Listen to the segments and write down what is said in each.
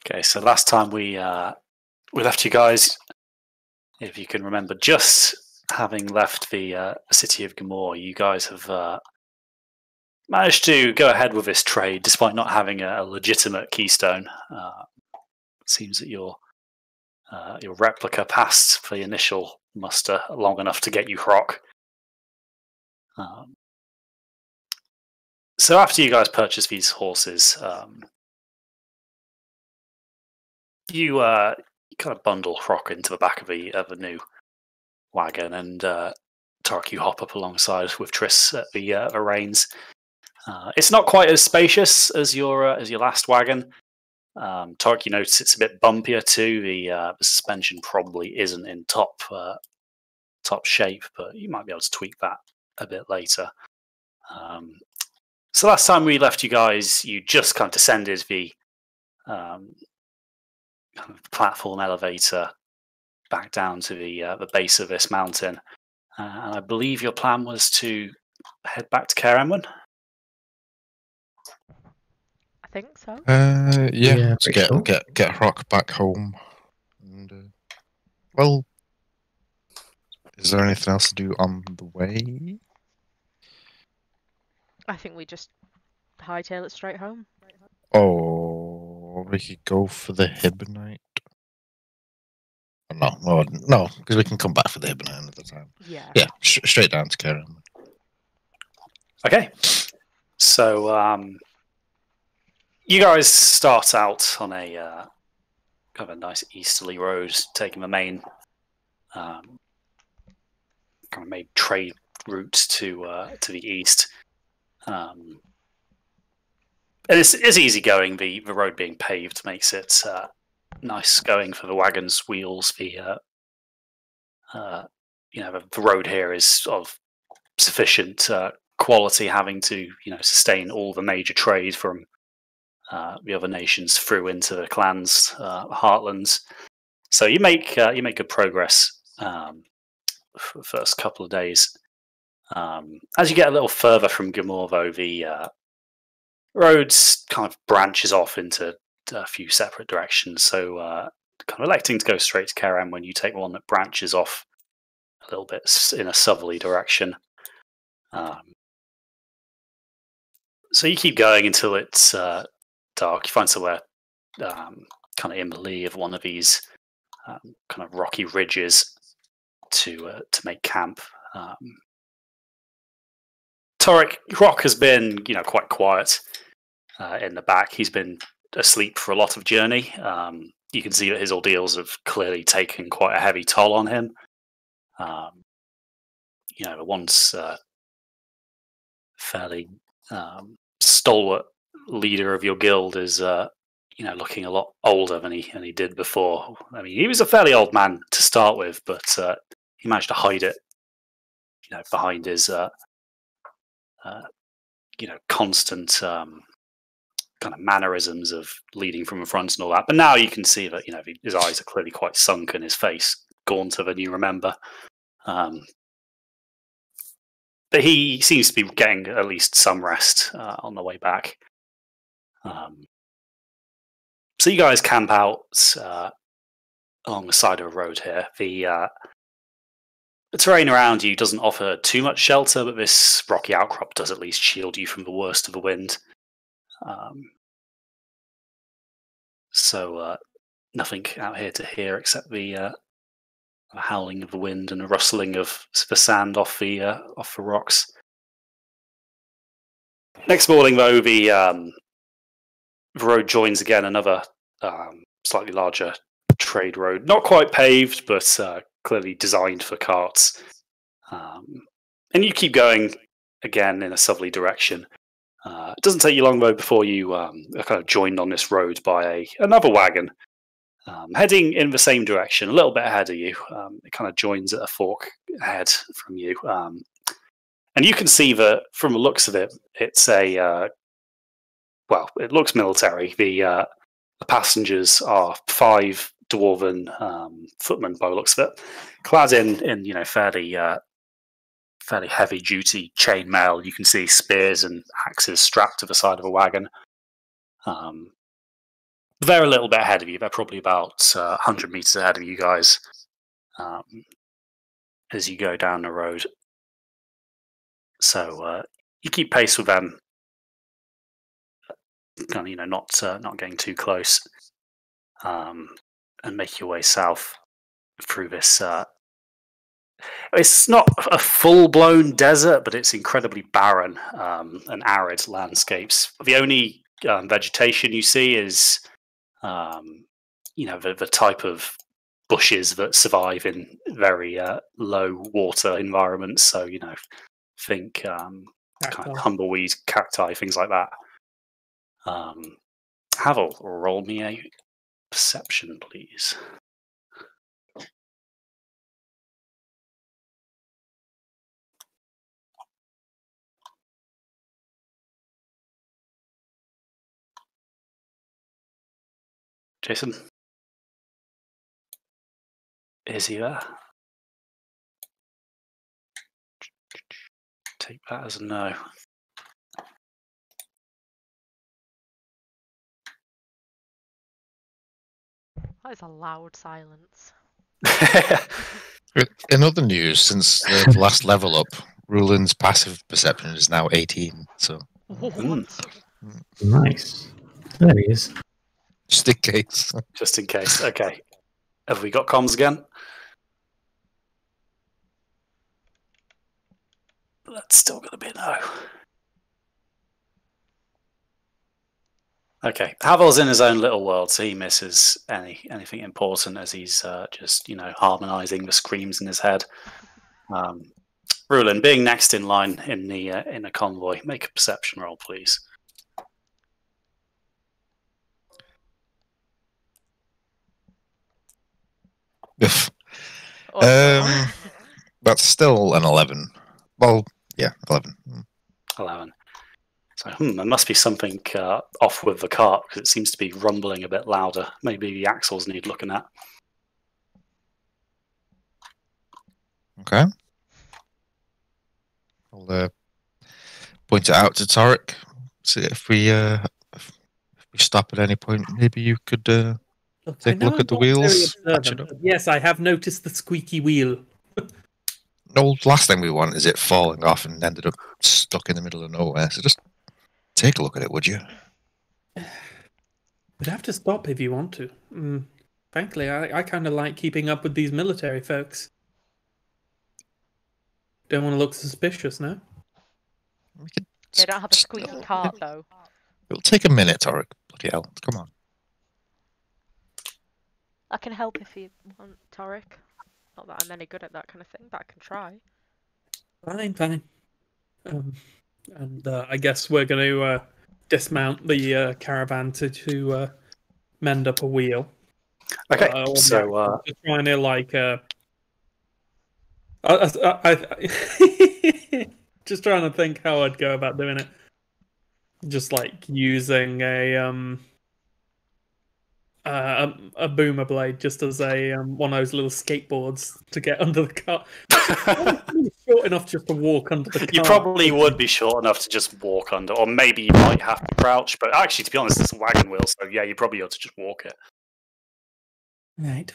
Okay, so last time we left you guys, if you can remember, just having left the city of Gemoor, you guys have managed to go ahead with this trade despite not having a legitimate keystone. It seems that your replica passed for the initial muster long enough to get you Croc. So after you guys purchase these horses, you kind of bundle Croc into the back of a new wagon, and Tark, you hop up alongside with Triss at the reins. It's not quite as spacious as your last wagon. Tark, you notice it's a bit bumpier too. The suspension probably isn't in top shape, but you might be able to tweak that a bit later. So last time we left you guys, you just kind of descended the kind of platform elevator back down to the base of this mountain, and I believe your plan was to head back to Karenwin. I think so. Yeah, to get Rock back home. And well, is there anything else to do on the way? I think we just hightail it straight home. Oh, we could go for the Hibonite. No, because we can come back for the Hibonite another time. Yeah. Yeah, straight down to Karen. Okay, so you guys start out on a kind of a nice easterly road, taking the main kind of main trade route to the east. And it's easy going. The road being paved makes it nice going for the wagon's wheels. The road here is of sufficient quality, having to sustain all the major trade from the other nations through into the clan's heartlands. So you make good progress for the first couple of days. As you get a little further from Gemoor, though, the roads kind of branches off into a few separate directions. So kind of electing to go straight to Karen when you take one that branches off a little bit in a southerly direction. So you keep going until it's dark. You find somewhere kind of in the lee of one of these kind of rocky ridges to make camp. Torek Rock has been quite quiet in the back. He's been asleep for a lot of journey. You can see that his ordeals have clearly taken quite a heavy toll on him. Once fairly stalwart leader of your guild is looking a lot older than he did before. I mean, he was a fairly old man to start with, but he managed to hide it behind his constant kind of mannerisms of leading from the front and all that. But now you can see that his eyes are clearly quite sunken, his face gaunter than you remember. But he seems to be getting at least some rest on the way back. So you guys camp out along the side of a road here. The terrain around you doesn't offer too much shelter, but this rocky outcrop does at least shield you from the worst of the wind. So nothing out here to hear except the howling of the wind and the rustling of the sand off the rocks. Next morning, though, the road joins again another slightly larger trade road, not quite paved, but clearly designed for carts. And you keep going again in a southerly direction. It doesn't take you long, though, before you are kind of joined on this road by another wagon heading in the same direction, a little bit ahead of you. It kind of joins at a fork ahead from you. And you can see that from the looks of it, it's it looks military. The passengers are 5 dwarven footmen by the looks of it, clad in fairly heavy duty chainmail. You can see spears and axes strapped to the side of a wagon. They're a little bit ahead of you. They're probably about 100 meters ahead of you guys as you go down the road. So you keep pace with them, kind of, not getting too close, and make your way south through this. It's not a full-blown desert, but it's incredibly barren and arid landscapes. The only vegetation you see is, the type of bushes that survive in very low water environments. So, think kind of tumbleweed, cacti, things like that. Havel, roll me a perception, please. Jason? Is he there? Take that as a no. That is a loud silence. In other news, since the last level up, Rulin's passive perception is now 18. So Nice. There he is. just in case. Just in case. Okay. Have we got comms again? That's still going to be a no. Okay. Havel's in his own little world, so he misses anything important as he's just, harmonizing the screams in his head. Rulin, being next in line in the convoy, make a perception roll, please. That's still an 11. Well, yeah, 11. 11. So, there must be something off with the cart because it seems to be rumbling a bit louder. Maybe the axles need looking at. Okay. I'll point it out to Tarek. See if we stop at any point. Maybe you could take a look at the wheels. Yes, I have noticed the squeaky wheel. No, last thing we want is it falling off and ended up stuck in the middle of nowhere. So just take a look at it, would you? We'd have to stop if you want to. Frankly, I kind of like keeping up with these military folks. Don't want to look suspicious, no? They don't have a squeaky cart, though. It'll take a minute, Tarek. Bloody hell. Come on. I can help if you want, Tarek. Not that I'm any good at that kind of thing, but I can try. Fine. And I guess we're going to dismount the caravan to mend up a wheel. Okay, so just trying to just trying to think how I'd go about doing it. Just like using a boomer blade just as a one of those little skateboards to get under the car. Short enough just to walk under the car. You probably would be short enough to just walk under, or maybe you might have to crouch. But actually, to be honest, it's a wagon wheel, so yeah, you probably ought to just walk it. Right.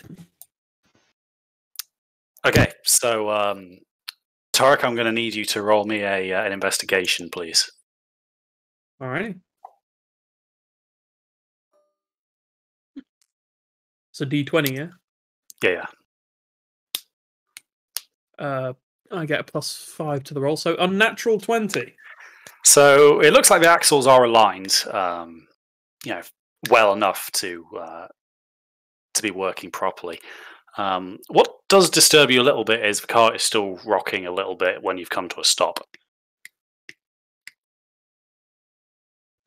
Okay, so Tarek, I'm going to need you to roll me an investigation, please. All right. So D20, yeah? Yeah. I get a +5 to the roll, so unnatural 20. So it looks like the axles are aligned, well enough to be working properly. What does disturb you a little bit is the cart is still rocking a little bit when you've come to a stop.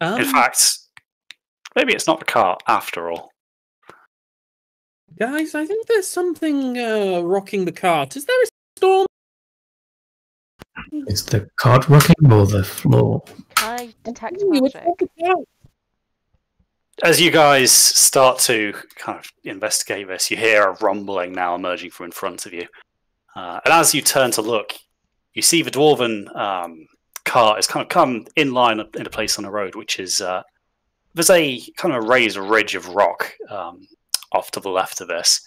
In fact, maybe it's not the cart after all. Guys, I think there's something rocking the cart. Is there a storm? Is the cart rocking or the floor? I detect magic. As you guys start to kind of investigate this, you hear a rumbling now emerging from in front of you. And as you turn to look, you see the dwarven cart has kind of come in line in a place on the road, which is there's a kind of a raised ridge of rock off to the left of this.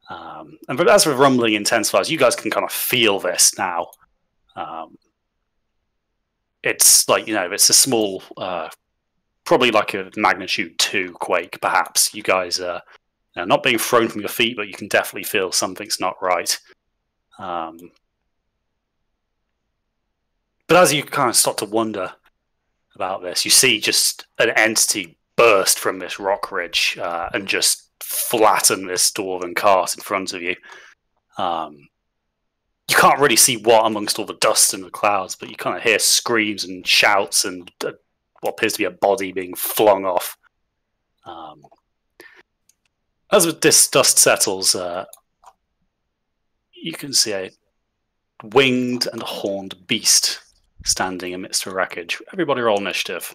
And but as the rumbling intensifies, you guys can kind of feel this now. It's like, it's a small, probably like a magnitude 2 quake, perhaps. You guys are not being thrown from your feet, but you can definitely feel something's not right. But as you kind of start to wonder about this, you see just an entity burst from this rock ridge and just flatten this dwarven cart in front of you. You can't really see what amongst all the dust and the clouds, but you kind of hear screams and shouts and what appears to be a body being flung off. As this dust settles, you can see a winged and horned beast standing amidst the wreckage. Everybody roll initiative.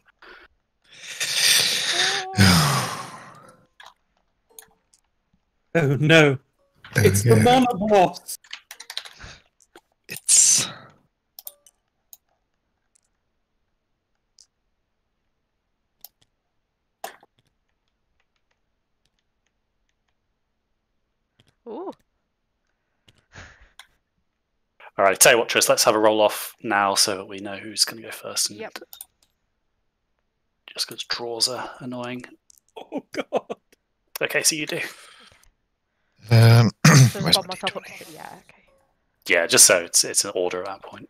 Oh no. It's the monoboss. It's Ooh. All right, tell you what, Tris, let's have a roll off now so that we know who's going to go first. And Yep. Just because draws are annoying. Oh god. Okay, so you do. So where's got my myself up D20? to, yeah, okay. Yeah, just so it's an order at that point.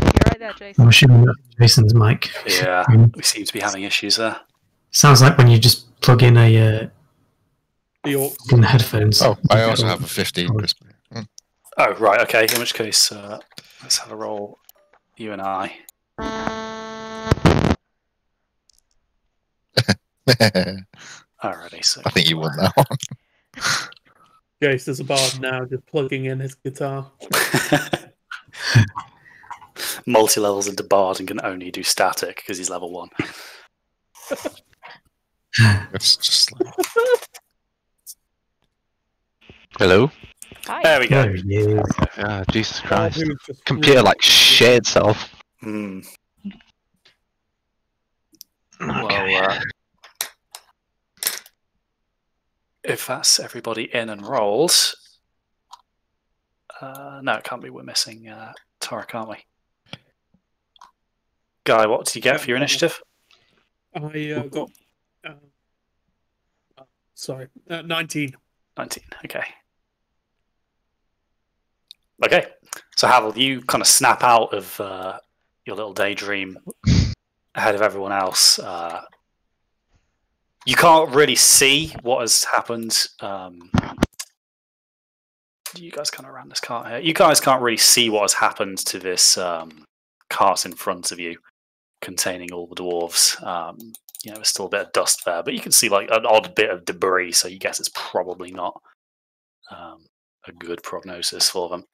You're right there, Jason. I'm assuming that's Jason's mic. Yeah, we seem to be having issues there. Sounds like when you just plug in a The orcs. in headphones. Oh, I also have a 15. Oh, right, okay. In which case, let's have a roll, you and I. Alrighty, so I think you won that one. Jace is a bard now, just plugging in his guitar. multi-levels into Bard and can only do static because he's level 1. It's just like... Hello? Hi. There we go. There he is. Ah, Jesus Christ. Who's just Computer like shit itself. Hmm. Okay. Well, if that's everybody in and rolled, no, it can't be. We're missing Tarek, aren't we? Guy, what did you get for your initiative? I got. Sorry, 19. 19. Okay. Okay. So, Havel, you kind of snap out of your little daydream ahead of everyone else. You can't really see what has happened. You guys kind of ran this cart here. You guys can't really see what has happened to this cart in front of you, containing all the dwarves. There's still a bit of dust there, but you can see like an odd bit of debris. So you guess it's probably not a good prognosis for them.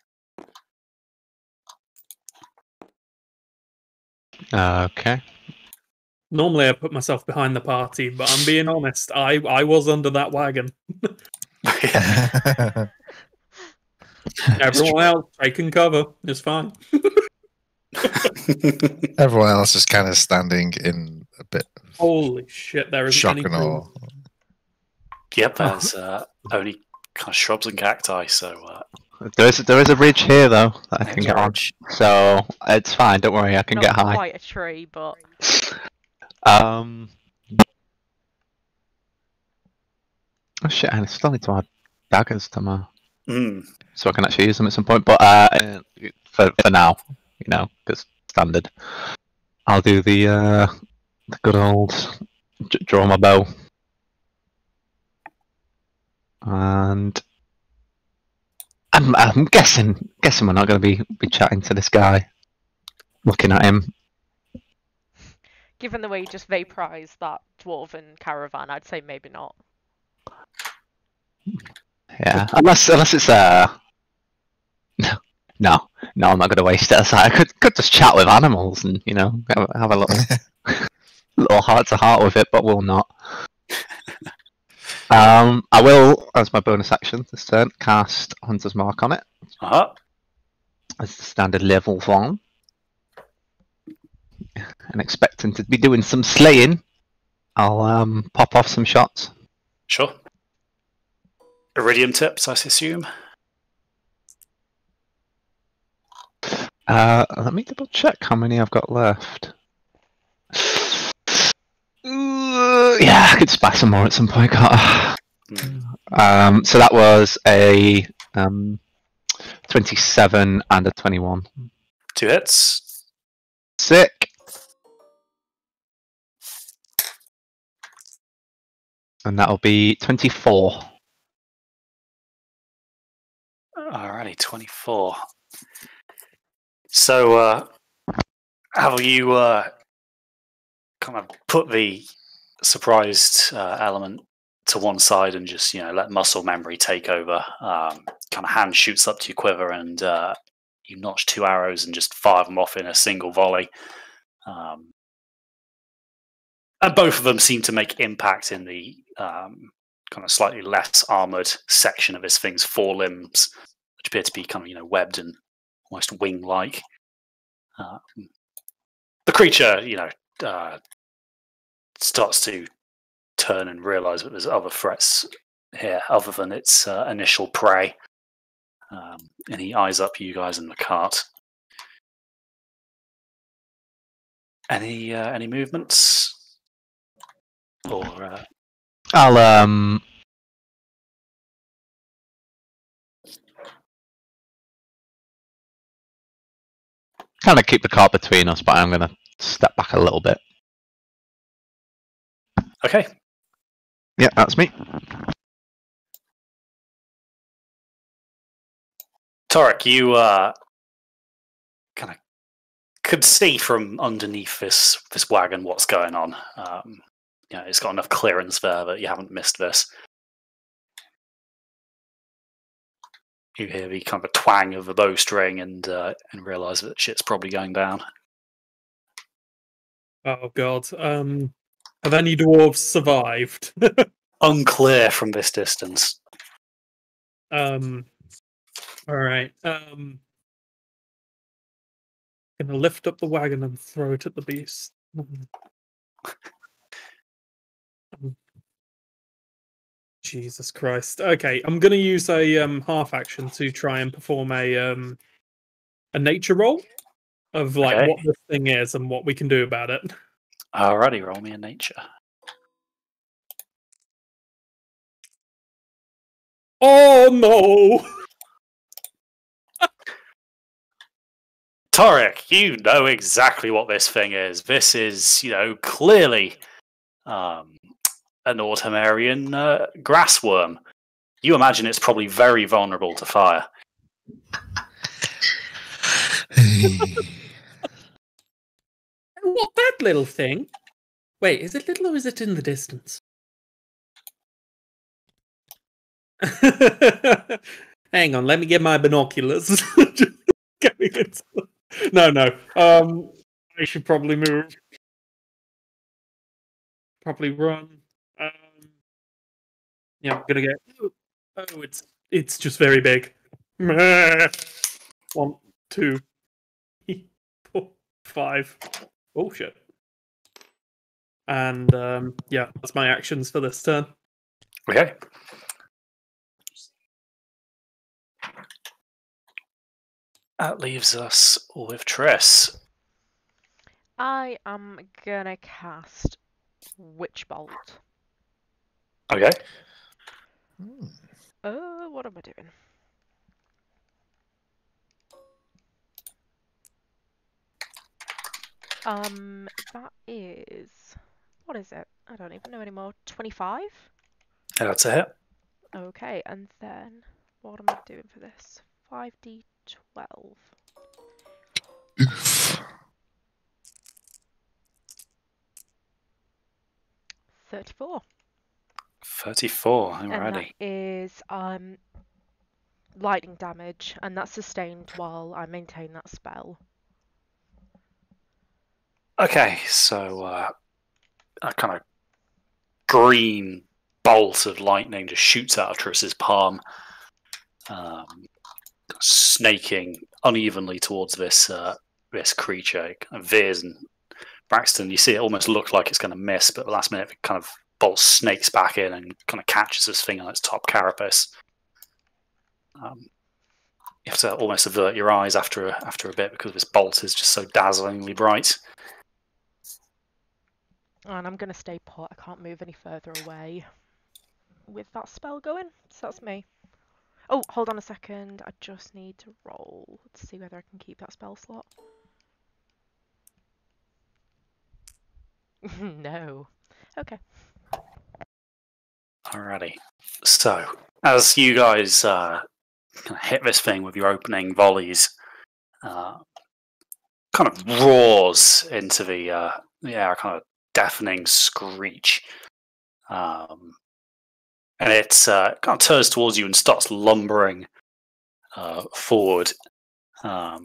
Okay. Normally I put myself behind the party, but I'm being honest, I was under that wagon. Everyone else taking cover. It's fine. Everyone else is kind of standing in a bit of Holy shit, there isn't shock any and awe. Yep, there's only kind of shrubs and cacti, so There is a ridge here though that I can There's get a on. So it's fine, don't worry, I can Not get high. quite a tree, but Oh shit, I still need to add daggers to my so I can actually use them at some point. But for now, because standard, I'll do the good old draw my bow, and I'm guessing we're not going to be chatting to this guy, looking at him. given the way you just vaporized that dwarven caravan, I'd say maybe not. Yeah, unless it's no, I'm not going to waste it. I could just chat with animals and have a little heart to heart with it, but will not. I will, as my bonus action this turn, cast Hunter's Mark on it. uh-huh. as the standard level form. And expecting to be doing some slaying, I'll pop off some shots. Sure. Iridium tips, I assume. Let me double check how many I've got left. Yeah, I could spy some more at some point, can't I? So that was a 27 and a 21. 2 hits. Sick. And that'll be 24. Alrighty, 24. So, have you kind of put the surprised element to one side and just let muscle memory take over? Kind of hand shoots up to your quiver and you notch 2 arrows and just fire them off in a single volley. And both of them seem to make impact in the kind of slightly less armored section of this thing's forelimbs, which appear to be kind of webbed and almost wing-like. The creature, starts to turn and realize that there's other threats here other than its initial prey, and he eyes up you guys in the cart. Any movements? Or I'll kind of keep the cart between us, but I'm going to step back a little bit. Okay. Yeah, that's me. Torek, you kind of could see from underneath this wagon what's going on. It's got enough clearance there that you haven't missed this. You hear the kind of a twang of the bowstring and realise that shit's probably going down. Oh god. Have any dwarves survived? Unclear from this distance. Alright. Gonna lift up the wagon and throw it at the beast. Jesus Christ. Okay, I'm gonna use a half action to try and perform a nature roll of what this thing is and what we can do about it. Alrighty, roll me a nature. Oh no! Torek, you know exactly what this thing is. This is, clearly an Autumnarian grassworm. You imagine it's probably very vulnerable to fire. What, that little thing? Wait, is it little or is it in the distance? Hang on, let me get my binoculars. No. I should probably move. Probably run. Yeah, I'm gonna get. Oh, it's just very big. 1, 2, 3, 4, 5. Oh shit. And yeah, that's my actions for this turn. Okay. That leaves us with Triss. I am gonna cast Witch Bolt. Okay. What am I doing? That is... What is it? I don't even know anymore. 25? That's a hit. Okay, and then... What am I doing for this? 5d12. Oof. 34. 34, I'm and ready. That is lightning damage, and that's sustained while I maintain that spell. Okay, so a kind of green bolt of lightning just shoots out of Triss's palm, snaking unevenly towards this creature. It kind of veers, and Braxton, you see it almost look like it's going to miss, but at the last minute it kind of bolt snakes back in and kind of catches this thing on its top carapace. You have to almost avert your eyes after a bit because this bolt is just so dazzlingly bright. And I'm going to stay put. I can't move any further away with that spell going. So that's me. Oh, hold on a second. I just need to roll to see whether I can keep that spell slot. No. Okay. Alrighty. So, as you guys kind of hit this thing with your opening volleys, kind of roars into the air, kind of deafening screech. And it kind of turns towards you and starts lumbering forward. But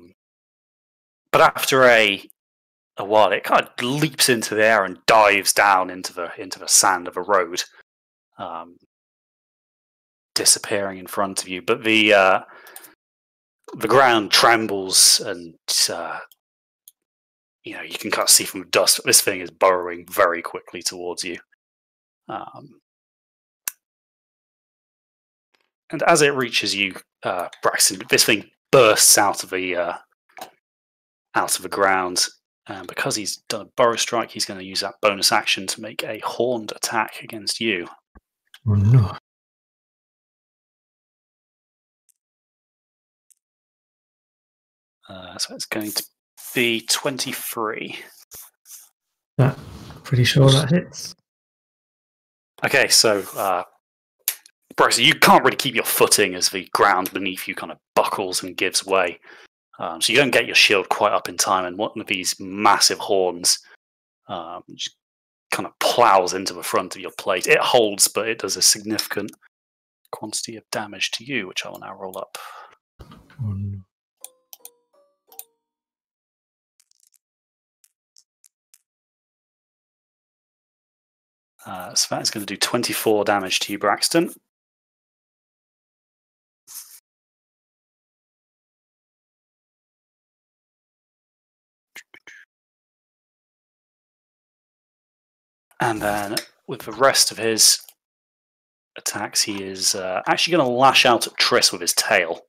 after a while, it kind of leaps into the air and dives down into the sand of a road, disappearing in front of you. But the ground trembles, and you can kind of see from the dust that this thing is burrowing very quickly towards you. And as it reaches you, Braxton, this thing bursts out of the ground. And because he's done a burrow strike, he's going to use that bonus action to make a horned attack against you. Oh no. So it's going to be 23. Pretty sure that hits. Okay, so Braxton, you can't really keep your footing as the ground beneath you kind of buckles and gives way. So you don't get your shield quite up in time, and one of these massive horns just kind of plows into the front of your plate. It holds, but it does a significant quantity of damage to you, which I will now roll up. Oh no. So that is going to do 24 damage to you, Braxton. And then with the rest of his attacks, he is actually going to lash out at Triss with his tail.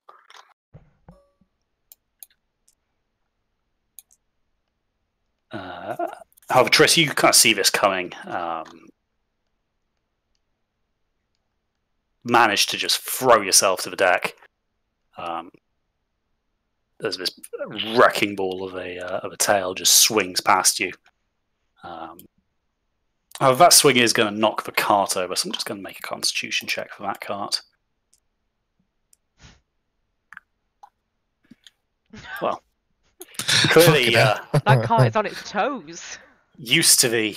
However, Triss, you can't see this coming. Managed to just throw yourself to the deck. There's this wrecking ball of a tail just swings past you. Oh, that swing is going to knock the cart over, so I'm just going to make a Constitution check for that cart. Well, clearly, that cart is on its toes. Used to the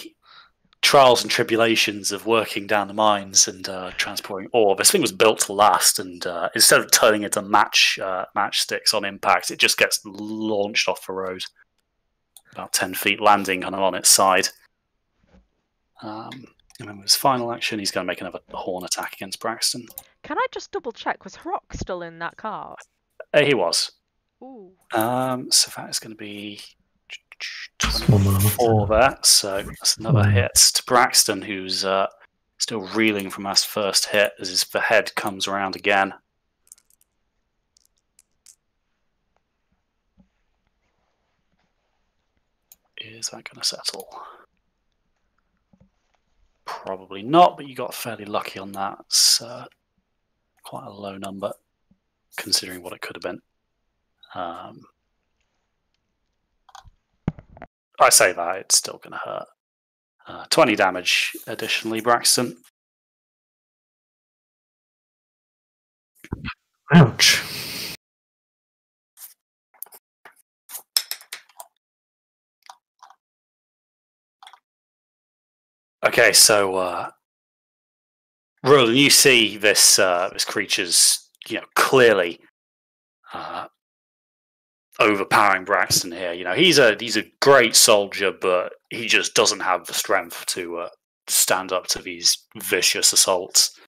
trials and tribulations of working down the mines and transporting ore. This thing was built to last, and instead of turning into matchsticks on impact, it just gets launched off the road about 10 feet, landing kind of on its side. And then with his final action, he's going to make another horn attack against Braxton. Can I just double check? Was Hrock still in that cart? He was. Ooh. So that is going to be 24 there. So that's another hit to Braxton, who's still reeling from that first hit as the head comes around again. Is that going to settle? Probably not, but you got fairly lucky on that. It's quite a low number, considering what it could have been. I say that, it's still going to hurt. 20 damage additionally, Braxton. Ouch. Okay, so Roland, you see this creature's clearly overpowering Braxton here. He's a great soldier, but he just doesn't have the strength to stand up to these vicious assaults.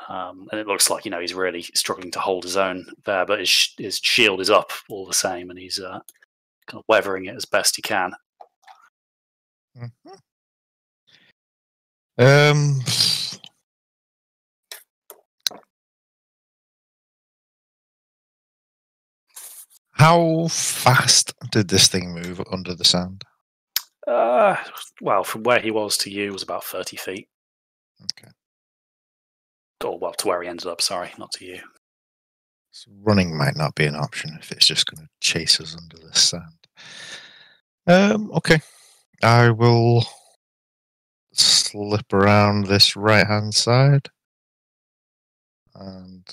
And it looks like he's really struggling to hold his own there, but his shield is up all the same, and he's kind of weathering it as best he can. How fast did this thing move under the sand? Well, from where he was to you was about 30 feet. Okay. Or, well, to where he ended up, sorry, not to you. So running might not be an option if it's just going to chase us under the sand. Okay. I will slip around this right-hand side and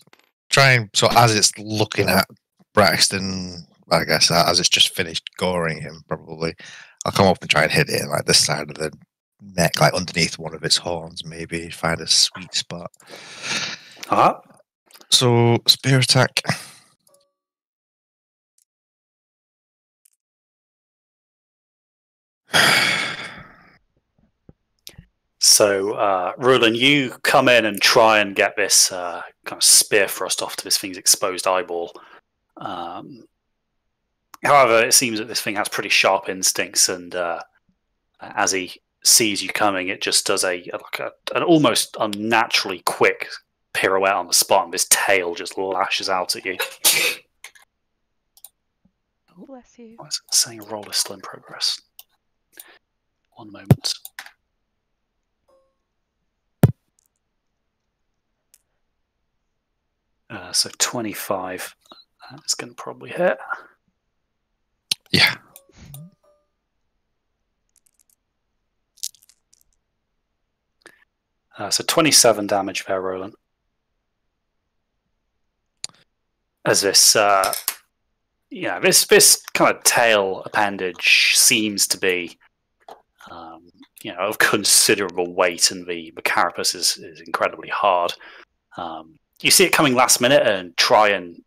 try and... So as it's looking at Braxton, I guess as it's just finished goring him, probably, I'll come up and try and hit it in like the side of the neck, like underneath one of its horns, maybe find a sweet spot. So spear attack. So, Rulin, you come in and try and get this kind of spear thrust off to this thing's exposed eyeball. However, it seems that this thing has pretty sharp instincts, and as he sees you coming, it just does an almost unnaturally quick pirouette on the spot, and this tail just lashes out at you. Bless you. Why is it saying a roll is still in progress? One moment. So 25. That's going to probably hit. Yeah. So 27 damage there, Roland. As this, this kind of tail appendage seems to be, of considerable weight, and the carapace is incredibly hard. You see it coming last minute, and try and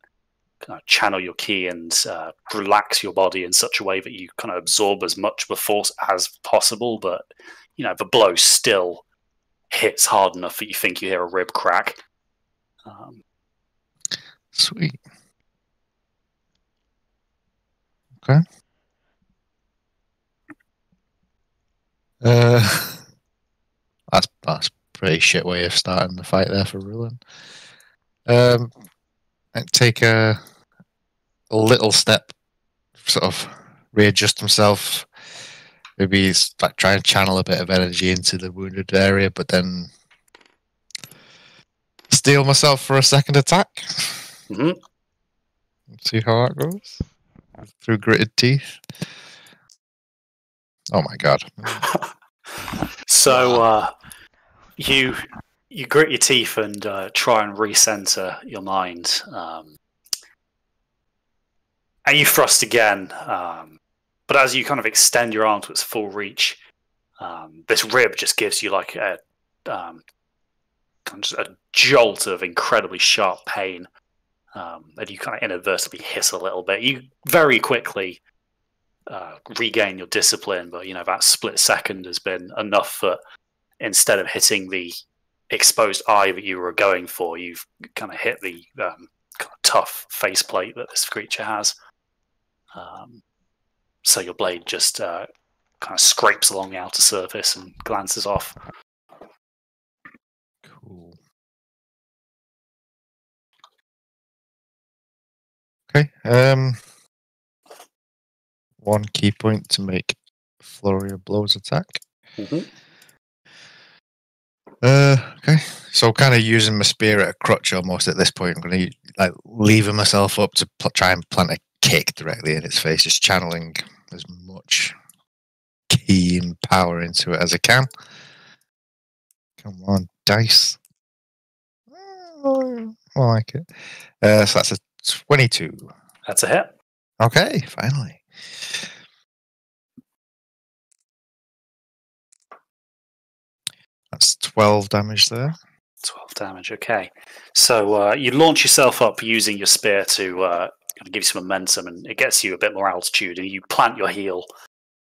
kind of channel your ki and relax your body in such a way that you kind of absorb as much of the force as possible. But the blow still hits hard enough that you think you hear a rib crack. Sweet. Okay. That's a pretty shit way of starting the fight there for Rulin. I'd take a little step, sort of readjust himself. Maybe he's like try and channel a bit of energy into the wounded area, but then steel myself for a second attack. Mm-hmm. See how that goes. Through gritted teeth. Oh my god. So you grit your teeth and try and recenter your mind. And you thrust again. But as you kind of extend your arm to its full reach, this rib just gives you like a jolt of incredibly sharp pain. And you kind of inadvertently hiss a little bit. You very quickly regain your discipline, but that split second has been enough that instead of hitting the exposed eye that you were going for, you've kind of hit the kind of tough faceplate that this creature has. So your blade just kind of scrapes along the outer surface and glances off. Cool. Okay. One key point to make flurry of blows attack. Mm-hmm. Okay. So kind of using my spear at a crutch almost at this point. I'm going to lever myself up to try and plant a kick directly in its face, just channeling as much ki and power into it as I can. Come on, dice. Oh, I like it. So that's a 22. That's a hit. Okay, finally. That's 12 damage there. 12 damage, okay. So you launch yourself up using your spear to kind of give you some momentum, and it gets you a bit more altitude, and you plant your heel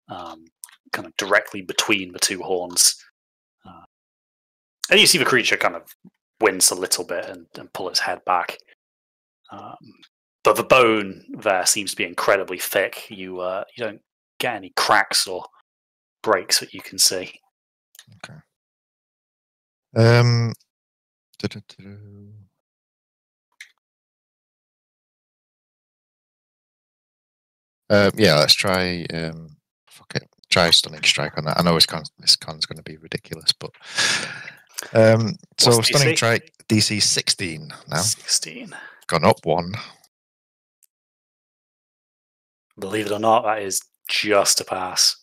kind of directly between the two horns. And you see the creature kind of wince a little bit and pull its head back. But the bone there seems to be incredibly thick. You don't get any cracks or breaks that you can see. Okay. Yeah, let's try. Fuck it. Try stunning strike on that. I know this con's going to be ridiculous, but so What's stunning DC? strike DC 16 now. 16. Gone up 1. Believe it or not, that is just a pass.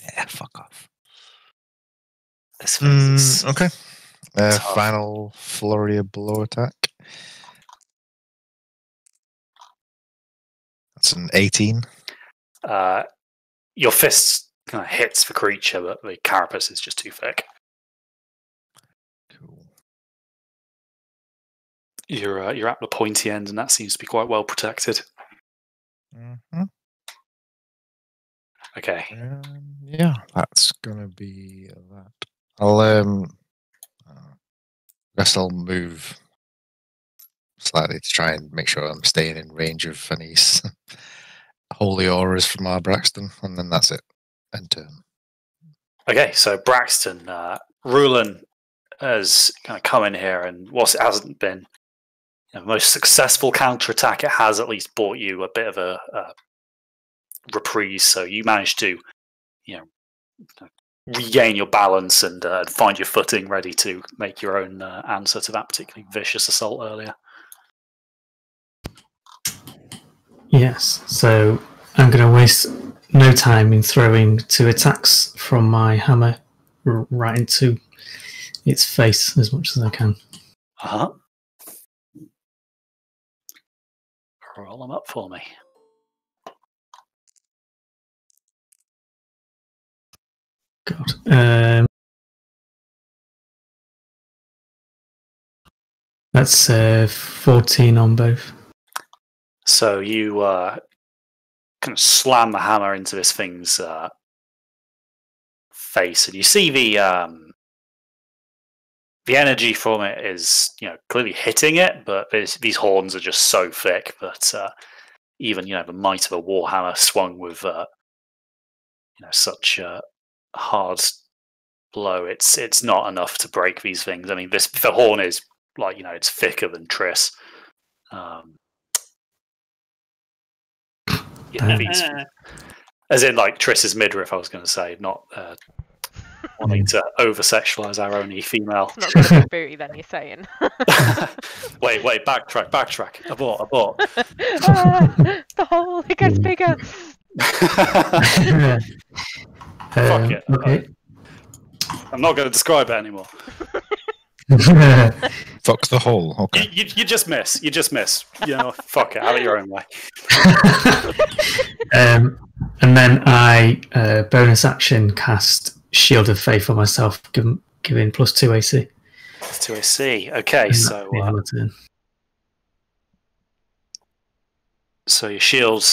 Yeah, fuck off. This thing is Okay. tough. Final flurry of blow attack. That's an 18. Your fist kind of hits the creature, but the carapace is just too thick. Cool. You're at the pointy end, and that seems to be quite well protected. Mm-hmm. Okay. Yeah, that's gonna be that. I'll guess I'll move slightly to try and make sure I'm staying in range of any holy auras from our Braxton, and then that's it. End turn. Okay, so Braxton, Rulin has kind of come in here, and whilst it hasn't been the most successful counterattack, it has at least bought you a bit of a reprise. So you managed to, regain your balance and find your footing, ready to make your own answer to that particularly vicious assault earlier. Yes, so I'm going to waste no time in throwing 2 attacks from my hammer right into its face as much as I can. Uh-huh. Roll them up for me. God. That's 14 on both. So you kind of slam the hammer into this thing's face, and you see the energy from it is clearly hitting it, but these horns are just so thick that even the might of a warhammer swung with such a hard blow, it's not enough to break these things. I mean, the horn is like it's thicker than Triss. As in like Triss's midriff, I was going to say, not wanting to over-sexualize our only female. It's not got a big booty then, you're saying. Wait, backtrack. Abort. The hole, it gets bigger. Fuck it. Okay. I'm not going to describe it anymore. Fuck the hole. Okay. You just miss. Fuck it. Have it your own way. And then I bonus action cast Shield of Faith on myself, giving +2 AC. +2 AC. Okay, so your shield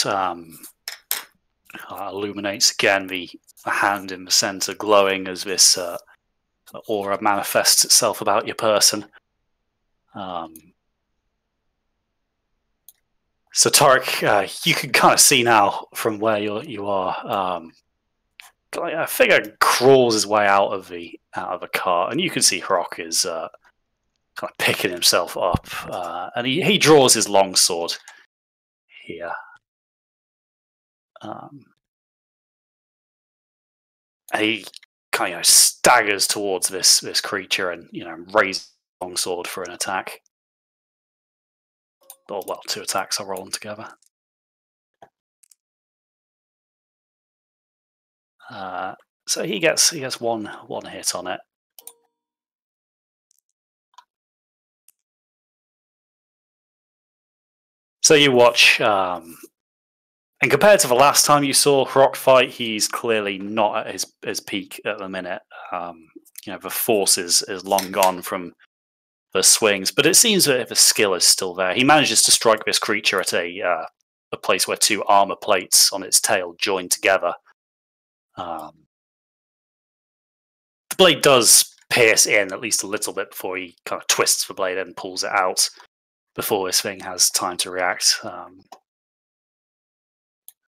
illuminates again, the hand in the center glowing as this aura manifests itself about your person. So Tarek, you can kind of see now from where you are. A figure crawls his way out of the car, and you can see Hrok is kind of picking himself up, and he draws his longsword here. And he kind of staggers towards this creature and raises his longsword for an attack. Or, well, 2 attacks are rolling together. So he gets one hit on it. So you watch, and compared to the last time you saw Hrok fight, he's clearly not at his peak at the minute. The force is long gone from the swings, but it seems that the skill is still there. He manages to strike this creature at a place where 2 armor plates on its tail join together. The blade does pierce in at least a little bit before he kind of twists the blade and pulls it out before this thing has time to react.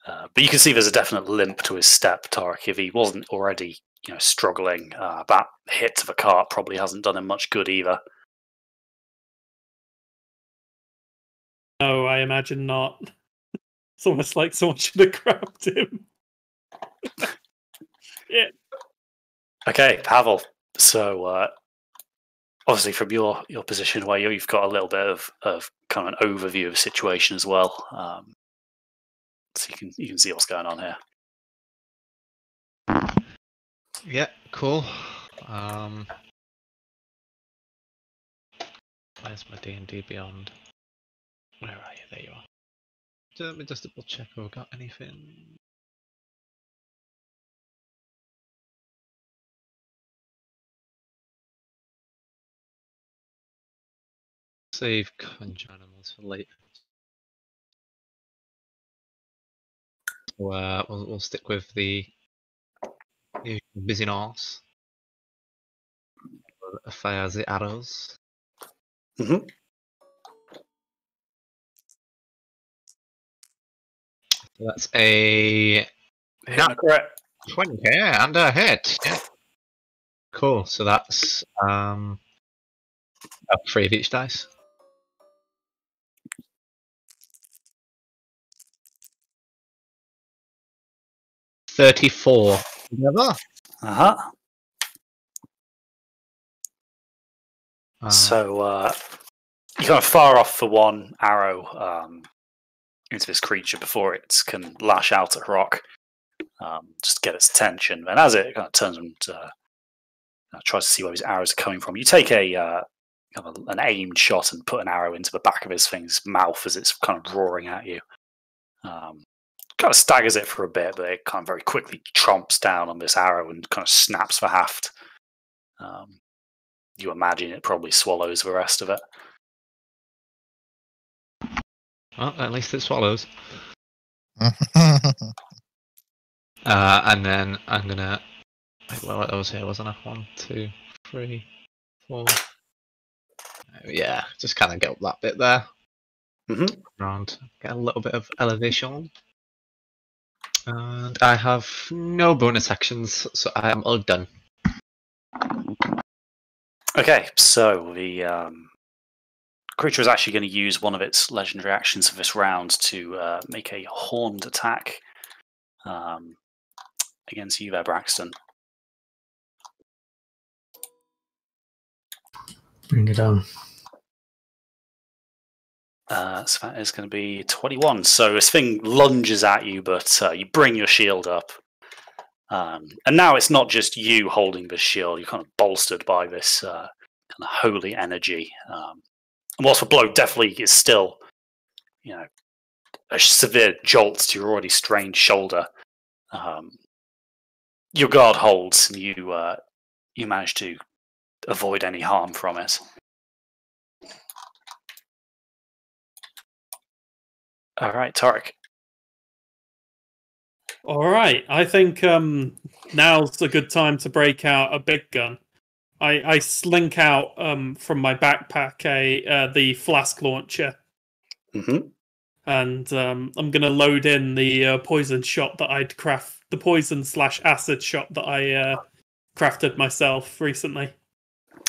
But you can see there's a definite limp to his step, Tarek. If he wasn't already, struggling, that hit to the cart probably hasn't done him much good either. No, I imagine not. It's almost like someone should have grabbed him. Yeah. Okay, Pavel. So, obviously, from your position where you've got a little bit of kind of an overview of the situation as well, so you can see what's going on here. Yeah, cool. Where's my D&D Beyond? Where are you? There you are. Let me just double check if I've got anything. Save conjure animals for later. So we'll stick with the busy Norse. Fire the arrows. Mm-hmm. So that's a Correct. 20, yeah, and a hit. Yeah. Cool. So that's 3 of each dice. $34 together. So you kind of fire off for one arrow into this creature before it can lash out at Rock, just to get its attention. And as it kind of turns and tries to see where his arrows are coming from, you take an aimed shot and put an arrow into the back of his thing's mouth as it's kind of roaring at you. Kind of staggers it for a bit, but it kind of very quickly tromps down on this arrow and kind of snaps the haft. You imagine it probably swallows the rest of it. Well, at least it swallows. And then I'm gonna. Well, I was here, wasn't I? 1, 2, 3, 4. Yeah, just kind of get up that bit there. Around, get a little bit of elevation. And I have no bonus actions, so I am all done. Okay, so the creature is actually going to use one of its legendary actions for this round to make a horned attack against you there, Braxton. Bring it on. So that is going to be 21. So this thing lunges at you, but you bring your shield up. And now it's not just you holding the shield, you're kind of bolstered by this kind of holy energy. And whilst the blow definitely is still, a severe jolt to your already strained shoulder, your guard holds and you manage to avoid any harm from it. All right, Tarek. All right, I think now's a good time to break out a big gun. I slink out from my backpack the flask launcher, and I'm gonna load in the poison shot that the poison/acid shot that I crafted myself recently.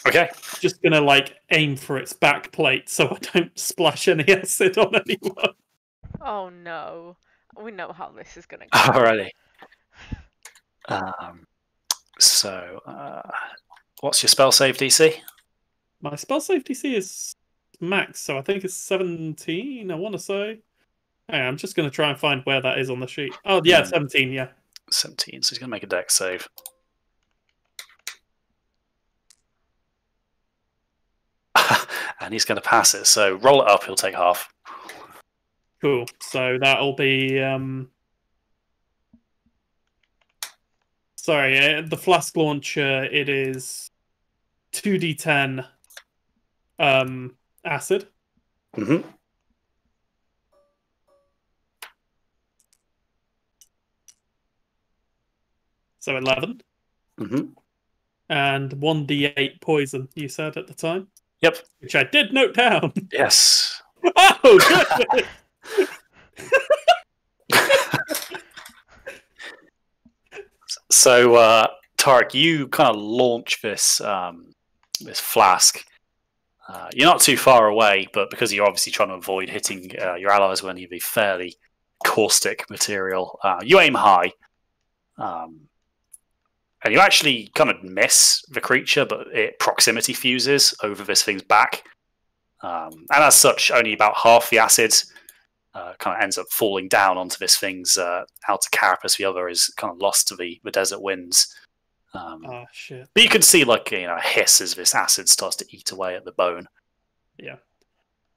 Okay. Just gonna aim for its back plate so I don't splash any acid on anyone. Oh no. We know how this is gonna go. Alrighty. So, what's your spell save DC? My spell save DC is max, so I think it's 17, I want to say. Hey, I'm just going to try and find where that is on the sheet. Oh, yeah, 17, yeah. 17, so he's going to make a dex save. And he's going to pass it, so roll it up, he'll take half. Cool, so that'll be... Sorry, the flask launcher, it is 2d10 acid. So 11. and 1d8 poison, you said at the time? Yep. Which I did note down. Yes. Oh, good! So, Tarek, you kind of launch this this flask. You're not too far away, but because you're obviously trying to avoid hitting your allies with any of the fairly caustic material, you aim high. And you actually kind of miss the creature, but it proximity fuses over this thing's back. And as such, only about half the acid kind of ends up falling down onto this thing's outer carapace. The other is kind of lost to the desert winds. Oh, shit. But you can see like a hiss as this acid starts to eat away at the bone. Yeah.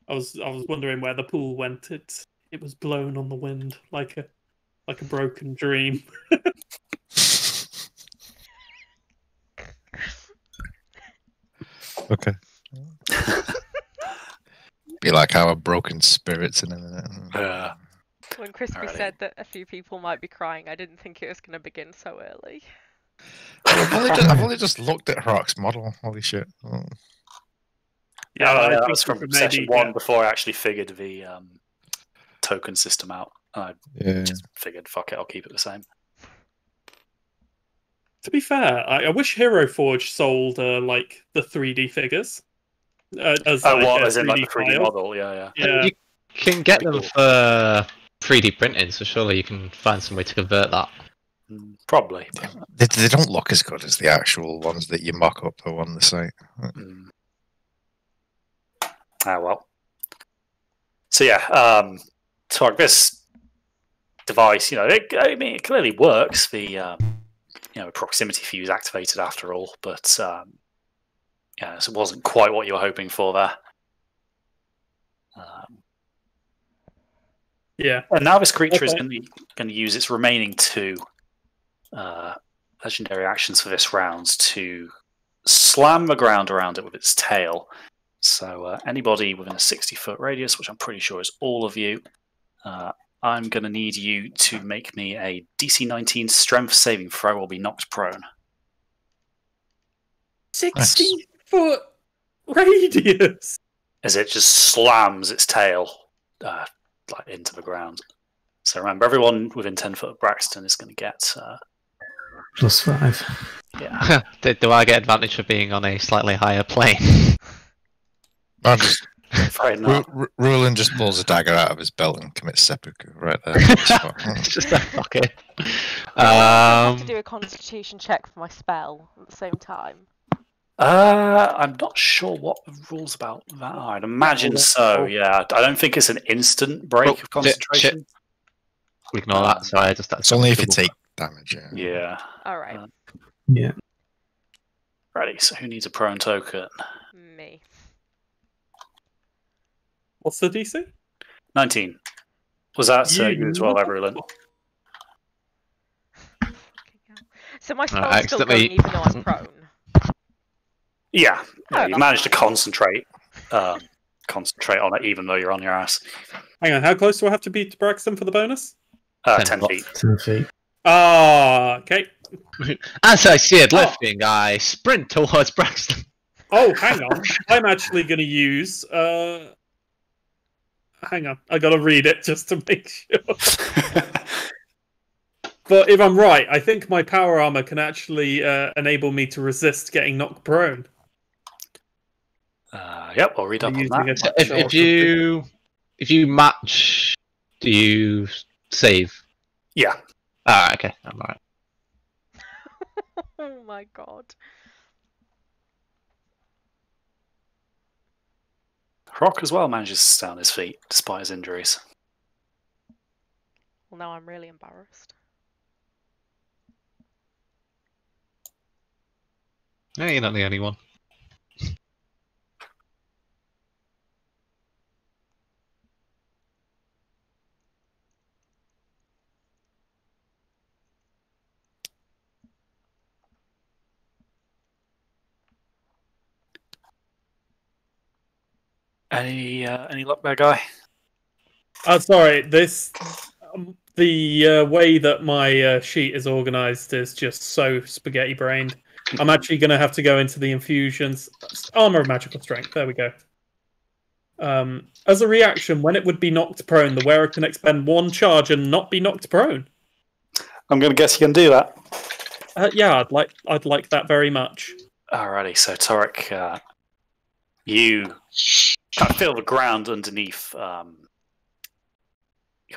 I was wondering where the pool went. It was blown on the wind like a broken dream. Okay. Be like our broken spirits in a minute. When Crispy Alrighty. said that a few people might be crying, I didn't think it was going to begin so early. I've only just looked at Hrok's model. Holy shit. Oh. Yeah, I that think was from maybe, session one before I actually figured the token system out. I Yeah. just figured, fuck it, I'll keep it the same. To be fair, I wish Hero Forge sold like the 3D figures. As Oh, like, what? a As in like the 3D file. model? Yeah. Yeah. You can get them Cool. for 3D printing, so surely you can find some way to convert that. Probably. They don't look as good as the actual ones that you mock up on the site. Ah, well. So yeah, so this device, it clearly works. The proximity fuse activated after all, but so it wasn't quite what you were hoping for there. Yeah. And now this creature is Okay. going to use its remaining 2 legendary actions for this round to slam the ground around it with its tail. So anybody within a 60-foot radius, which I'm pretty sure is all of you, I'm going to need you to make me a DC 19 strength saving throw or be knocked prone. 60-foot radius! As it just slams its tail into the ground. So remember, everyone within 10 foot of Braxton is going to get... +5. Yeah. Do I get advantage for being on a slightly higher plane? I'm just, Afraid not. Rulen just pulls a dagger out of his belt and commits seppuku right there. It's just a fucker. I have to do a constitution check for my spell at the same time. I'm not sure what the rules about that are. I'd imagine so, yeah. I don't think it's an instant break of concentration. Ignore that, sorry, It's only if you take damage, yeah. Yeah. Alright. Yeah. Ready, so who needs a prone token? Me. What's the DC? 19. Was that you as well, mother- everyone? So my spell's I still accidentally- going even though I'm prone. Yeah. Oh, You that's managed to fine. concentrate on it even though you're on your ass. Hang on, how close do I have to be to Braxton for the bonus? 10 foot. feet. 10 feet. Ah, okay. As I see it lifting, I sprint towards Braxton. Oh, hang on. I'm actually going to use... Hang on, I got to read it just to make sure. But if I'm right, I think my power armor can actually enable me to resist getting knocked prone. Yep, I'll read up on Using that. a If you match, do you save? Yeah. Ah, okay, I'm alright. Oh my god. Rock as well manages to stay on his feet despite his injuries. Well, now I'm really embarrassed. No, you're not the only one. Any luck there, guy? Sorry, this... the way that my sheet is organized is just so spaghetti-brained. I'm actually going to have to go into the infusions. Armor of magical strength. There we go. As a reaction, when it would be knocked prone, the wearer can expend 1 charge and not be knocked prone. I'm going to guess you can do that. Yeah, I'd like that very much. Alrighty, so Torek, you kind of feel the ground underneath kind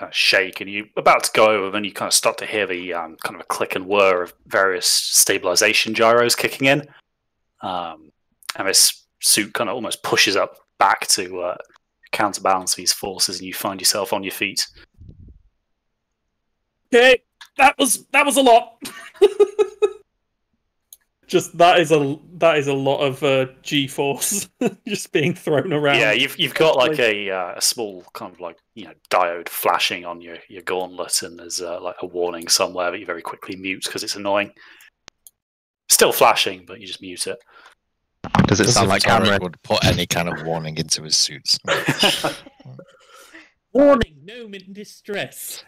of shake, and you're about to go over, then you kind of start to hear the kind of a click and whir of various stabilization gyros kicking in, and this suit kind of almost pushes up back to counterbalance these forces, and you find yourself on your feet. Okay, that was a lot. Just that is a lot of G-force just being thrown around. Yeah, you've got like a small kind of like diode flashing on your gauntlet, and there's like a warning somewhere that you very quickly mute because it's annoying. Still flashing, but you just mute it. Does it sound like Cameron would put any kind of warning into his suits? Warning, gnome in distress.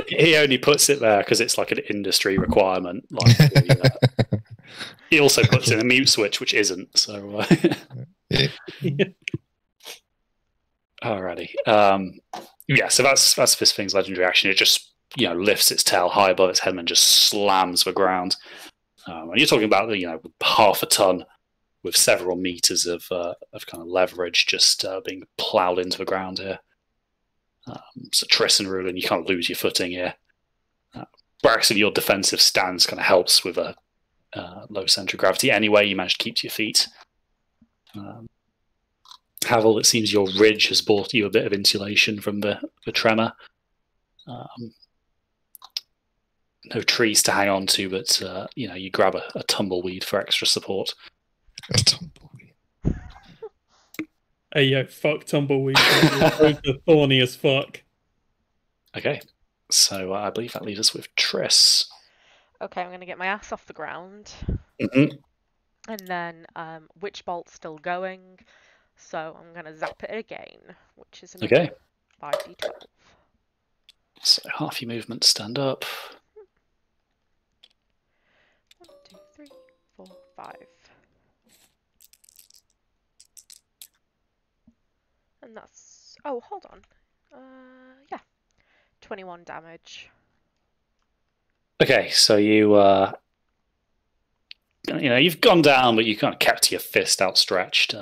He only puts it there because it's like an industry requirement. Like he also puts in a mute switch, which isn't. So, alrighty. Yeah, so that's this thing's legendary action. It just lifts its tail high above its head and just slams the ground. And you're talking about half a ton with several meters of kind of leverage just being ploughed into the ground here. So Triss and Rulin, you kind of lose your footing here. Braxton, your defensive stance kind of helps with a low center of gravity. Anyway, you manage to keep to your feet. Havel, it seems your ridge has brought you a bit of insulation from the tremor. No trees to hang on to, but you grab a tumbleweed for extra support. A tumbleweed. Hey, yo, fuck tumbleweed. Those are thorny as fuck. Okay, so I believe that leaves us with Triss. Okay, I'm going to get my ass off the ground. Mm-hmm. And then Witch Bolt's still going, so I'm going to zap it again, which is Okay. 5d12. So half your movement, stand up. 1, 2, 3, 4, 5. And that's... Oh, hold on. Yeah. 21 damage. Okay, so you've gone down, but you kind of kept your fist outstretched.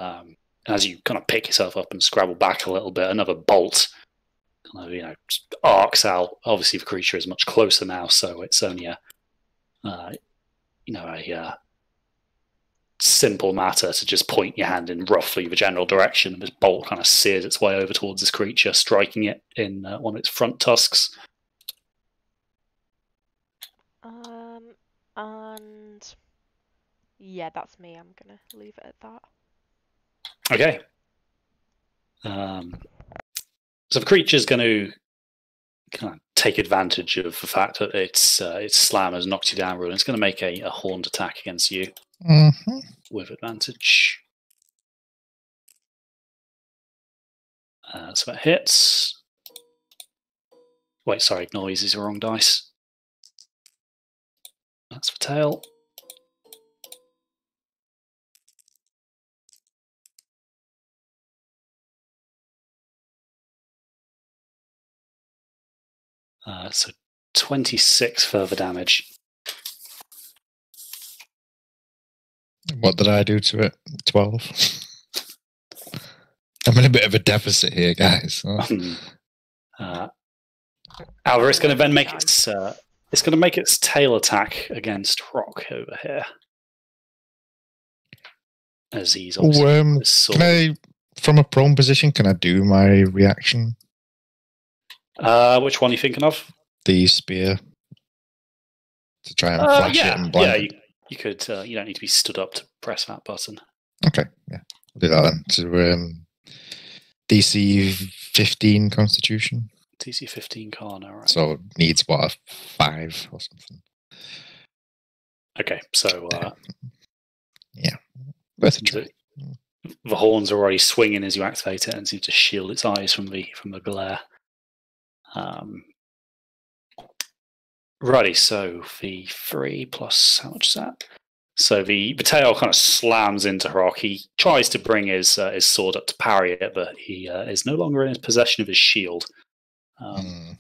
As you kind of pick yourself up and scrabble back a little bit, another bolt kind of arcs out. Obviously, the creature is much closer now, so it's only a simple matter to just point your hand in roughly the general direction. This bolt kind of sears its way over towards this creature, striking it in one of its front tusks. And yeah, that's me. I'm gonna leave it at that. Okay. So the creature's going to kind of take advantage of the fact that its slam has knocked you down, and it's going to make a horned attack against you with advantage. So that hits. Wait, sorry, noise is the wrong dice. That's for tail. So 26 further damage. What did I do to it? 12. I'm in a bit of a deficit here, guys. However, it's going to then make its tail attack against Rock over here. As he's obviously can I, from a prone position, can I do my reaction? Which one are you thinking of? The spear. To try and flash it and blind it. You could. You don't need to be stood up to press that button. Okay, yeah. I'll do that then. So, DC 15 Constitution. DC 15 con, alright. So it needs, what, a 5 or something? Okay, so... yeah. Worth a try. The horns are already swinging as you activate it and seem to shield its eyes from the glare. Righty, so the 3 plus, how much is that? So the tail kind of slams into Rock. He tries to bring his sword up to parry it, but he is no longer in his possession of his shield. And,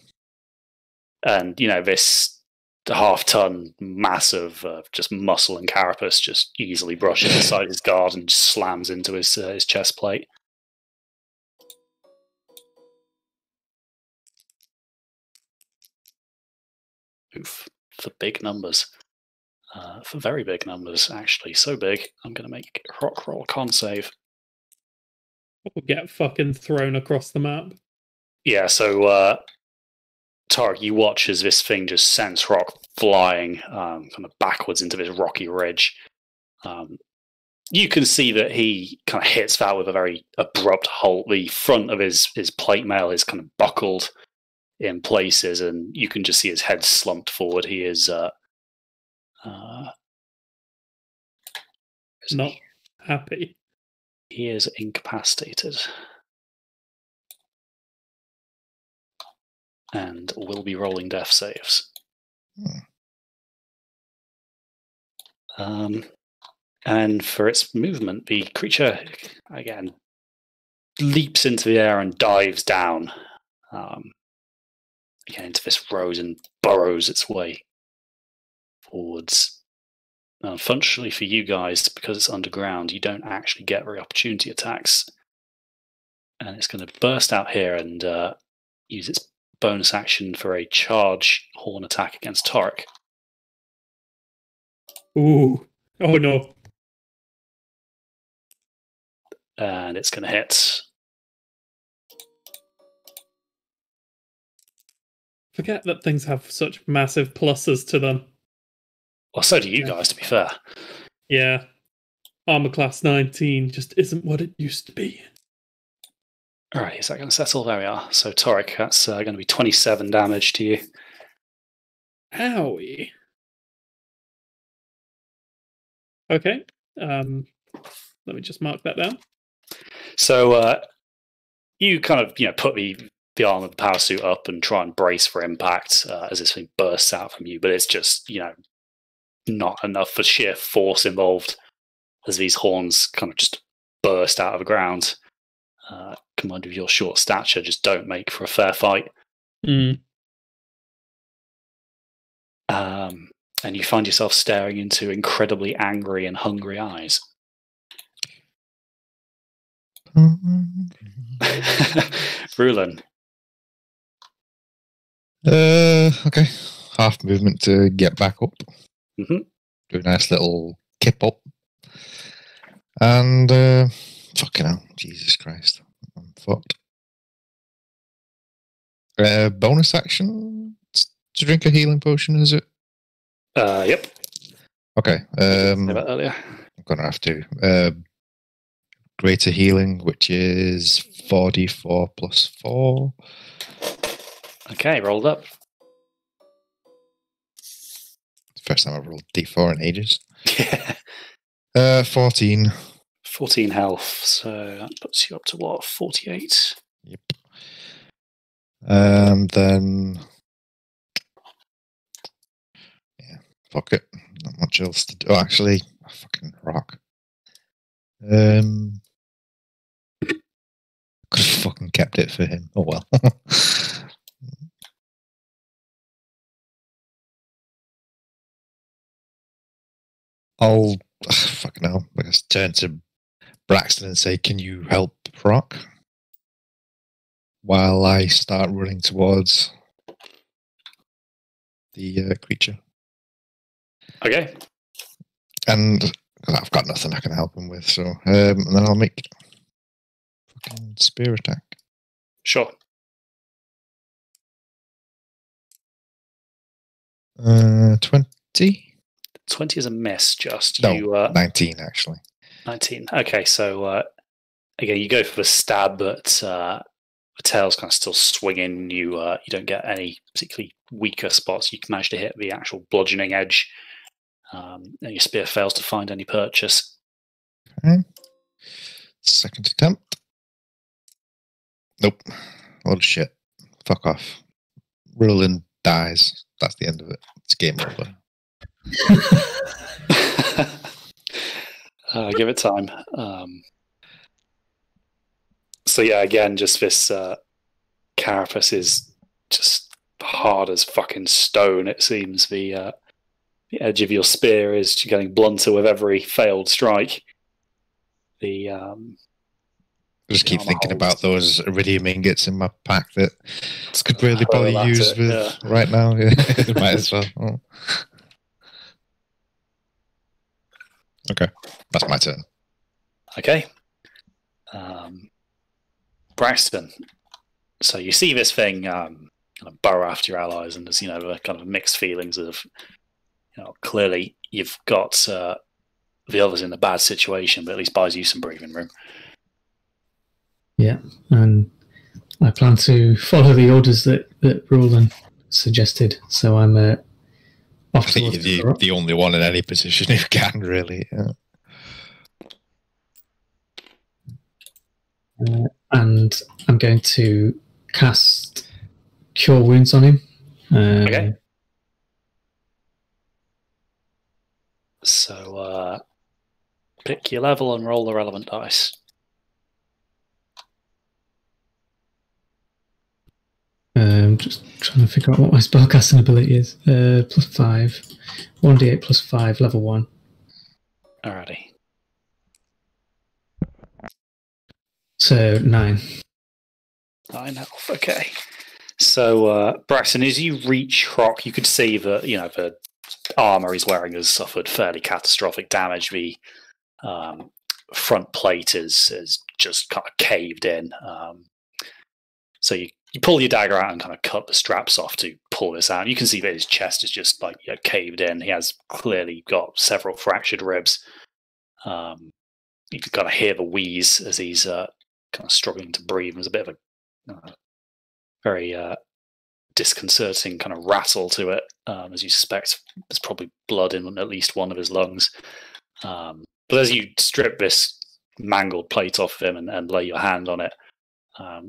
this half-ton mass of just muscle and carapace just easily brushes aside his guard and slams into his chest plate. Oof, for big numbers. For very big numbers, actually. So big, I'm going to make Rock roll a con save. We'll get fucking thrown across the map. Yeah, so Tarek, you watch as this thing just sends Rock flying kind of backwards into this rocky ridge. You can see that he kind of hits that with a very abrupt halt. The front of his plate mail is kind of buckled in places, and you can just see his head slumped forward. He is not happy. He is incapacitated. And will be rolling death saves. And for its movement, the creature, again, leaps into the air and dives down again into this road and burrows its way forwards. Now, unfortunately for you guys, because it's underground, you don't actually get very opportunity attacks. And it's going to burst out here and use its bonus action for a charge horn attack against Torek. Ooh. Oh no. And it's going to hit. Forget that things have such massive pluses to them. Well, so do you guys, to be fair. Yeah. Armor class 19 just isn't what it used to be. Alright, is that going to settle? There we are. So, Torek, that's going to be 27 damage to you. Owie. Okay. Let me just mark that down. So, you kind of, put the arm of the power suit up and try and brace for impact as this thing bursts out from you, but it's just, not enough for sheer force involved as these horns kind of just burst out of the ground. Combined with your short stature, just don't make for a fair fight. And you find yourself staring into incredibly angry and hungry eyes. Rulin. Okay. Half movement to get back up. Mm-hmm. Do a nice little kip up. And fucking hell, Jesus Christ. I'm fucked. Bonus action to drink a healing potion, is it? Yep. Okay. About earlier. I'm gonna have to. Greater healing, which is 4d4 plus 4. Okay, rolled up. First time I've rolled d4 in ages. Yeah. 14. 14 health, so that puts you up to what, 48? Yep. And then... yeah, fuck it. Not much else to do. Oh, actually, fucking rock. Could have fucking kept it for him. Oh well. I'll fucking hell. I guess turn to Braxton and say, "Can you help Rock?" While I start running towards the creature. Okay. And I've got nothing I can help him with, so and then I'll make fucking spear attack. Sure. 20. 20 is a miss, just. No, you, 19 actually. 19. Okay, so again, you go for the stab, but the tail's kind of still swinging. You don't get any particularly weaker spots. You can manage to hit the actual bludgeoning edge, and your spear fails to find any purchase. Okay. Second attempt. Nope. Oh shit. Fuck off. Rulin dies. That's the end of it. It's game over. Give it time. So yeah, again, just this carapace is just hard as fucking stone. It seems the edge of your spear is getting blunter with every failed strike. The I just keep thinking about those iridium ingots in my pack that could really probably use with right now. Might as well. Oh. Okay, that's my turn. Okay. Braxton. So you see this thing kind of burrow after your allies, and there's kind of mixed feelings of, clearly you've got the others in a bad situation, but at least buys you some breathing room. Yeah, and I plan to follow the orders that Roland suggested. So I'm off. I think you're the only one in any position who can really. And I'm going to cast Cure Wounds on him. Okay. So pick your level and roll the relevant dice. Just trying to figure out what my spellcasting ability is. +5, 1d8 +5, level 1. Alrighty. So 9. 9 health. Okay. So Braxton, as you reach Croc, you could see that the armor he's wearing has suffered fairly catastrophic damage. The front plate is just kind of caved in. So you pull your dagger out and kind of cut the straps off to pull this out. You can see that his chest is just like caved in. He has clearly got several fractured ribs. You can kind of hear the wheeze as he's kind of struggling to breathe. There's a bit of a very disconcerting kind of rattle to it, as you suspect there's probably blood in at least one of his lungs. But as you strip this mangled plate off of him and lay your hand on it,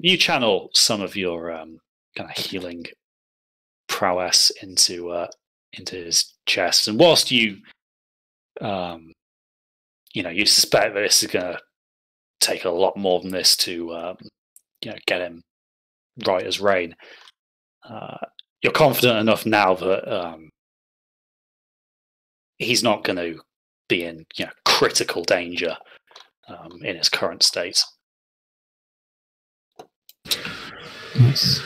you channel some of your kind of healing prowess into his chest, and whilst you you suspect that this is going to take a lot more than this to get him right as rain, you're confident enough now that he's not going to be in critical danger in his current state. Nice.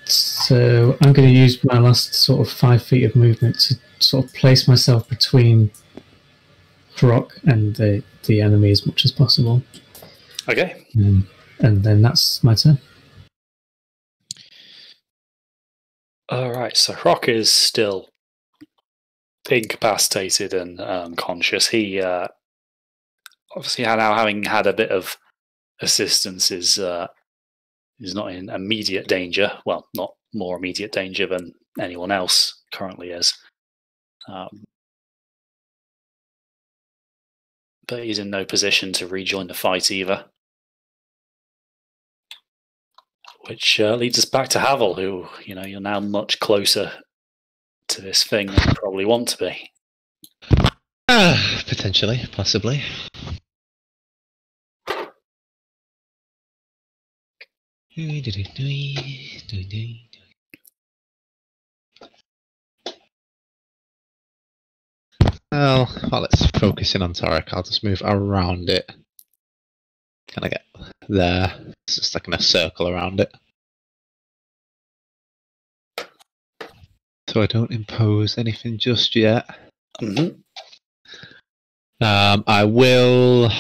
So I'm going to use my last sort of 5 feet of movement to sort of place myself between Croc and the enemy as much as possible. Okay. And then that's my turn. Alright, so Croc is still incapacitated and unconscious. He obviously now, having had a bit of assistance, is not in immediate danger. Well, not more immediate danger than anyone else currently is. But he's in no position to rejoin the fight either. Which leads us back to Havel, who, you're now much closer to this thing than you probably want to be. Potentially, possibly. Well, while it's focusing on Tarek, I'll just move around it. Can I get there? It's just like in a circle around it. So I don't impose anything just yet. Mm-hmm. I will...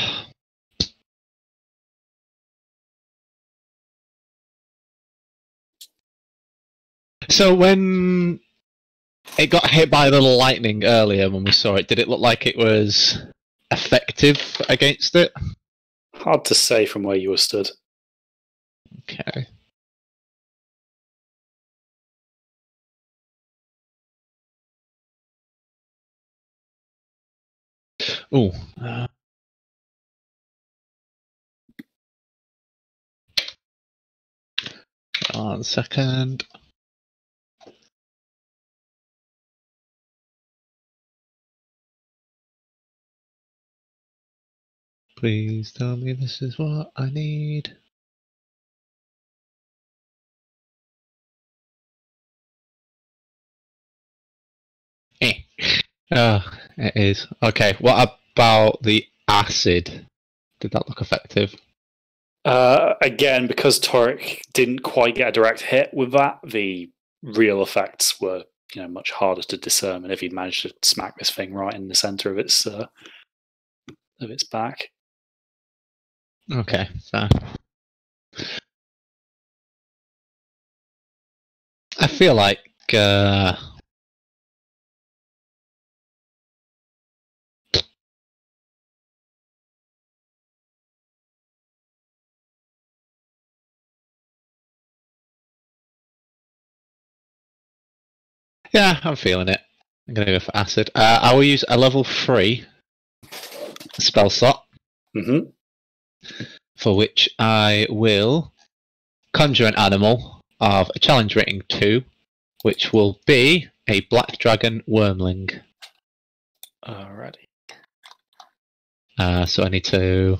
So when it got hit by the lightning earlier when we saw it, did it look like it was effective against it? Hard to say from where you were stood. Okay. Oh. 1 second. Please tell me this is what I need. It is. Okay, what about the acid? Did that look effective? Again, because Toric didn't quite get a direct hit with that, the real effects were much harder to discern. And if he'd managed to smack this thing right in the center of its back. Okay, so I feel like yeah, I'm feeling it. I'm going to go for acid. I will use a level 3 spell slot, for which I will conjure an animal of a challenge rating 2, which will be a black dragon wormling. Alrighty. So I need to.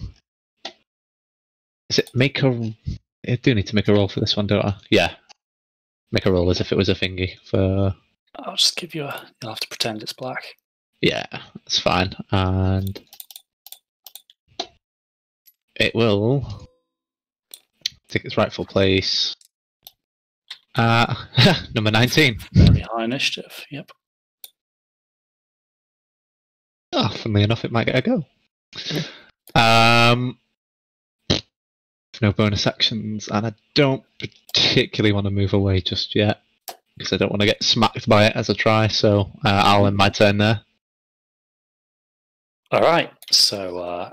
Is it make a? I do need to make a roll for this one, don't I? Yeah. Make a roll as if it was a thingy for. I'll just give you a. You'll have to pretend it's black. Yeah, that's fine. And it will take its rightful place. Number 19. Very high initiative. Yep. Oh, funnily enough, it might get a go. No bonus actions, and I don't particularly want to move away just yet because I don't want to get smacked by it as I try. So I'll end my turn there. All right. So,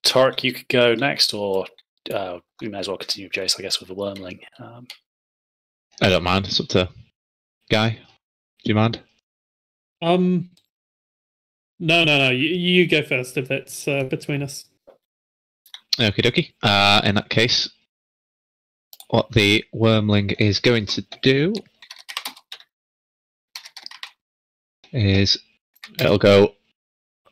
Toric, you could go next, or we may as well continue with Jace, I guess, with the wormling. I don't mind. It's up to Guy. Do you mind? No. You go first if it's between us. Okie dokie. In that case, what the wormling is going to do is it'll go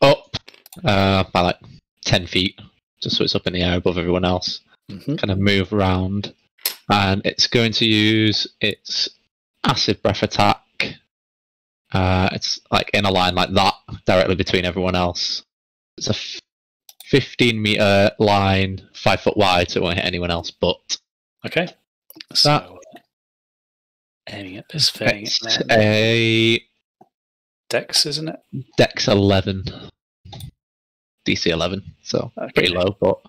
up by like 10 feet, just so it's up in the air above everyone else. Kind of move around, and it's going to use its acid breath attack. It's like in a line like that, directly between everyone else. It's a 15-meter line, 5 foot wide, so it won't hit anyone else. But okay, so aiming at this thing. It's a Dex, isn't it? Dex 11, DC 11, so pretty low, but.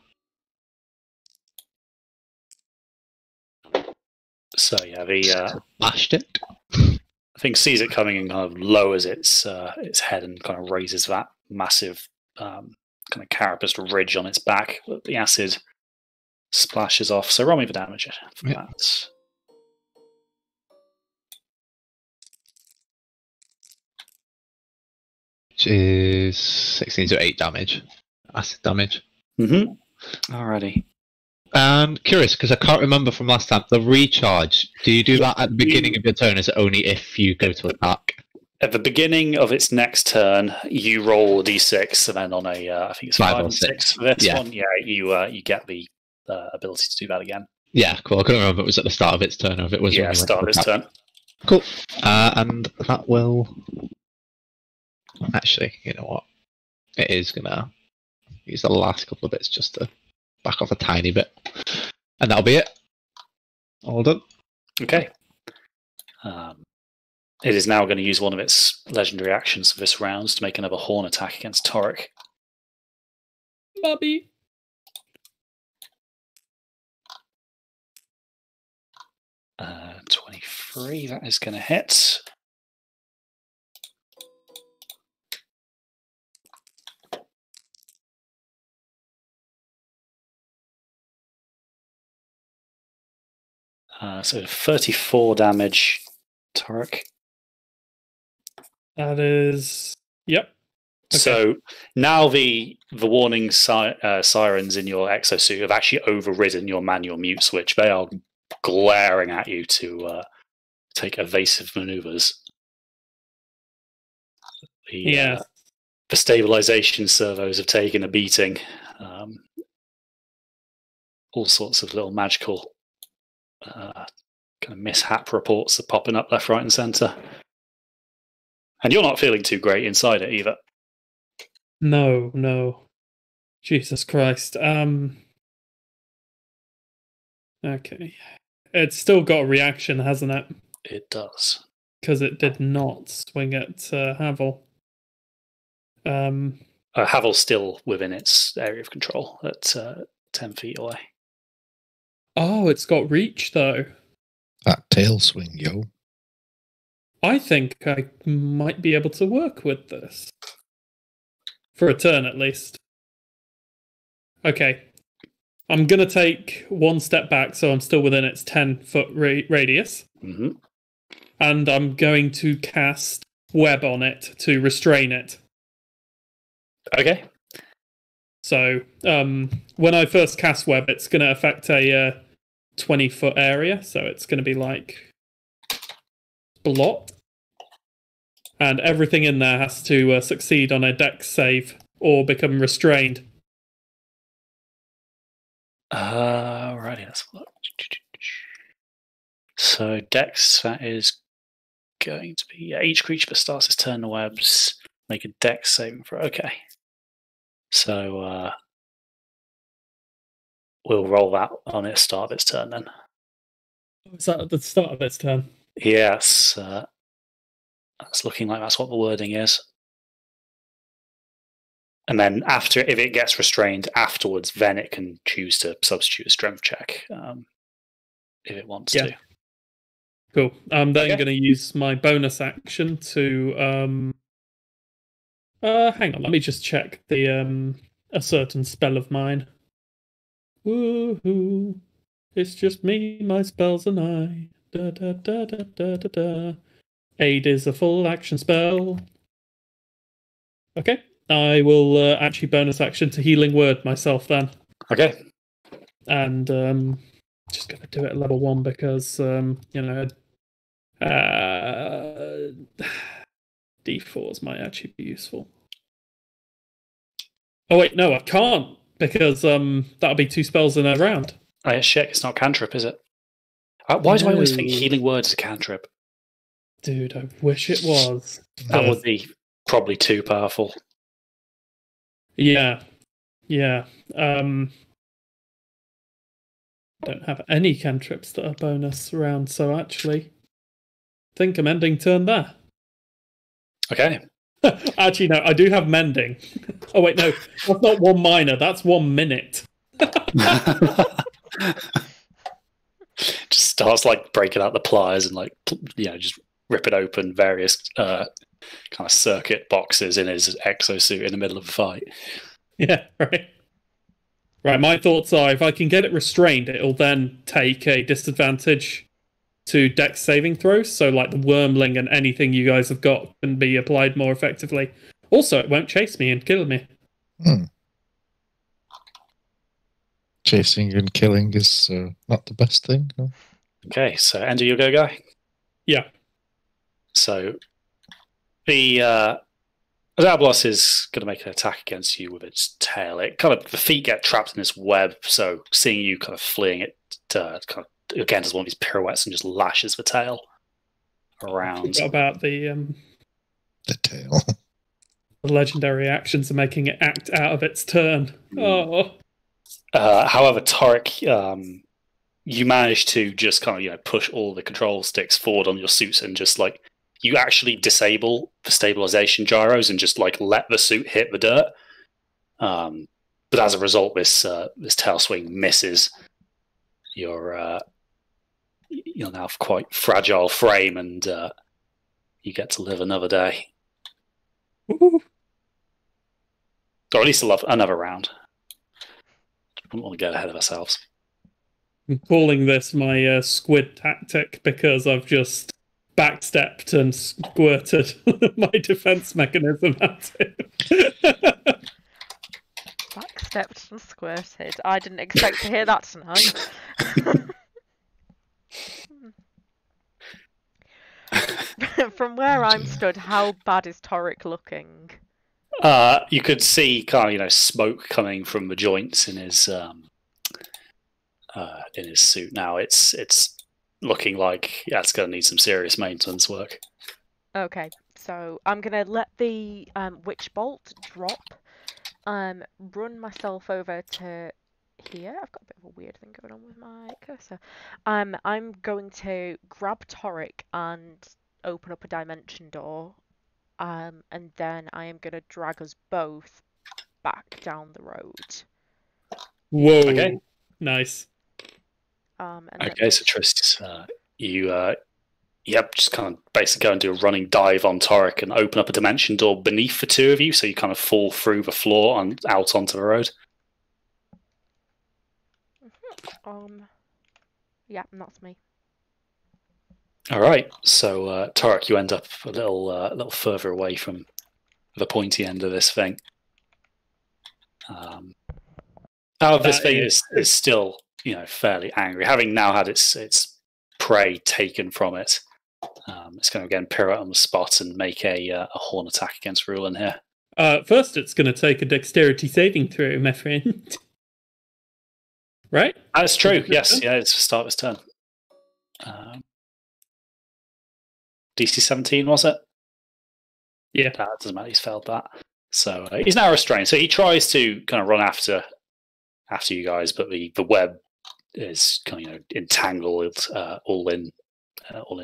So yeah, the smashed it. I think sees it coming and kind of lowers its head and kind of raises that massive kind of carapace ridge on its back. The acid splashes off. So roll me the damage for that. Which is 16 to 8 damage. Acid damage. Alrighty. And curious, because I can't remember from last time, the recharge, do you do that at the beginning of your turn? Is it only if you go to attack? At the beginning of its next turn, you roll a d6, and then on a, I think it's 5 or 6 for this one, you get the ability to do that again. Yeah, cool. I couldn't remember if it was at the start of its turn or if it was... Yeah, start of its turn. Cool. And that will... Actually, you know what? It is going to use the last couple of bits just to back off a tiny bit. And that'll be it. All done. Okay. It is now going to use one of its legendary actions for this round to make another horn attack against Toric. Bobby. Uh, 23, that is going to hit. So 34 damage, Toric. That is... Yep. Okay. So now the warning sirens in your exosuit have actually overridden your manual mute switch. They are glaring at you to take evasive maneuvers. The the stabilization servos have taken a beating. All sorts of little magical kind of mishap reports are popping up left, right, and centre. And you're not feeling too great inside it either. No. Jesus Christ. Okay. It's still got a reaction, hasn't it? It does. Because it did not swing at Havel. Havel's still within its area of control at 10 feet away. Oh, it's got reach, though. That tail swing, yo. I think I might be able to work with this. For a turn, at least. Okay. I'm going to take one step back, so I'm still within its 10-foot radius. Mm-hmm. And I'm going to cast Web on it to restrain it. Okay. So, when I first cast Web, it's going to affect a 20-foot area, so it's going to be like block. And everything in there has to succeed on a dex save or become restrained. Righty, let's look. So dex, that is going to be each creature that starts its turn in the webs make a dex saving throw. Okay. So we'll roll that on its start of its turn then. Is that at the start of its turn? Yes. That's looking like that's what the wording is. And then after, if it gets restrained afterwards, then it can choose to substitute a strength check if it wants to. Cool. I'm then going to use my bonus action to... hang on, let me just check the a certain spell of mine. Woohoo! It's just me, my spells, and I. Da da da da da da da. Aid is a full action spell. Okay. I will actually bonus action to Healing Word myself then. Okay. And just going to do it at level 1 because, D4s might actually be useful. Oh, wait, no, I can't because that'll be 2 spells in a round. Oh, yeah, shit, it's not cantrip, is it? Why do I always think Healing Word is a cantrip? Dude, I wish it was. That would be probably too powerful. Yeah. Don't have any cantrips that are bonus round, so actually, I think I'm ending turn there. Okay. Actually, no, I do have mending. Oh wait, no, that's not 1 minor. That's 1 minute. Just starts like breaking out the pliers and just ripping open various kind of circuit boxes in his exosuit in the middle of a fight. Yeah, right. Right, my thoughts are if I can get it restrained, it'll then take a disadvantage to dex saving throws. So, like the wormling and anything you guys have got can be applied more effectively. Also, it won't chase me and kill me. Chasing and killing is not the best thing. No? Okay, so end of your go, guy. Yeah. So the Zablos is going to make an attack against you with its tail. It kind of, the feet get trapped in this web, so seeing you kind of fleeing it, kind of again does one of these pirouettes and just lashes the tail around. What about the tail? The legendary actions are making it act out of its turn. Oh. However, Torek, you manage to just kind of push all the control sticks forward on your suits and just you actually disable the stabilization gyros and just let the suit hit the dirt. But as a result, this tail swing misses your now quite fragile frame, and you get to live another day, Ooh. or at least another round. I don't want to get ahead of ourselves. I'm calling this my squid tactic because I've just backstepped and squirted my defense mechanism at it. Backstepped and squirted. I didn't expect to hear that tonight. From where I'm stood, how bad is Torek looking? You could see kind of smoke coming from the joints in his suit. Now it's looking like it's going to need some serious maintenance work. Okay, so I'm gonna let the witch bolt drop. Run myself over to here. I've got a bit of a weird thing going on with my cursor. I'm going to grab Toric and open up a dimension door. And then I am gonna drag us both back down the road. Whoa. Okay. Nice. Okay, so Tris, just kind of basically go and do a running dive on Toric and open up a dimension door beneath the two of you, so you kind of fall through the floor and out onto the road. Yeah, that's me. All right, so Toric, you end up a little further away from the pointy end of this thing. This thing is still, fairly angry, having now had its prey taken from it. It's going to again pirouette on the spot and make a horn attack against Rulin here. First, it's going to take a dexterity saving throw, my friend. Right? That's true. Yes, yeah, it's the start of his turn. DC 17, was it? Yeah. That doesn't matter. He's failed that. So he's now restrained. So he tries to kind of run after you guys, but the web is kind of entangled all in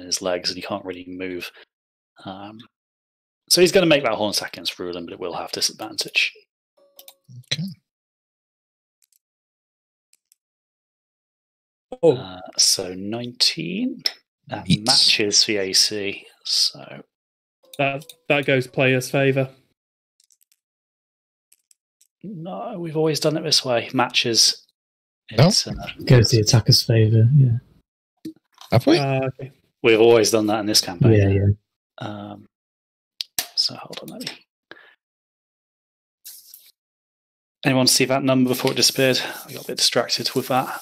his legs, and he can't really move. So he's going to make that horn attack against Rulin, but it will have disadvantage. Okay. So 19. That Meets. matches the AC. So that goes player's favour. No, we've always done it this way. Matches. It's, goes the attacker's favour. Yeah. Have we? Okay. We've always done that in this campaign. Yeah. So hold on, let me. Anyone see that number before it disappeared? I got a bit distracted with that.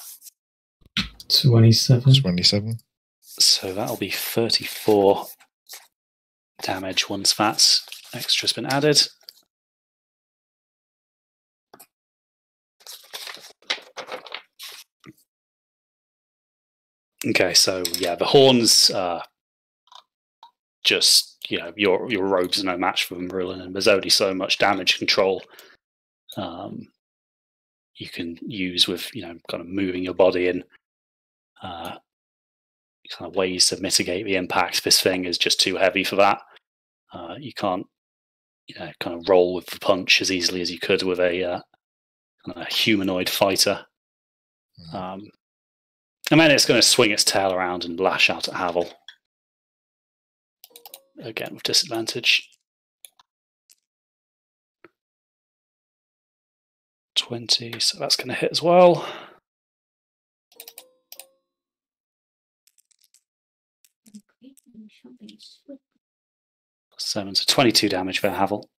27. 27. So that'll be 34 damage once that's extra's been added. Okay, so yeah, the horns just your robes are no match for them, Rulin, and there's only so much damage control you can use with kind of moving your body in kind of ways to mitigate the impact. This thing is just too heavy for that. You can't kind of roll with the punch as easily as you could with a humanoid fighter. And then it's going to swing its tail around and lash out at Havel. Again, with disadvantage. 20, so that's going to hit as well. 7, so 22 damage for Havel.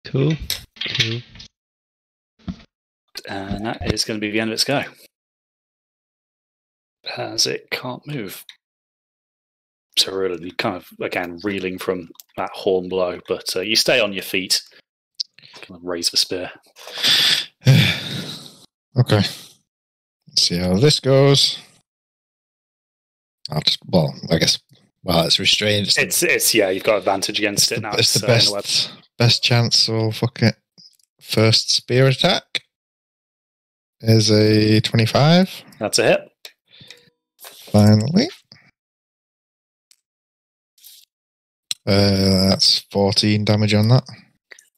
Cool. And that is going to be the end of its go. As it can't move. So really kind of, again, reeling from that horn blow, but you stay on your feet. Kind of raise the spear. Okay. Let's see how this goes. It's restrained. It's you've got advantage against it now. It's the best chance, so fuck it. First spear attack is a 25. That's a hit. Finally. That's 14 damage on that.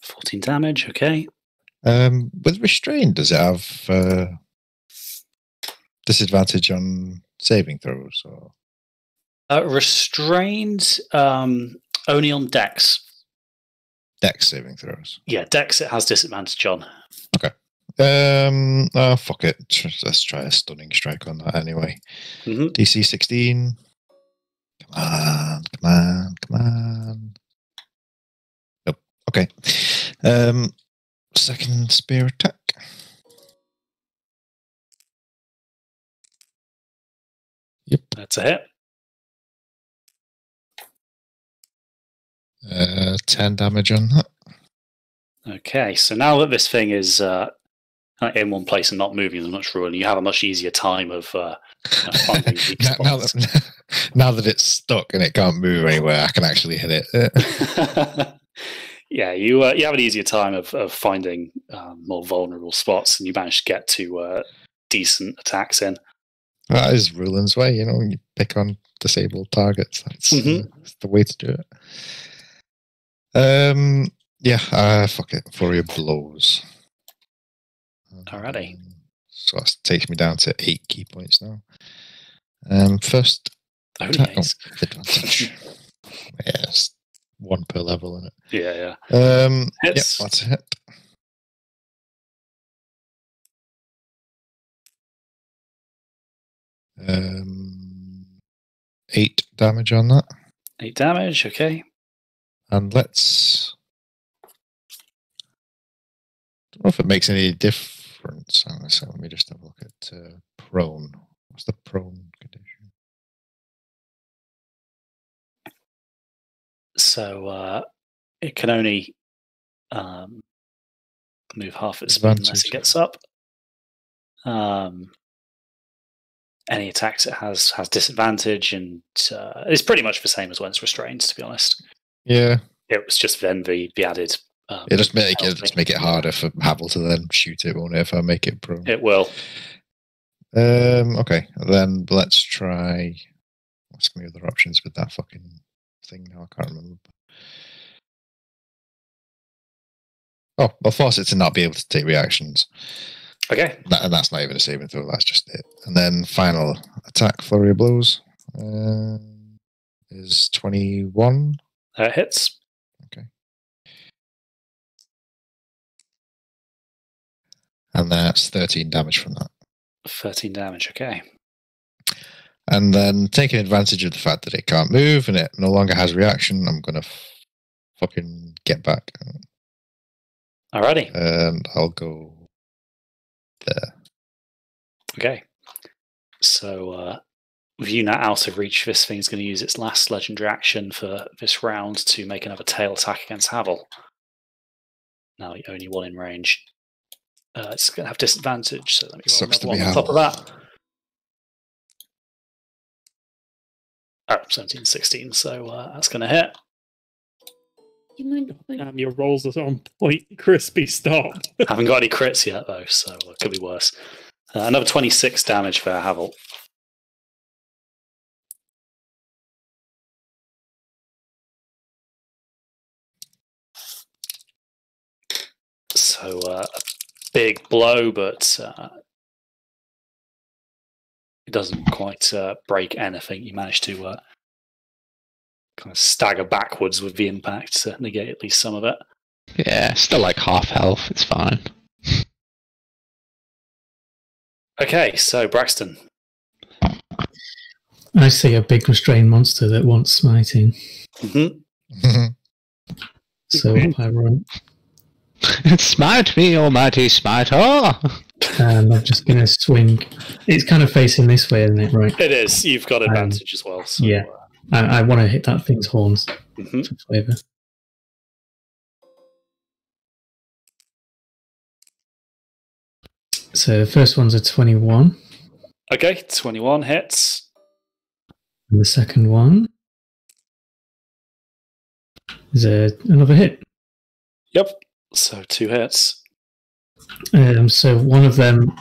14 damage, okay. With restrained, does it have disadvantage on saving throws? Or? Restrained only on Dex. Dex saving throws. Yeah, Dex it has disadvantage on. Okay. Fuck it. Let's try a stunning strike on that anyway. Mm-hmm. DC 16. Come on. Nope. Okay. Second spear attack. Yep. That's a hit. 10 damage on that. Okay, so now that this thing is in one place and not moving as much, Ruin, you have a much easier time of finding weak spots. Now that it's stuck and it can't move anywhere, I can actually hit it. Yeah, you have an easier time of finding more vulnerable spots, and you manage to get to decent attacks in. That is Rulin's way, you pick on disabled targets. That's the way to do it. Yeah, fuck it. Flurry of blows. Alrighty. So that takes me down to 8 key points now. First attack with advantage. Yes, 1 per level in it. Yeah. Hits. Yep, that's a hit. Um, 8 damage on that. 8 damage, okay. And let's... I don't know if it makes any difference. So let me just have a look at prone. What's the prone condition? So it can only move half its speed unless it gets up. Any attacks it has disadvantage, and it's pretty much the same as when it's restrained, to be honest. Yeah. It was just then the added... It'll just make it harder for Havel to then shoot it, won't it, if I make it prone? It will. Okay, then let's try... What's my other options with that fucking thing now? I can't remember. Oh, I'll force it to not be able to take reactions. Okay. And that's not even a saving throw, that's just it. And then final attack, flurry of blows, is 21. Hits. Okay. And that's 13 damage from that. 13 damage, okay. And then taking advantage of the fact that it can't move and it no longer has reaction, I'm going to fucking get back. Alrighty. And I'll go there. Okay. So, with you now out of reach, this thing's going to use its last legendary action for this round to make another tail attack against Havel. Now only 1 in range. It's going to have disadvantage, so let me roll another one on top of that. 17, 16, so that's going to hit. Your rolls are on point. Crispy, stop. Haven't got any crits yet, though, so it could be worse. Another 26 damage for Havel. So a big blow, but it doesn't quite break anything. You manage to kind of stagger backwards with the impact to negate at least some of it. Yeah, still like half health. It's fine. Okay, so Braxton. I see a big restrained monster that wants smiting. Mm-hmm. So I run. Smite me, almighty smite! And I'm just going to swing. It's kind of facing this way, isn't it? Right. It is. You've got advantage as well. So, yeah. I want to hit that thing's horns for flavor. So the first one's a 21. Okay, 21 hits. And the second one is another hit. Yep. So 2 hits. So one of them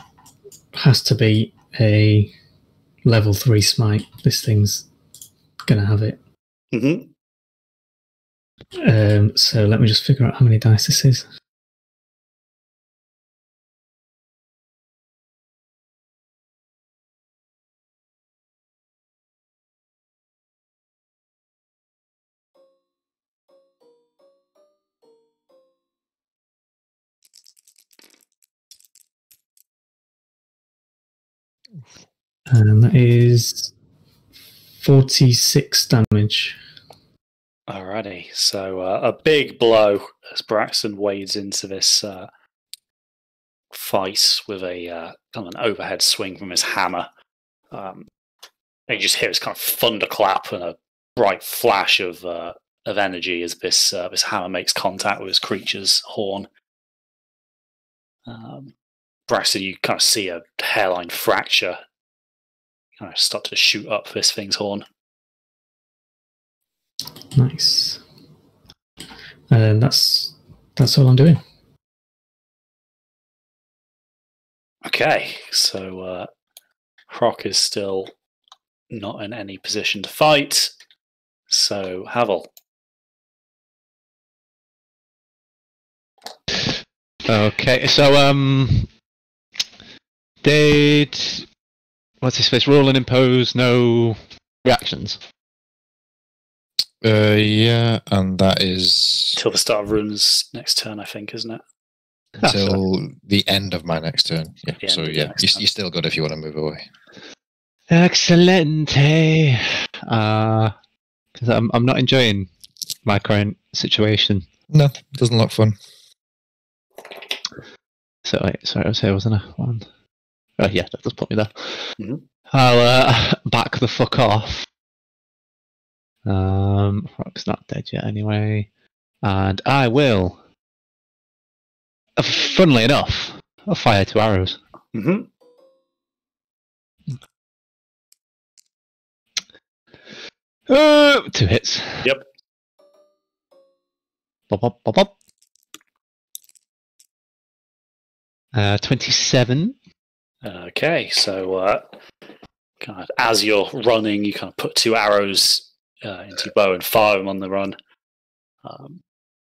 has to be a level 3 smite. This thing's going to have it. Mm-hmm. So let me just figure out how many dice this is. And that is 46 damage. Alrighty, so a big blow as Braxton wades into this fight with a kind of an overhead swing from his hammer. And you just hear this kind of thunderclap and a bright flash of of energy as this hammer makes contact with this creature's horn. Braxton, you kind of see a hairline fracture kind of start to shoot up this thing's horn. Nice. And that's all I'm doing. Okay, so Croc is still not in any position to fight. So Havel. Okay, so did what's his face roll and impose no reactions? Yeah, and that is Till the start of Rune's next turn, I think, isn't it? until the end of my next turn. Yeah, so yeah, you're still good if you want to move away. Excelente. Because I'm not enjoying my current situation. No, doesn't look fun. So wait, sorry, I was here, wasn't I? One. Oh yeah, that does put me there. Mm-hmm. I'll back the fuck off. Rock's not dead yet anyway, and I will. Funnily enough, I'll fire 2 arrows. Mm-hmm. Two hits. Yep. Bop, bop, bop, bop. 27. Okay, so kind of as you're running, you kind of put 2 arrows into your bow and fire them on the run.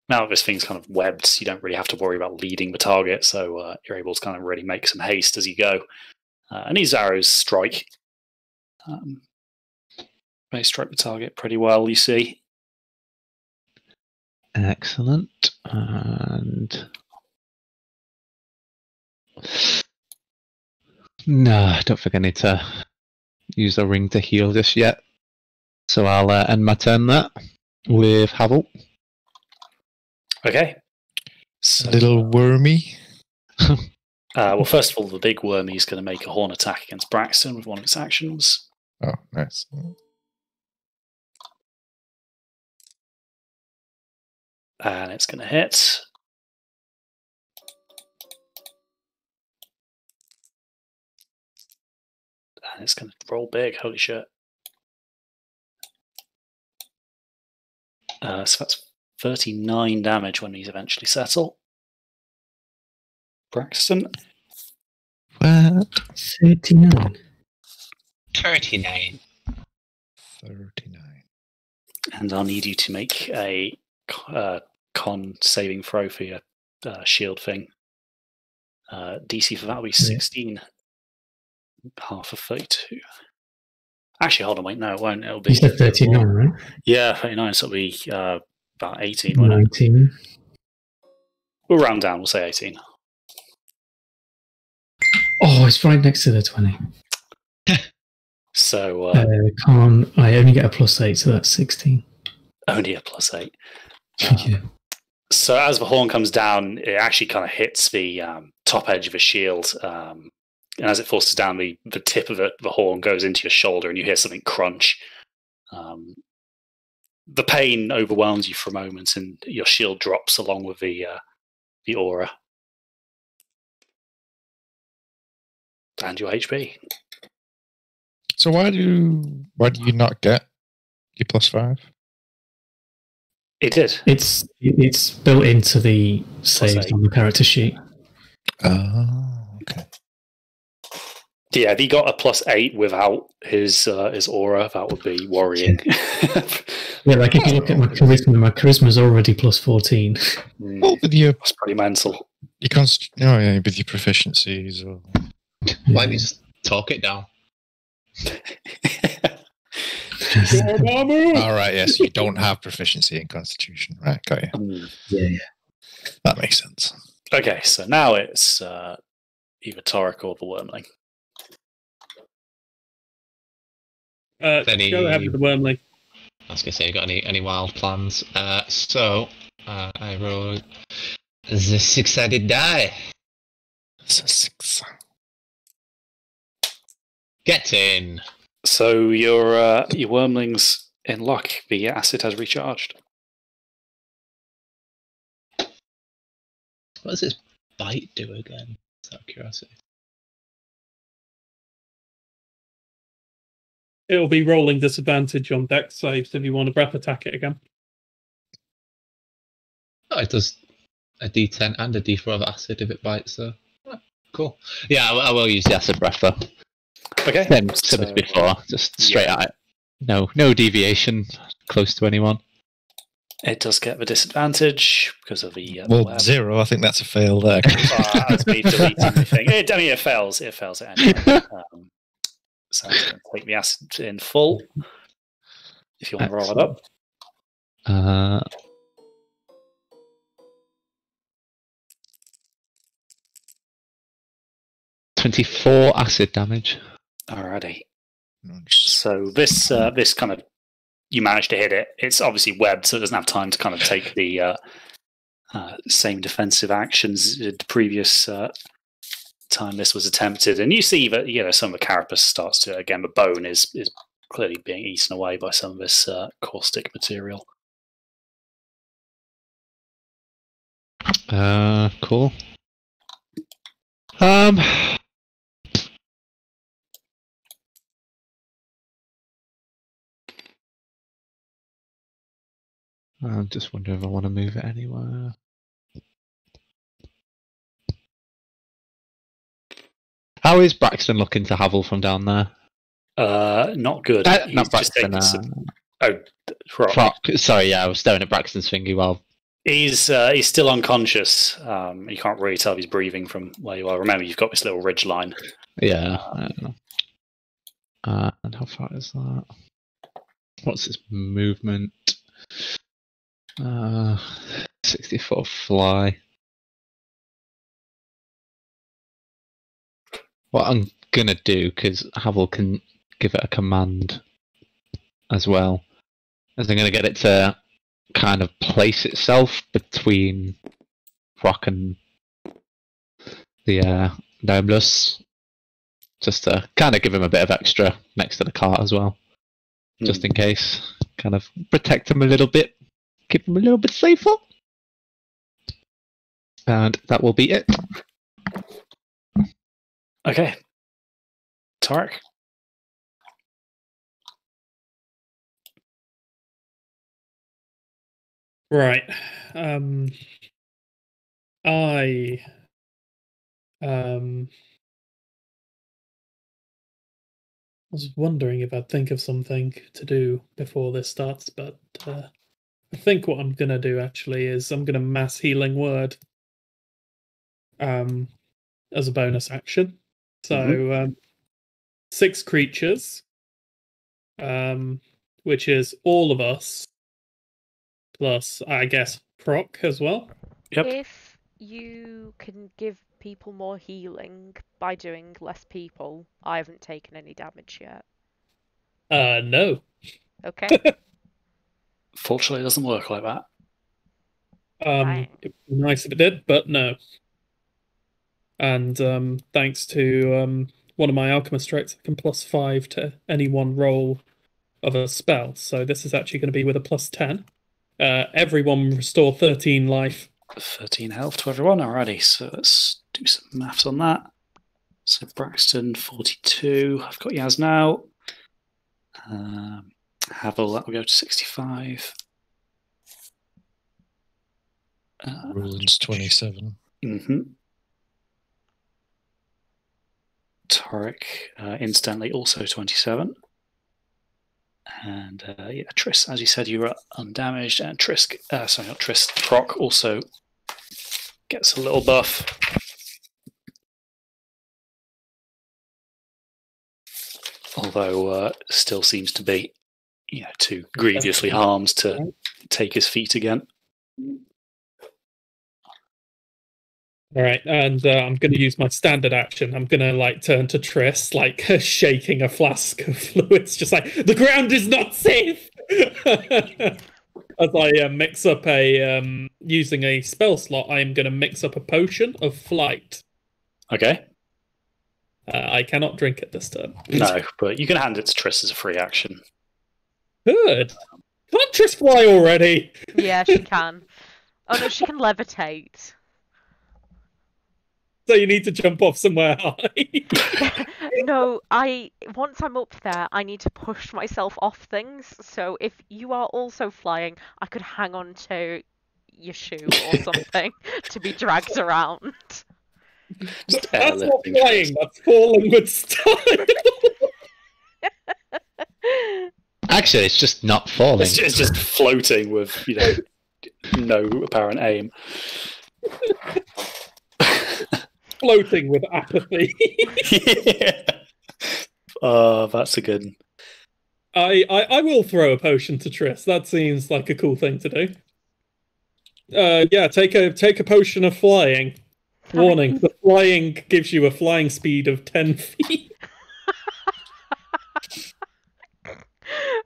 Now this thing's kind of webbed, so you don't really have to worry about leading the target, so you're able to kind of really make some haste as you go. And these arrows strike. They strike the target pretty well, you see. Excellent. And no, I don't think I need to use the ring to heal just yet. So I'll end my turn there with Havel. Okay. So, A little wormy. well, first of all, the big wormy's going to make a horn attack against Braxton with one of its actions. Oh, nice. And it's going to hit. And it's going to roll big. Holy shit. So that's 39 damage when these eventually settle. Braxton. What? 39. 39. 39. And I'll need you to make a con saving throw for your shield thing. DC for that will be 16. Half of 32. Actually, hold on, wait, no, it won't. It'll be. You said 39, right? Yeah, 39, so it'll be about 18. 19. We'll round down, we'll say 18. Oh, it's right next to the 20. So. I only get a +8, so that's 16. Only a +8. Yeah. So as the horn comes down, it actually kind of hits the top edge of the shield. And as it forces down, the tip of the horn goes into your shoulder and you hear something crunch. The pain overwhelms you for a moment and your shield drops along with the aura. And your HP. So why do you not get your +5? It did. It's built into the saves on the character sheet. Oh, okay. Yeah, if he got a +8 without his aura, that would be worrying. Yeah, like if you look at my charisma's already +14. Well, with your That's pretty mental. with your proficiencies. Or... Why don't you just talk it down? All right, yes, you don't have proficiency in Constitution, right? Got you. Yeah. That makes sense. Okay, so now it's either Torek or the Wormling. Go ahead with the Wormling. I was gonna say, you got any wild plans? So I rolled the 6-sided die. It's a 6. Get in. So your Wormling's in luck. The acid has recharged. What does its bite do again? Out of curiosity. It'll be rolling disadvantage on dex saves if you want to breath attack it again. Oh, it does a D10 and a D4 of acid if it bites, though. Oh, cool. Yeah, I will use the acid breath, though. Okay. Same as before, just straight at it. No deviation close to anyone. It does get the disadvantage because of the well, 0. I think that's a fail there. That's me deleting the thing. It fails. It fails it anyway. So I'm going to take the acid in full. If you want to roll it up. 24 acid damage. Alrighty. So this kind of, you managed to hit it. It's obviously webbed, so it doesn't have time to kind of take the same defensive actions the previous time this was attempted. And you see that some of the carapace starts to, again, the bone is clearly being eaten away by some of this caustic material. Cool. I'm just wondering if I want to move it anywhere. How is Braxton looking to Havel from down there? Not good. Not Braxton. Rock. Sorry, yeah, I was staring at Braxton's finger while... He's still unconscious. You can't really tell if he's breathing from where you are. Remember, you've got this little ridge line. Yeah. And how far is that? What's his movement? 64 fly. What I'm gonna do, because Havel can give it a command as well, is I'm gonna get it to kind of place itself between Rock and the Noblus, just to kind of give him a bit of extra next to the cart as well, just in case. Kind of protect him a little bit, keep him a little bit safer. And that will be it. Okay. Tarek? Right. I was wondering if I'd think of something to do before this starts, but I think what I'm going to do actually is I'm going to mass healing word as a bonus action. So 6 creatures, which is all of us, plus, I guess, Proc as well. Yep. If you can give people more healing by doing less people, I haven't taken any damage yet. No. Okay. Fortunately, it doesn't work like that. It'd be nice if it did, but no. And thanks to one of my alchemist traits, I can +5 to any one roll of a spell. So this is actually going to be with a +10. Everyone restore 13 life. 13 health to everyone. Alrighty, so let's do some maths on that. So Braxton, 42. I've got Yaz now. Havel, that will go to 65. Roland's 27. Tarek, instantly also 27. And Triss, as you said, you were undamaged, and Proc also gets a little buff. Although still seems to be too grievously harmed to take his feet again. All right, and I'm going to use my standard action. I'm going to turn to Triss, shaking a flask of fluids, just like, the ground is not safe. As I mix up using a spell slot, I am going to mix up a potion of flight. Okay. I cannot drink it this turn. No, but you can hand it to Triss as a free action. Good. Can't Triss fly already? Yeah, she can. Oh no, she can levitate. So you need to jump off somewhere high. No, once I'm up there, I need to push myself off things. So if you are also flying, I could hang on to your shoe or something to be dragged around. Just That's not airlifting flying, that's falling with style. Actually, it's just not falling. It's just floating with, no apparent aim. Floating with apathy. Yeah. Oh, that's a good one. I will throw a potion to Triss. That seems like a cool thing to do. Yeah, take a potion of flying. Warning, the flying gives you a flying speed of 10 feet.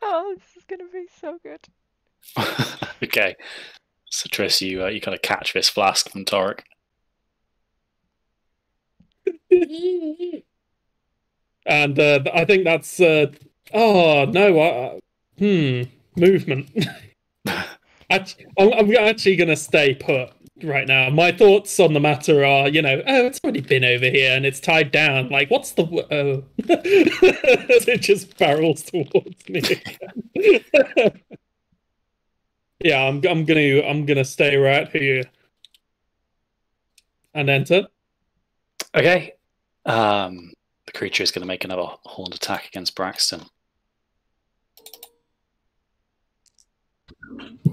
Oh, this is gonna be so good. Okay. So Triss, you kind of catch this flask from Torek. And I think that's oh no, movement. I'm actually gonna stay put right now. My thoughts on the matter are, it's already been over here and it's tied down. Like, what's the it just barrels towards me again. Yeah, I'm gonna stay right here and enter. Okay. The creature is going to make another horned attack against Braxton.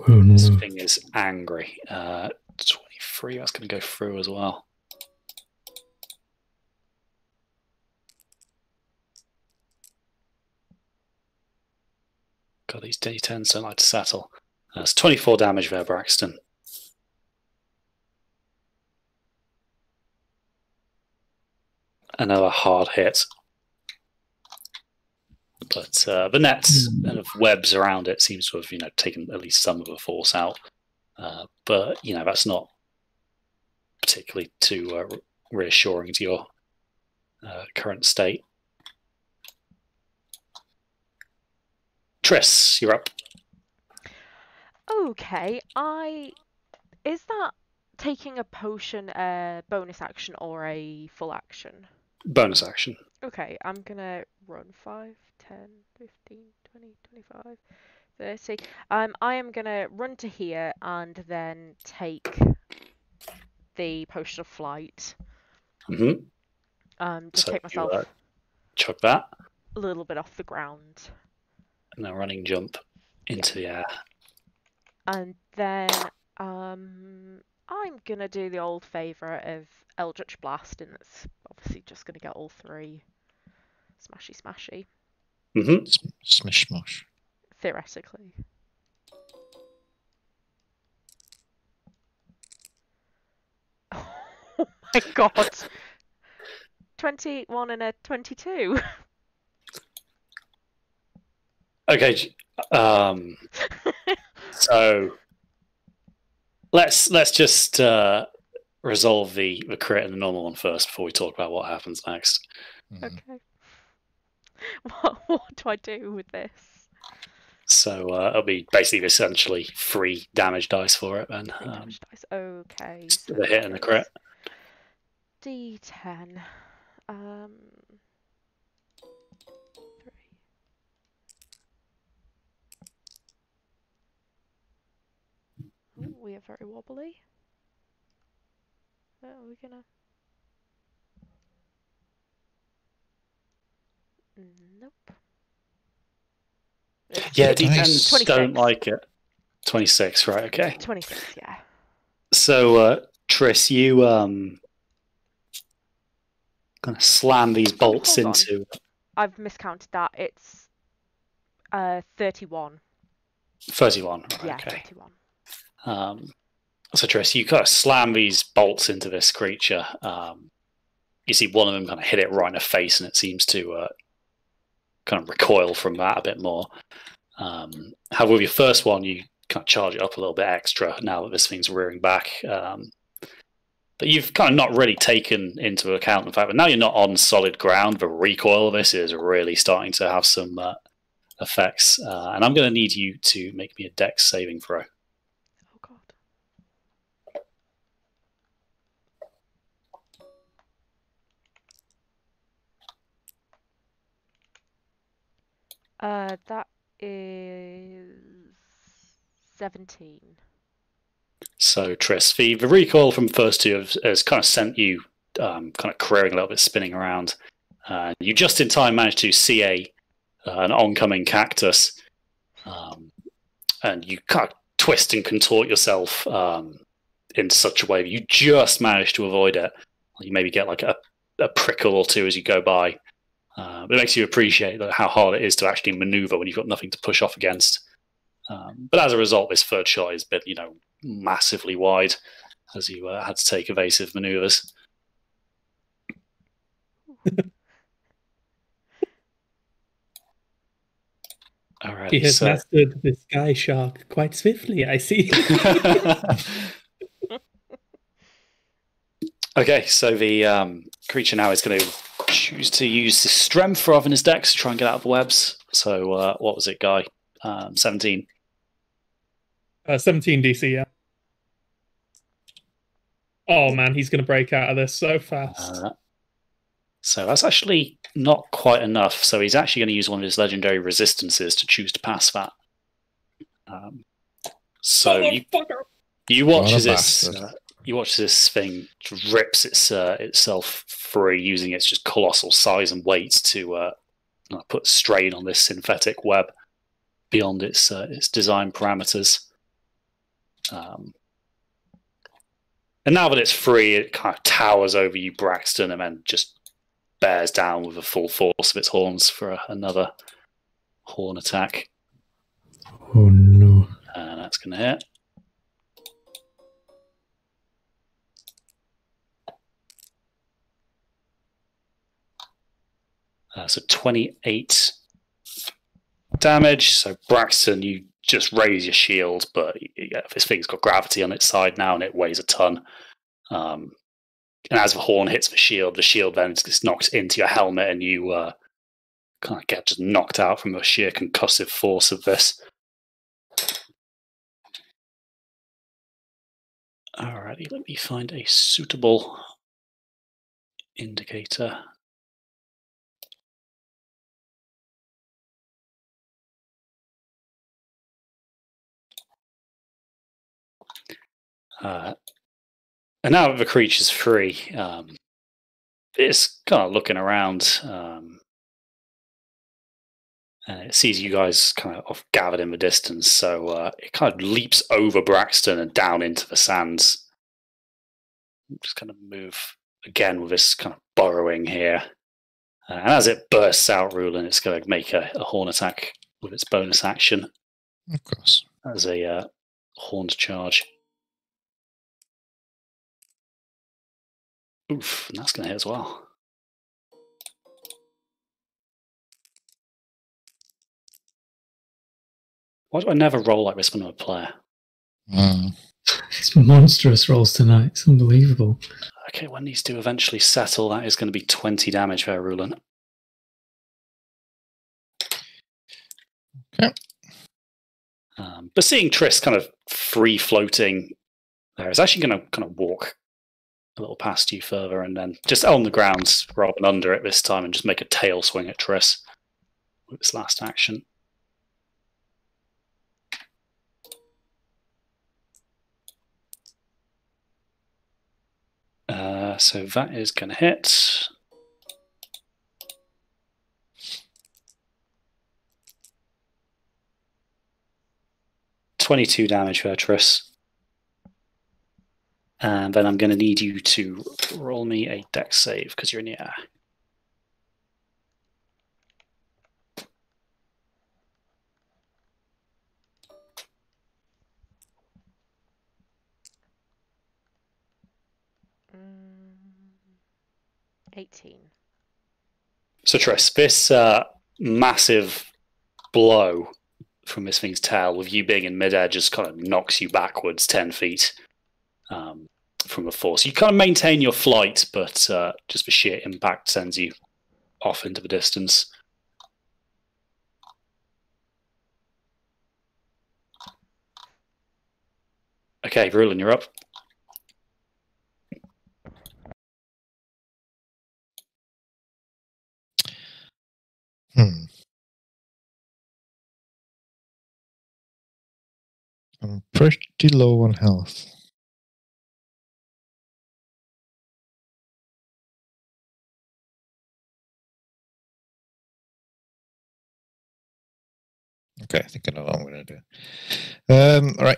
Oh, no. This thing is angry. 23, that's going to go through as well. God, these D10s don't like to settle. That's 24 damage there, Braxton. Another hard hit. But the nets and webs around it seems to have, taken at least some of the force out. But that's not particularly too reassuring to your current state. Triss, you're up. Okay, is that taking a potion a bonus action or a full action? Bonus action. Okay, I'm gonna run 5, 10, 15, 20, 25, 30. I am gonna run to here and then take the potion of flight. Mm-hmm. Just take myself chuck that. a little bit off the ground. And a running jump into the air. And then I'm gonna do the old favourite of Eldritch Blast, and it's obviously just gonna get all 3 smashy smashy. Mm-hmm. Smish smosh. Theoretically. Oh my god! 21 and a 22. Okay. So let's just resolve the crit and the normal one first before we talk about what happens next. Okay. What do I do with this? So it'll be basically essentially 3 damage dice for it then. Damage dice. Okay. So the hit and the crit. D10. 3. Oh, we are very wobbly. Are we gonna? Nope. Yeah, D10s 26. don't like it. 26, right? Okay. 26, yeah. So Triss, you gonna slam these bolts Hold on. into. I've miscounted that. It's 31. 31. Right, Yeah, okay. 31. So Triss, you kind of slam these bolts into this creature. You see one of them kind of hit it right in the face, and it seems to kind of recoil from that a bit more. However, with your first one, you kind of charge it up a little bit extra now that this thing's rearing back. But you've kind of not really taken into account the fact that now you're not on solid ground. The recoil of this is really starting to have some effects. And I'm going to need you to make me a dex saving throw. Oh god. That is 17. So, Triss, the recoil from first two has kind of sent you kind of careering a little bit, spinning around. You just in time managed to see an oncoming cactus, and you kind of twist and contort yourself in such a way that you just managed to avoid it. You maybe get like a prickle or two as you go by. But it makes you appreciate how hard it is to actually maneuver when you've got nothing to push off against. But as a result, this third shot has been, massively wide as you had to take evasive maneuvers. Alright, he has mastered the sky shark quite swiftly, I see. Okay, so the creature now is going to choose to use his strength rather than his dex to try and get out of the webs. So what was it, Guy? 17. 17 DC, yeah. Oh man, he's going to break out of this so fast. So that's actually not quite enough. So he's actually going to use one of his legendary resistances to choose to pass that. So you watch as this thing rips itself free, using its just colossal size and weight to put strain on this synthetic web beyond its design parameters. And now that it's free, it kind of towers over you, Braxton, and then just bears down with the full force of its horns for another horn attack. Oh no. And that's going to hit. So 28 damage. So Braxton, you just raise your shield, but this thing's got gravity on its side now, and it weighs a ton. And as the horn hits the shield then just knocks into your helmet, and you kind of get just knocked out from the sheer concussive force of this. Alrighty, let me find a suitable indicator. And now that the creature's free, it's kind of looking around, and it sees you guys kind of gathered in the distance. So it kind of leaps over Braxton and down into the sands. Just kind of move again with this kind of burrowing here. And as it bursts out, Rulin, it's going to make a horn attack with its bonus action. Of course. As a horned charge. Oof, and that's going to hit as well. Why do I never roll like this when I'm a player? It's monstrous rolls tonight. It's unbelievable. Okay, when these do eventually settle, that is going to be 20 damage there, Rulin. Okay. But seeing Triss kind of free floating there, it's actually going to kind of walk a little past you further and then just on the ground rather than under it this time and just make a tail swing at Triss with its last action. So that is going to hit. $22 damage for Triss. And then I'm going to need you to roll me a dex save because you're in the air. Mm, 18. So Triss, this massive blow from this thing's tail, with you being in midair, just kind of knocks you backwards 10 feet from the force. You kind of maintain your flight, but just the sheer impact sends you off into the distance. Okay, Rulin, you're up. I'm pretty low on health. Okay, I think I know what I'm going to do. All right.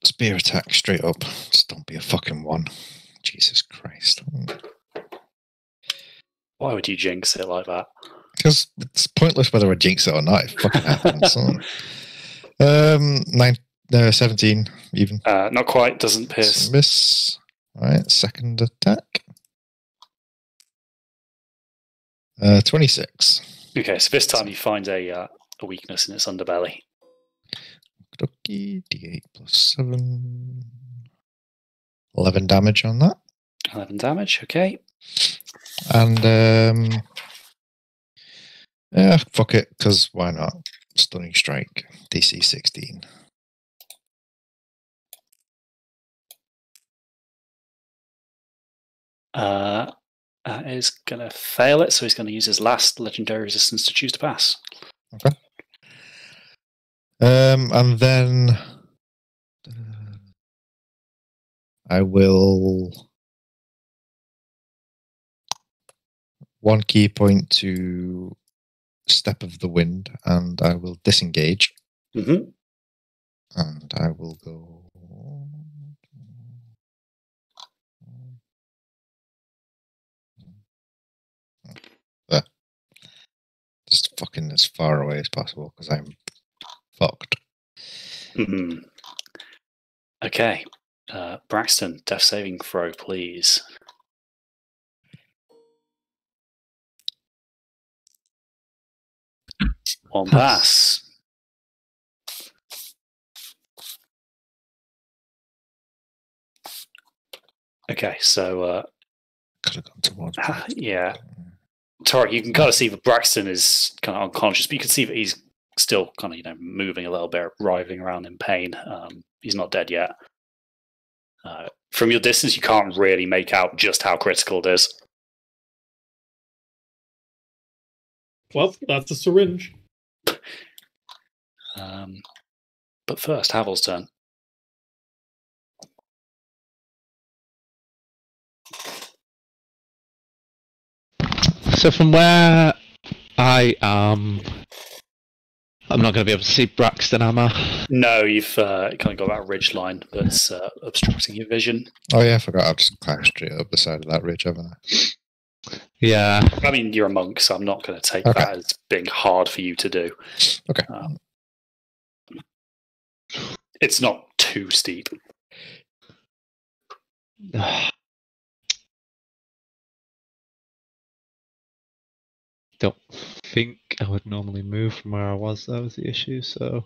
Spear attack straight up. Just don't be a fucking one. Jesus Christ. Why would you jinx it like that? Because it's pointless whether I jinx it or not. It fucking happens. 17 even. Not quite. Doesn't pierce. Miss. All right. Second attack. 26. Okay, so this time you find a weakness in its underbelly. Okay, D8 plus 7. 11 damage on that. 11 damage, okay. And yeah, fuck it, because why not? Stunning strike, DC 16. That is going to fail it, so he's going to use his last legendary resistance to choose to pass. Okay. And then I will 1 key point to Step of the Wind, and I will disengage. Mm-hmm. And I will go. There. Just fucking as far away as possible because I'm fucked. Mm-hmm. Okay. Braxton, death saving throw, please. One pass. Okay, so could have gone towards. Yeah, Tarek, you can kind of see that Braxton is kind of unconscious, but you can see that he's still kind of moving a little bit, writhing around in pain. He's not dead yet. From your distance, you can't really make out just how critical it is. Well, that's a syringe. But first, Havel's turn. So from where I am, I'm not going to be able to see Braxton, am I? No, you've kind of got that ridge line that's obstructing your vision. Oh yeah, I forgot. I've just climbed straight up the side of that ridge, haven't I? Yeah. I mean, you're a monk, so I'm not going to take that as being hard for you to do. Okay. It's not too steep. Don't think I would normally move from where I was. That was the issue. So.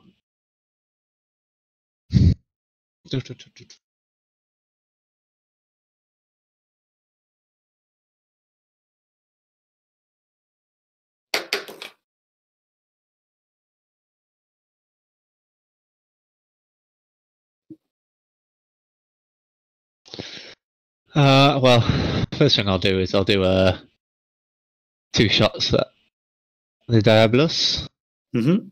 Well, first thing I'll do is I'll do 2 shots at the Diabolus. Mm-hmm. And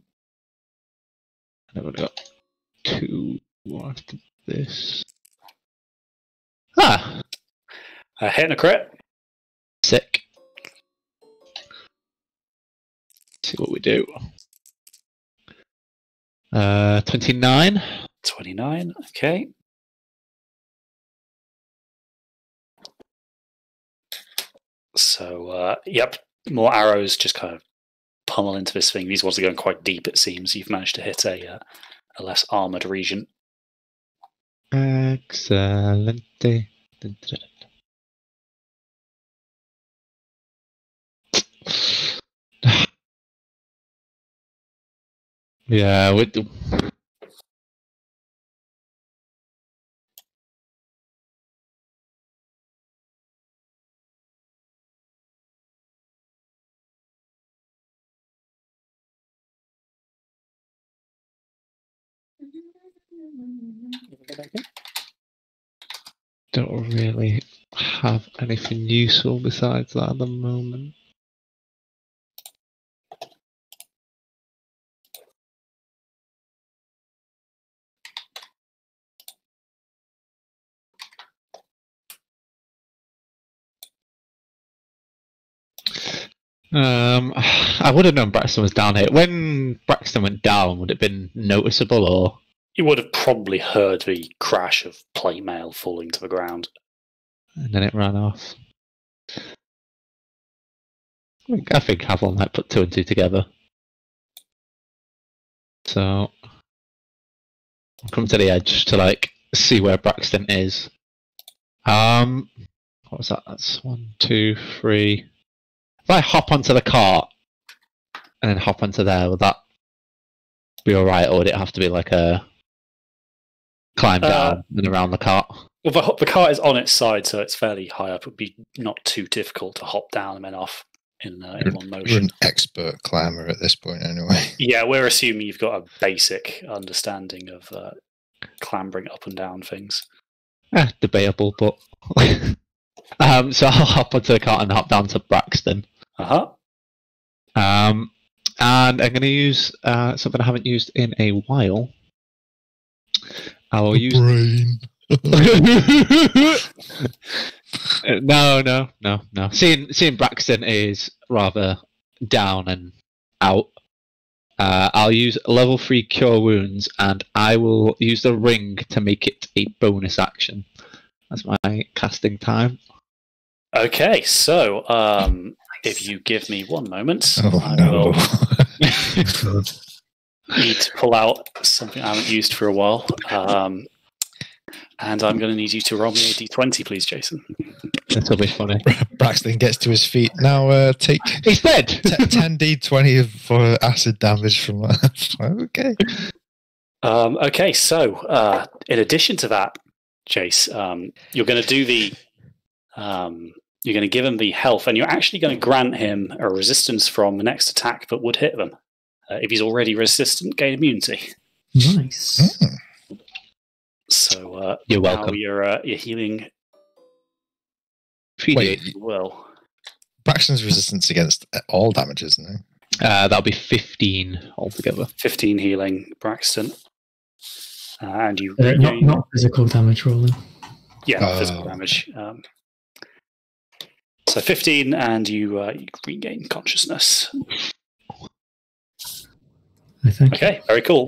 I've only got 2 after this. Ah! A hit and a crit. Sick. See what we do. 29. 29, okay. So, yep, more arrows just kind of pummel into this thing. These ones are going quite deep, it seems. You've managed to hit a less armoured region. Excelente. Yeah, with the... Don't really have anything useful besides that at the moment. I would have known Braxton was down here. When Braxton went down, would it have been noticeable, or You would have probably heard the crash of plate mail falling to the ground. and then it ran off? I think Havel might put 2 and 2 together. So I'll come to the edge to like see where Braxton is. What was that? That's 1, 2, 3. If I hop onto the cart and then hop onto there, would that be alright, or would it have to be like a climb down and around the cart? Well, the cart is on its side, so it's fairly high up. It would be not too difficult to hop down and then off in one You're motion. an expert climber at this point, anyway. Yeah, we're assuming you've got a basic understanding of clambering up and down things. Debatable, but so I'll hop onto the cart and hop down to Braxton. Uh-huh. And I'm going to use something I haven't used in a while. I will use Brain. No. Seeing Braxton is rather down and out. I'll use level 3 Cure Wounds, and I will use the ring to make it a bonus action. That's my casting time. Okay, so if you give me one moment, Oh, I no. will need to pull out something I haven't used for a while. And I'm going to need you to roll me a d20, please, Jason. This will be funny. Braxton gets to his feet. Now take He's dead! 10d20 for acid damage from that. Okay. Okay, so in addition to that, Jace, you're going to do the... you're going to give him the health, and you're actually going to grant him a resistance from the next attack that would hit them. If he's already resistant, gain immunity. Nice. So You're welcome. Now you're healing. Wait, Well, Braxton's resistance against all damages, no? That'll be 15 altogether. 15 healing, Braxton. And you Not physical damage rolling. Yeah, physical damage. So 15, and you regain consciousness. I think. Okay, very cool.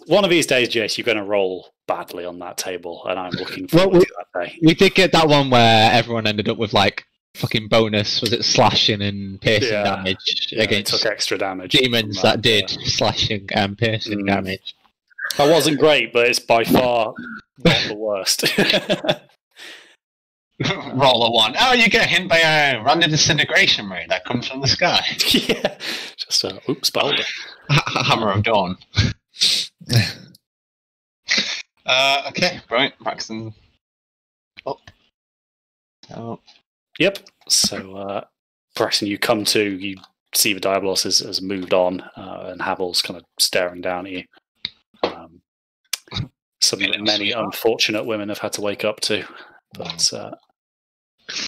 One of these days, Jace, you're going to roll badly on that table, and I'm looking forward to that day. We did get that one where everyone ended up with like fucking bonus. Was it slashing and piercing damage against took extra damage demons that did slashing and piercing damage? That wasn't great, but it's by far not the worst. Roll a 1. Oh, you get hit by a random disintegration ray that comes from the sky. Yeah, just oops, beholder. Hammer of Dawn. Okay, right, Braxton. Oh. Yep. So, Braxton, you come to, you see the Diabolos has moved on, and Havel's kind of staring down at you. Something that many unfortunate women have had to wake up to. But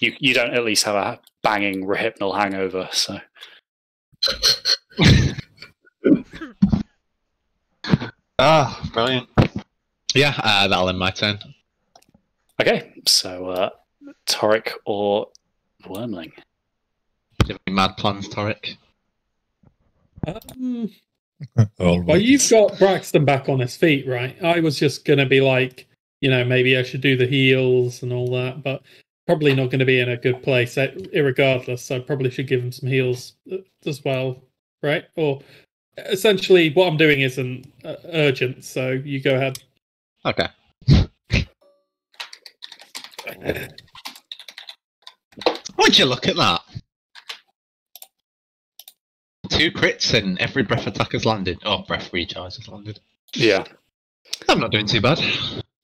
you don't at least have a banging rehypnol hangover, so. Brilliant. Yeah, that'll end my turn. Okay, so Torek or Wormling? Do you have any mad plans, Torek? Well, you've got Braxton back on his feet, right? I was just going to be like, maybe I should do the heals and all that, but probably not going to be in a good place, irregardless. I probably should give him some heals as well, right? Or essentially, what I'm doing isn't urgent, so you go ahead. Okay. Would you look at that? 2 crits and every breath attack has landed. Oh, breath recharge has landed. Yeah. I'm not doing too bad.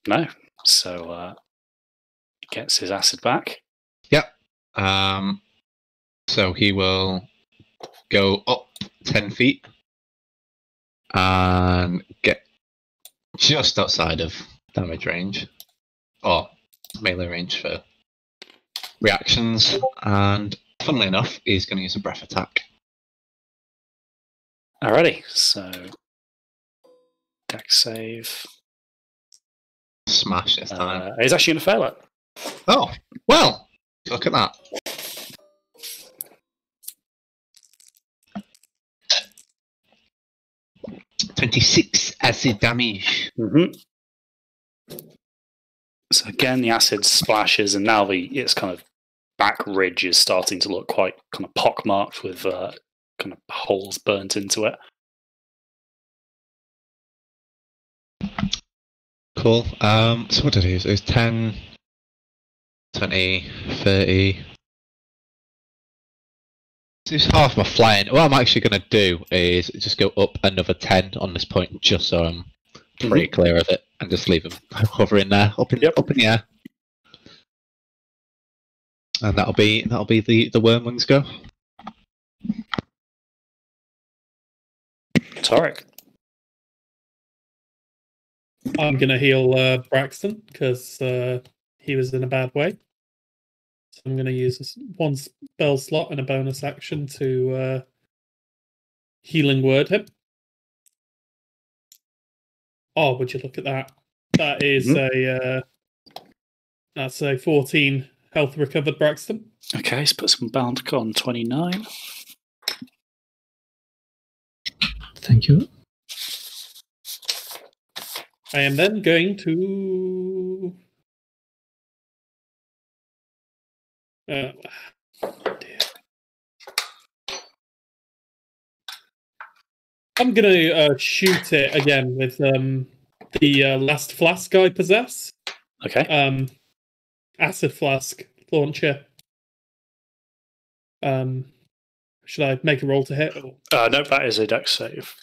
No. So he gets his acid back. Yep. So he will go up 10 feet and get just outside of damage range, or melee range for reactions, and funnily enough, he's going to use a breath attack. Alrighty, so dex save. Smash this time. He's actually going to fail it. Oh, well, look at that. 26 acid damage. So again, the acid splashes, and now its kind of back ridge is starting to look quite kind of pockmarked with kind of holes burnt into it. Cool. So what did I use? It was 10, 20, 30. This is half my flying. What I'm actually going to do is just go up another 10 on this point, just so I'm pretty clear of it, and just leave them hovering there, up in the air. And that'll be the wormlings go. Tarek. I'm gonna heal Braxton because he was in a bad way. So I'm gonna use one spell slot and a bonus action to healing word him. Oh, would you look at that? That is that's a 14 health recovered, Braxton. Okay, let's put some bound on 29. Thank you. I am then going to. Dear. I'm gonna shoot it again with the last flask I possess. Okay. Acid flask launcher. Should I make a roll to hit? No, that is a dex save.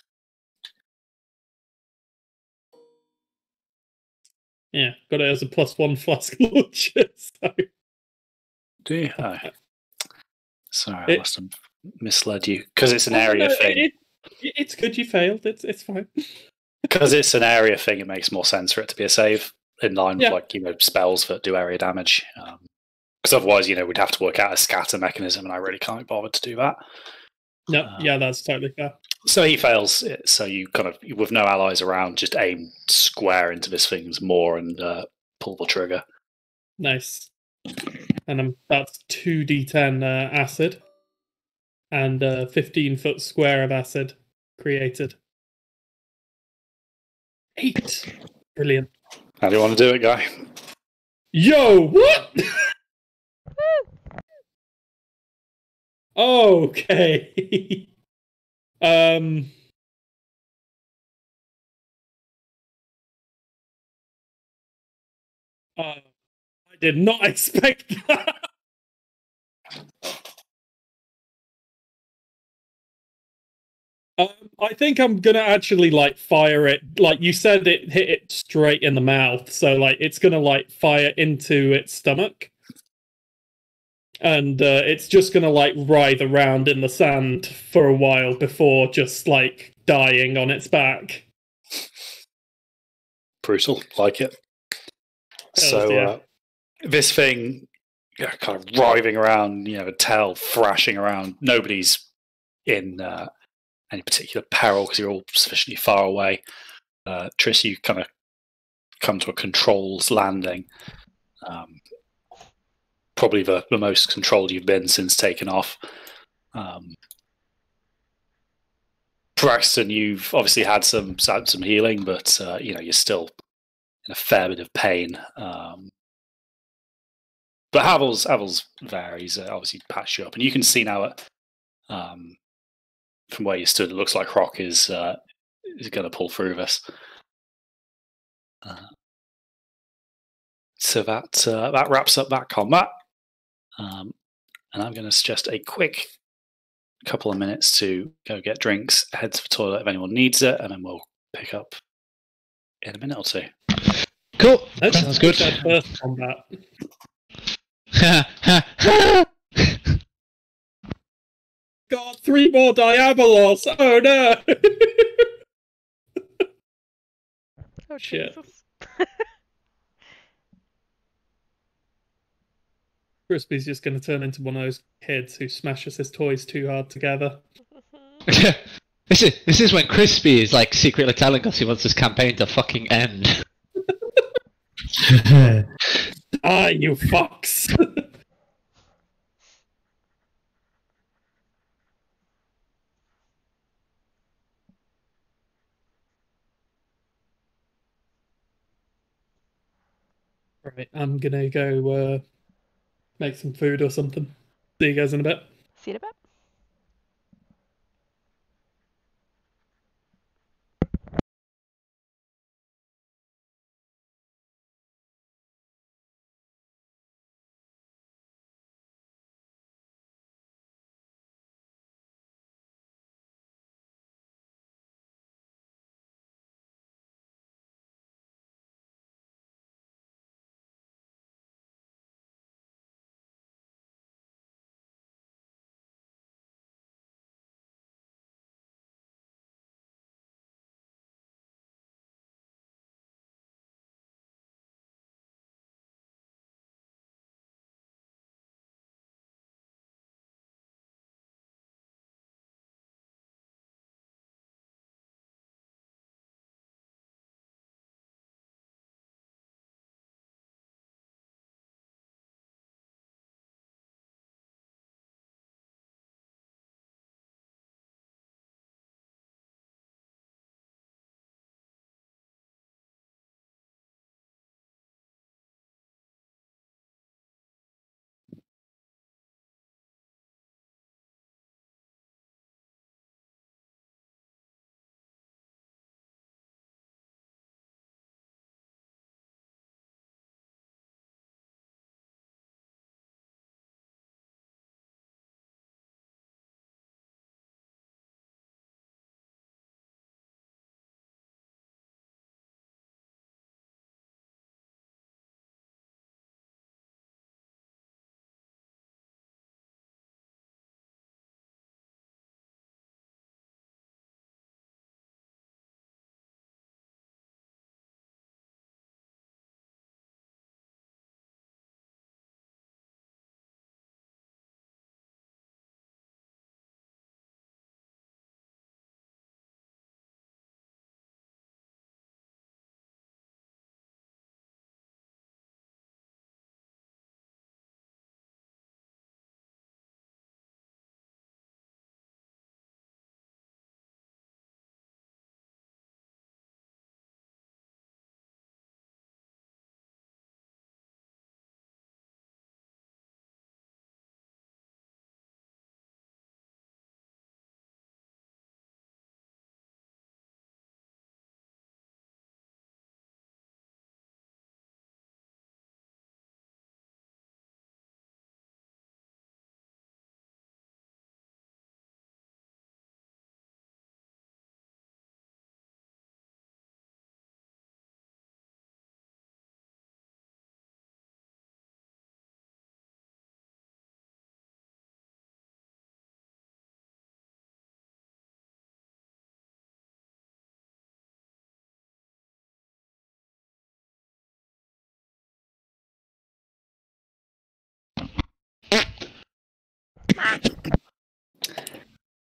Yeah, got it as a +1 flask launcher. So. Do you? Oh. Sorry, I must have misled you because it's an area thing. It's good you failed. It's fine. Because it's an area thing, it makes more sense for it to be a save in line with spells that do area damage. Because otherwise, we'd have to work out a scatter mechanism, and I really can't bother to do that. No, that's totally fair. So he fails it. So you kind of, with no allies around, just aim square into this thing's maw and pull the trigger. Nice. And that's 2d10 acid and 15-foot square of acid created. 8. Brilliant. How do you want to do it, guy? Yo, what? Okay. I did not expect that. I think I'm gonna actually fire it. Like you said, it hit it straight in the mouth, so it's gonna fire into its stomach, and it's just gonna writhe around in the sand for a while before just dying on its back. Brutal, like it. So this thing, kind of writhing around, tail thrashing around. Nobody's in any particular peril because you're all sufficiently far away. Triss, you kind of come to a controls landing. Probably the most controlled you've been since taking off. Braxton, you've obviously had some healing, but you're still in a fair bit of pain. But Havel's varies. Obviously patched you up, and you can see now from where you stood, it looks like Hrock is going to pull through this. So that wraps up that combat. And I'm going to suggest a quick couple of minutes to go get drinks, head to the toilet if anyone needs it, and then we'll pick up in a minute or two. Cool. That sounds good. That first combat. God, 3 more Diabolos! Oh no! Oh, shit. Jesus. Crispy's just going to turn into one of those kids who smashes his toys too hard together. This is when Crispy is secretly telling us he wants this campaign to fucking end. Ah, you fucks! Right, I'm gonna go make some food or something. See you guys in a bit. See you in a bit.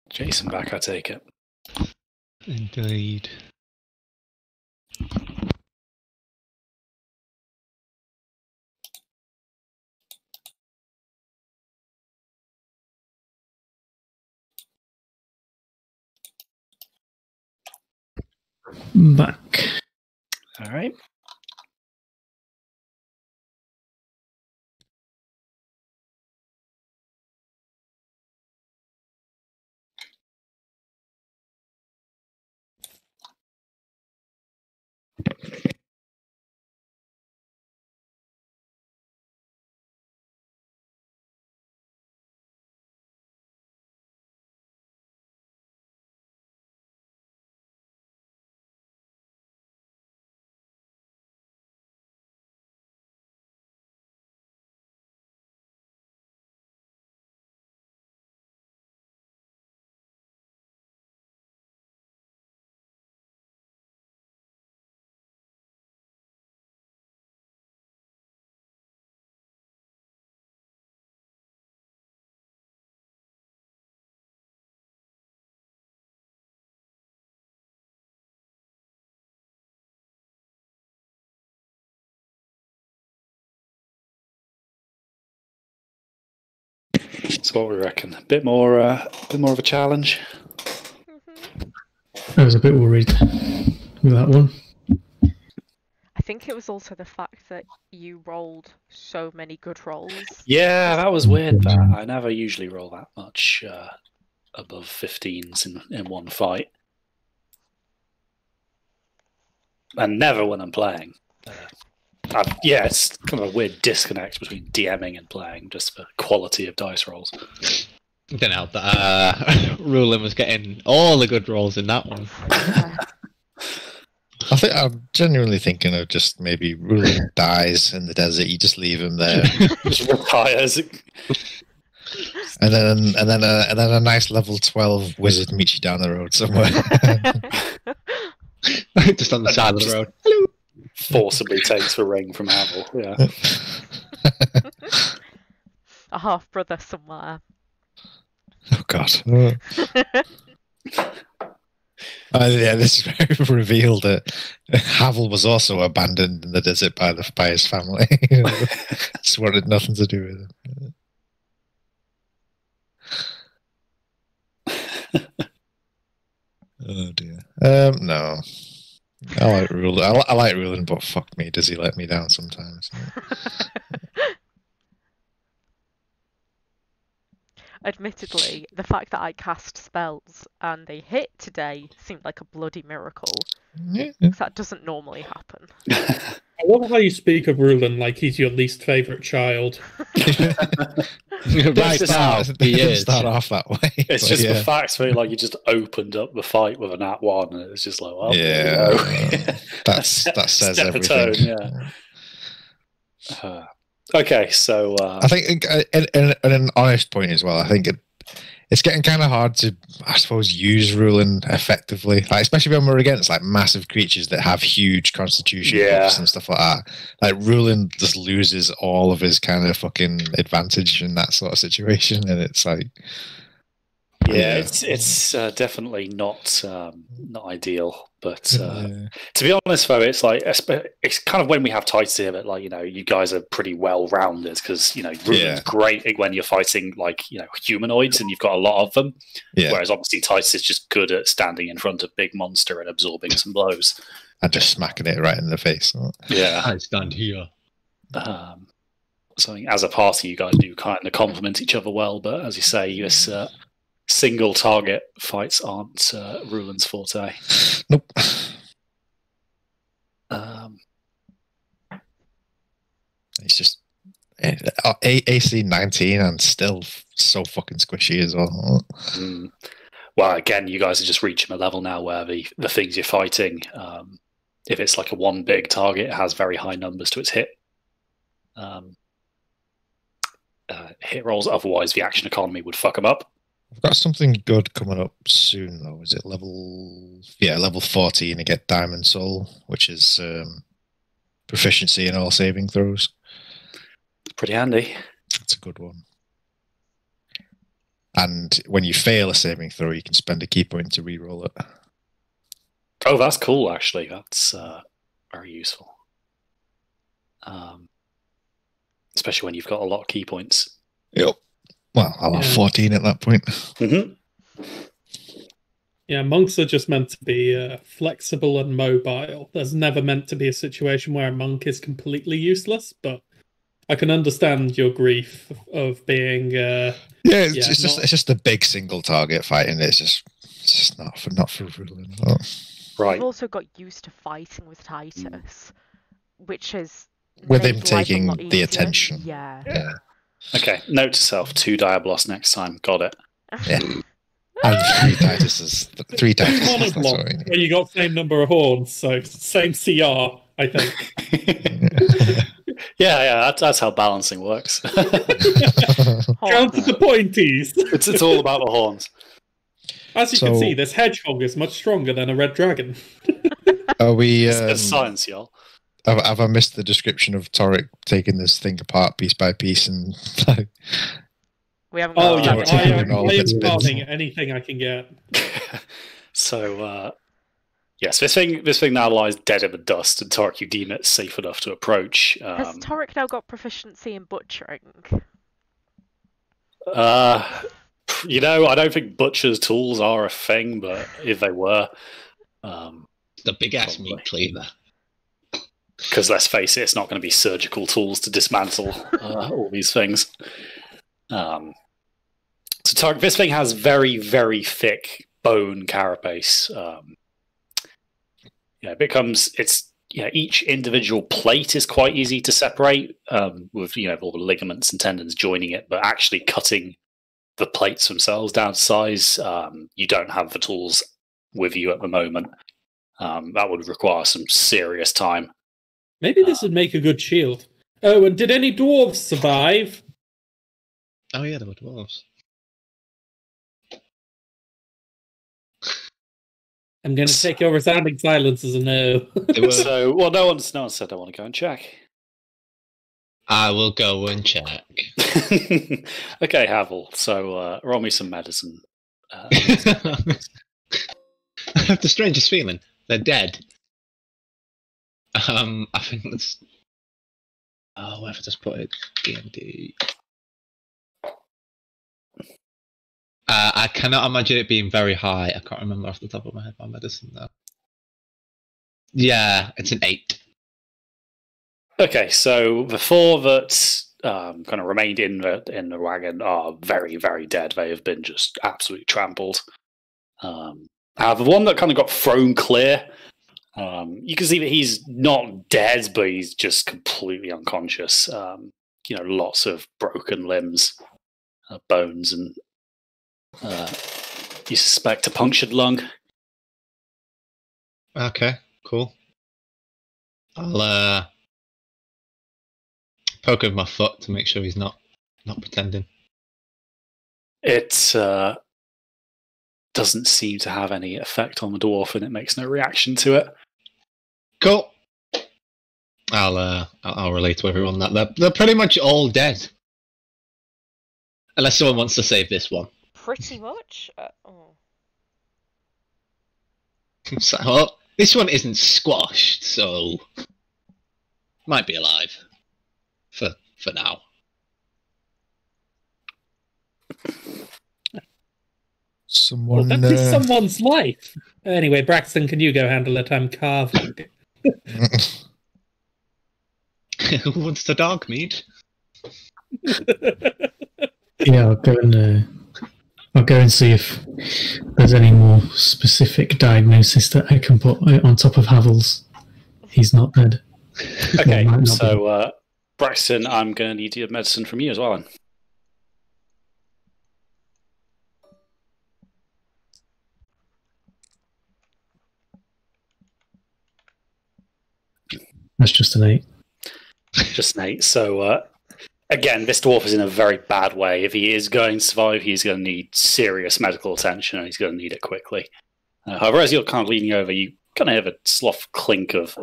Jason back, I take it. Indeed. Back. All right. So what we reckon? A bit more of a challenge. I was a bit worried with that one. I think it was also the fact that you rolled so many good rolls. Yeah, that was weird. That I never usually roll that much above 15s in one fight, and never when I'm playing. Yeah, it's kind of a weird disconnect between DMing and playing, just for quality of dice rolls. Didn't help that Rulin was getting all the good rolls in that one. Yeah. I think I'm genuinely thinking of just maybe Rulin dies in the desert. You just leave him there, Just retires. and then a nice level 12 wizard meets you down the road somewhere. Just on the side of the road. Hello. Forcibly takes the ring from Havel. Yeah. A half brother somewhere. Oh God. Yeah, this is revealed that Havel was also abandoned in the desert by his family. Just wanted nothing to do with him. Oh dear. No. I like Rulin. I like Rulin, but fuck me, does he let me down sometimes? Admittedly, the fact that I cast spells and they hit today seemed like a bloody miracle. Yeah. 'Cause that doesn't normally happen. I love how you speak of Rulin like he's your least favourite child. Right now, he is. Start off that way. It's just the fact where like you just opened up the fight with a nat 1, and it's just like, well, yeah, that says Step everything. Tone, yeah. Okay, so I think, and an honest point as well. I think it's getting kind of hard to, I suppose, use Rulin effectively, like, especially when we're against like massive creatures that have huge constitution buffs and stuff like that. Like Rulin just loses all of his kind of fucking advantage in that sort of situation, and it's like, it's definitely not ideal. But to be honest, though, it's like it's kind of when we have tights here that, like, you know, you guys are pretty well rounded because, you know, Rulin's great when you're fighting, like, you know, humanoids and you've got a lot of them. Yeah. Whereas obviously Titus is just good at standing in front of big monster and absorbing some blows and just smacking it right in the face. Yeah, I stand here. So as a party, you guys do kind of complement each other well, but as you say, this single target fights aren't Rulin's forte. Nope. It's just AC 19 and still so fucking squishy as well. Well, again, you guys are just reaching a level now where the things you're fighting, if it's like a one big target, it has very high numbers to its hit rolls. Otherwise, the action economy would fuck them up. I've got something good coming up soon, though. Is it level 14? You get Diamond Soul, which is proficiency in all saving throws. Pretty handy. That's a good one. And when you fail a saving throw, you can spend a key point to re-roll it. Oh, that's cool, actually. That's very useful. Especially when you've got a lot of key points. Yep. Well, I'll have 14 at that point. Mm-hmm. Yeah, monks are just meant to be flexible and mobile. There's never meant to be a situation where a monk is completely useless, but I can understand your grief of being... it's just a big single target fighting. It's just not for Rulin. Right. You've also got used to fighting with Titus, which is... With him taking the attention. Yeah. Okay, note to self, 2 Diablos next time. Got it. Yeah. And 3 Tituses. 3 Tituses. When you got same number of horns, so same CR, I think. yeah, that's how balancing works. Count the pointies. It's all about the horns. As you can see, this hedgehog is much stronger than a red dragon. Are we... It's science, y'all. Have I missed the description of Torek taking this thing apart piece by piece and like? We haven't. I am farming anything I can get. So yes, this thing now lies dead in the dust, and Torek, you deem it safe enough to approach. Has Torek now got proficiency in butchering? You know, I don't think butcher's tools are a thing, but if they were, the big ass meat cleaver. Because let's face it, it's not going to be surgical tools to dismantle all these things. So this thing has very, very thick bone carapace. Each individual plate is quite easy to separate with all the ligaments and tendons joining it, but actually cutting the plates themselves down to size, you don't have the tools with you at the moment. That would require some serious time. Maybe this would make a good shield. Oh, and did any dwarves survive? Oh yeah, there were dwarves. I'm going to take your resounding silence as a no. So, no one said I want to go and check. I will go and check. Okay, Havel. So, roll me some medicine. I have the strangest feeling. They're dead. I think that's... Oh, where have I just put it? D&D. I cannot imagine it being very high. I can't remember off the top of my head my medicine, though. Yeah, it's an 8. Okay, so the 4 that kind of remained in the wagon are very, very dead. They have been just absolutely trampled. The one that kind of got thrown clear, you can see that he's not dead, but he's just completely unconscious. Lots of broken limbs, bones, and you suspect a punctured lung. Okay, cool. I'll poke with my foot to make sure he's not pretending. It doesn't seem to have any effect on the dwarf, and it makes no reaction to it. Cool. I'll relay to everyone that they're pretty much all dead, unless someone wants to save this one. Pretty much. So, well, this one isn't squashed, so might be alive for now. Well, that is someone's life. Anyway, Braxton, can you go handle it? I'm carving. Who wants the dog meat? Yeah, I'll go and see if there's any more specific diagnosis that I can put on top of Havel's. He's not dead. Okay, so Braxton, I'm going to need your medicine from you as well. That's just an 8. Just an 8. So, again, this dwarf is in a very bad way. If he is going to survive, he's going to need serious medical attention, and he's going to need it quickly. However, as you're kind of leaning over, you kind of have a slough clink of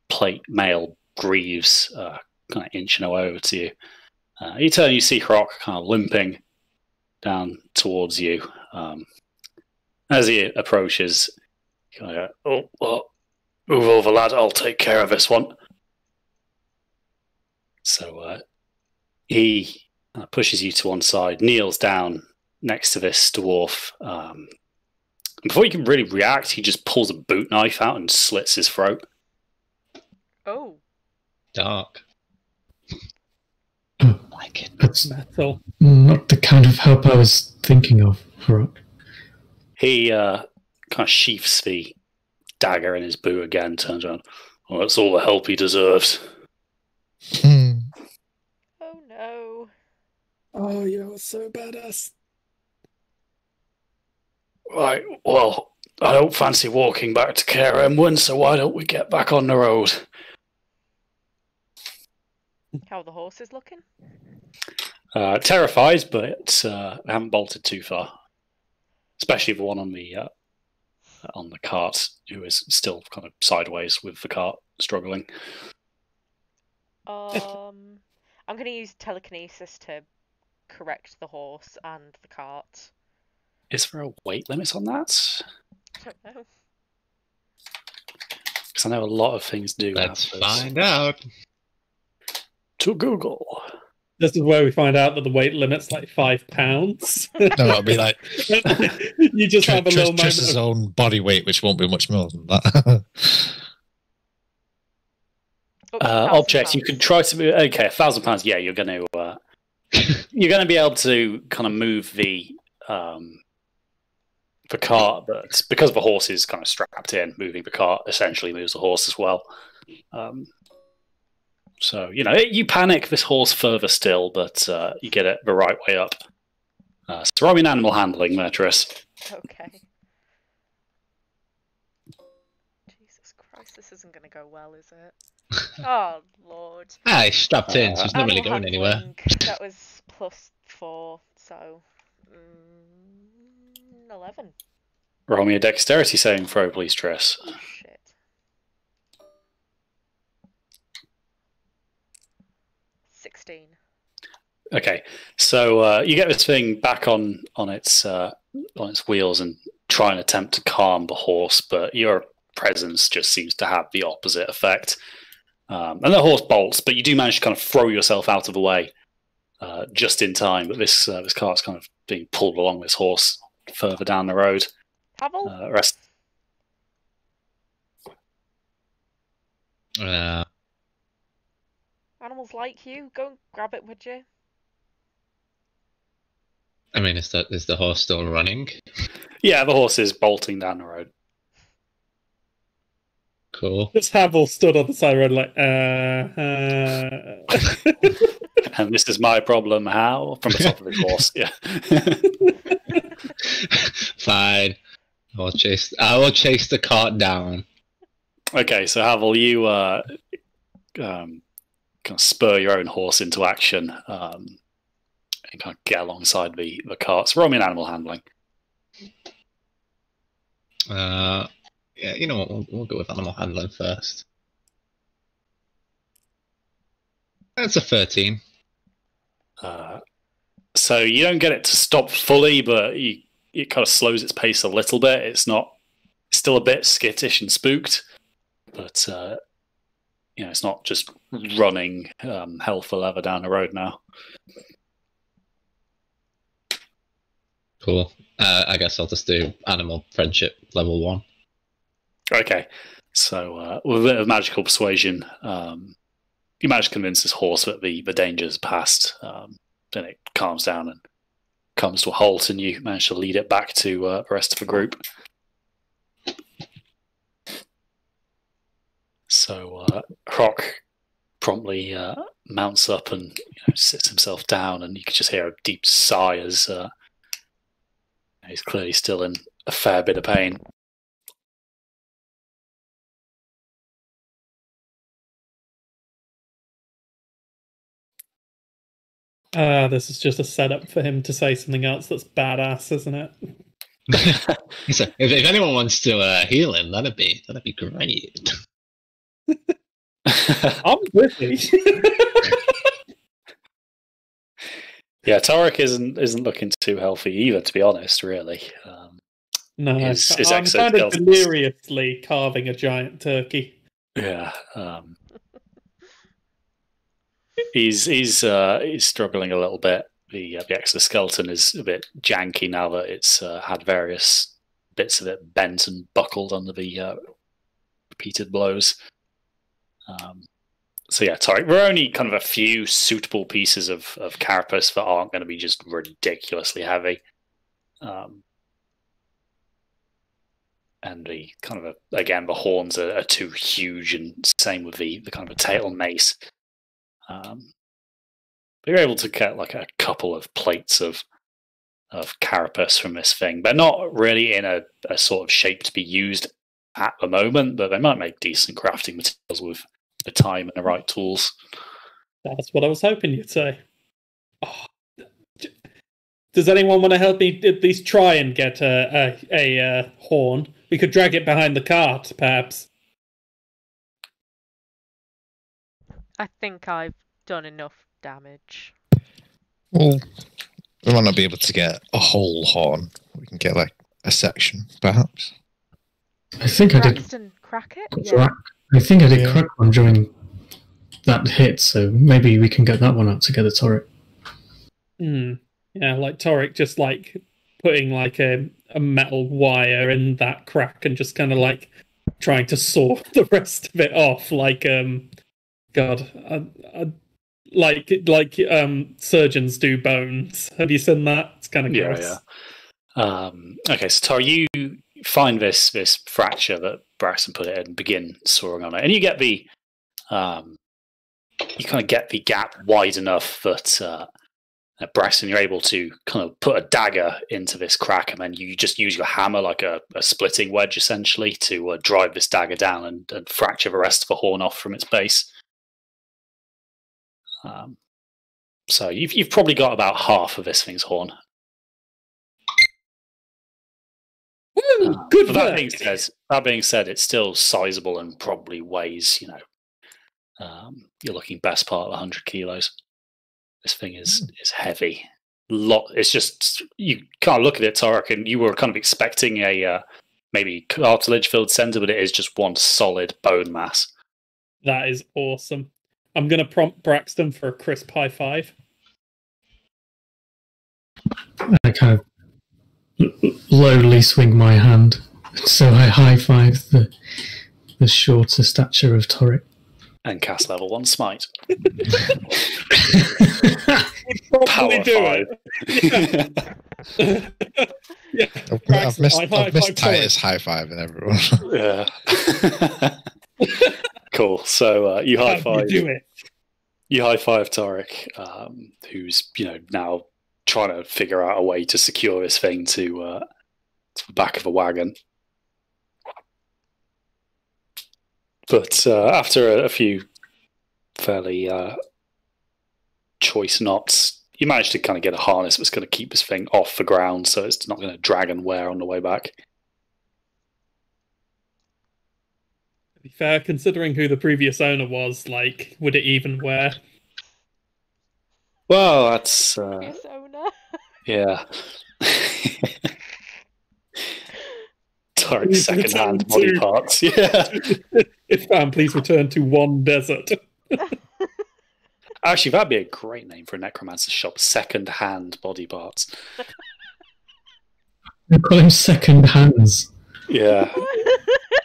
plate mail greaves kind of inching over to you. You turn, you see Croc kind of limping down towards you. As he approaches, you kind of go, "Oh, well, move over, lad. I'll take care of this one." So he pushes you to one side, kneels down next to this dwarf. And before you can really react, he just pulls a boot knife out and slits his throat. Oh. Dark. Like it. That's metal. Not the kind of help I was thinking of, Rook. He kind of sheaths the dagger in his boot again, turns around. "Well, that's all the help he deserves." Oh no. Oh, you're so badass. Right, well, I don't fancy walking back to Care Emwyn, so why don't we get back on the road? How are the horses looking? Terrified, but they haven't bolted too far. Especially the one on the cart, who is still kind of sideways with the cart, struggling. I'm going to use telekinesis to correct the horse and the cart. Is there a weight limit on that? I don't know. Because I know a lot of things do. Let's find out. To Google. This is where we find out that the weight limit's like 5 pounds. No, it'll be like you just have a little moment his own body weight, which won't be much more than that. £1,000. You could try to move. Okay, £1,000. Yeah, you're going to be able to kind of move the cart, but because the horse is kind of strapped in, moving the cart essentially moves the horse as well. So you panic this horse further still, but you get it the right way up. So roll me an animal handling, Mertris. Okay. Jesus Christ, this isn't going to go well, is it? Oh, Lord. He's strapped in, so he's not really Animal going anywhere. handling, that was +4, so 11. Roll me a dexterity saving throw, please, Triss. Oh, shit. 16. Okay, so you get this thing back on its wheels and try and attempt to calm the horse, but your presence just seems to have the opposite effect. And the horse bolts, but you do manage to kind of throw yourself out of the way just in time. But this cart's kind of being pulled along this horse further down the road. Pavel? Animals like you. Go and grab it, would you? I mean, is the horse still running? Yeah, the horse is bolting down the road. Cool. This Havel stood on the side of the road like, And this is my problem, how? From the top of his horse, yeah. Fine. I will chase the cart down. Okay, so Havel, you kind of spur your own horse into action and kind of get alongside the cart. So roll me an animal handling. Yeah, you know what? We'll go with animal handling first. That's a 13. So you don't get it to stop fully, but it kind of slows its pace a little bit. It's still a bit skittish and spooked, but it's not just running hell for leather down the road now. Cool. I guess I'll just do animal friendship level 1. Okay, so with a bit of magical persuasion, you manage to convince this horse that the danger's past. Then it calms down and comes to a halt, and you manage to lead it back to the rest of the group. So Croc promptly mounts up and sits himself down, and you can just hear a deep sigh as he's clearly still in a fair bit of pain. This is just a setup for him to say something else that's badass, isn't it? So if anyone wants to heal him, that'd be great. I'm with you. Yeah, Torek isn't looking too healthy either, to be honest. Really, no, I'm kind of deliriously carving a giant turkey. Yeah, he's struggling a little bit. The exoskeleton is a bit janky now that it's had various bits of it bent and buckled under the repeated blows. So yeah, Torek, there are only kind of a few suitable pieces of carapace that aren't going to be just ridiculously heavy. And the kind of again, the horns are too huge, and same with the kind of a tail mace. You're able to get like a couple of plates of carapace from this thing. They're not really in a sort of shape to be used at the moment, but they might make decent crafting materials with the time and the right tools. That's what I was hoping you'd say. Oh. Does anyone want to help me at least try and get a horn? We could drag it behind the cart, perhaps. I think I've done enough damage. Well, we might not be able to get a whole horn. We can get like a section, perhaps. I think I did. Crack it? Yeah. I think I did crack one during that hit, so maybe we can get that one out together, Torek. Yeah, like Torek just like putting like a metal wire in that crack and just kind of like trying to saw the rest of it off, like God, like surgeons do bones. Have you seen that? It's kind of gross. Yeah. Okay, so Tar, you find this fracture that Braxton put it in and begin sawing on it, and you get the you kind of get the gap wide enough that Braxton, you're able to kind of put a dagger into this crack, and then you just use your hammer like a splitting wedge, essentially, to drive this dagger down and fracture the rest of the horn off from its base. So you've probably got about half of this thing's horn. Woo, good work. That being said, it's still sizable and probably weighs, you're looking best part of 100 kilos. This thing is heavy. It's just, you can't look at it, Tarek, and you were kind of expecting a maybe cartilage-filled center, but it is just one solid bone mass. That is awesome. I'm going to prompt Braxton for a crisp high five. I kind of lowly swing my hand, so I high five the shorter stature of Torrik. And cast level 1 smite. Probably do it. Yeah. I've missed Titus high fiving everyone. Yeah. Cool. So you high five. You high five Tarek, who's now trying to figure out a way to secure this thing to the back of a wagon. But after a few fairly choice knots, you manage to kind of get a harness that's going to keep this thing off the ground, so it's not going to drag and wear on the way back. To be fair, considering who the previous owner was, would it even wear? Well, that's Previous owner. Yeah. Tarek's second-hand body parts. Yeah. If found, please return to one desert. Actually, that'd be a great name for a necromancer shop. Second-hand body parts. They call him Second Hands. Yeah.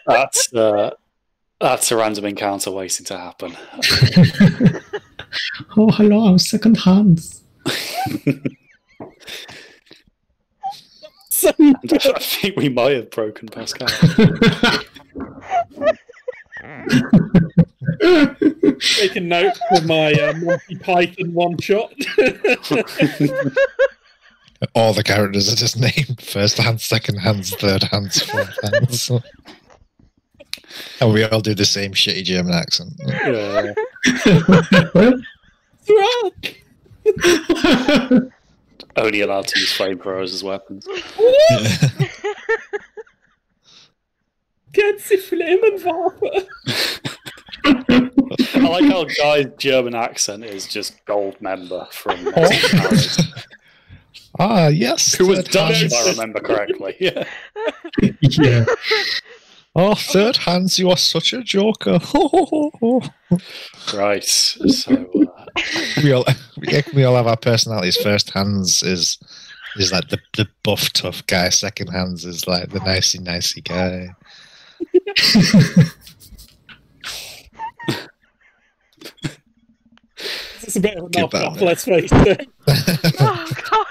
That's a random encounter waiting to happen. Oh, hello, I'm Second Hands. I think we might have broken Pascal. Taking note for my Monty Python one shot. All the characters are just named first hands, second hands, third hands, fourth hands. And we all do the same shitty German accent. Yeah. Only allowed to use flamethrowers as weapons. Ganze Flammenwaffe. I like how Guy's German accent is just gold member from Ah, yes. who was Dutch, if I remember correctly. Yeah. Yeah. Oh, third hands, you are such a joker. Right. So we all have our personalities. First hands is like the buff tough guy. Second hands is like the nicey guy. It's a bit of a knockoff, let's face it. Oh God.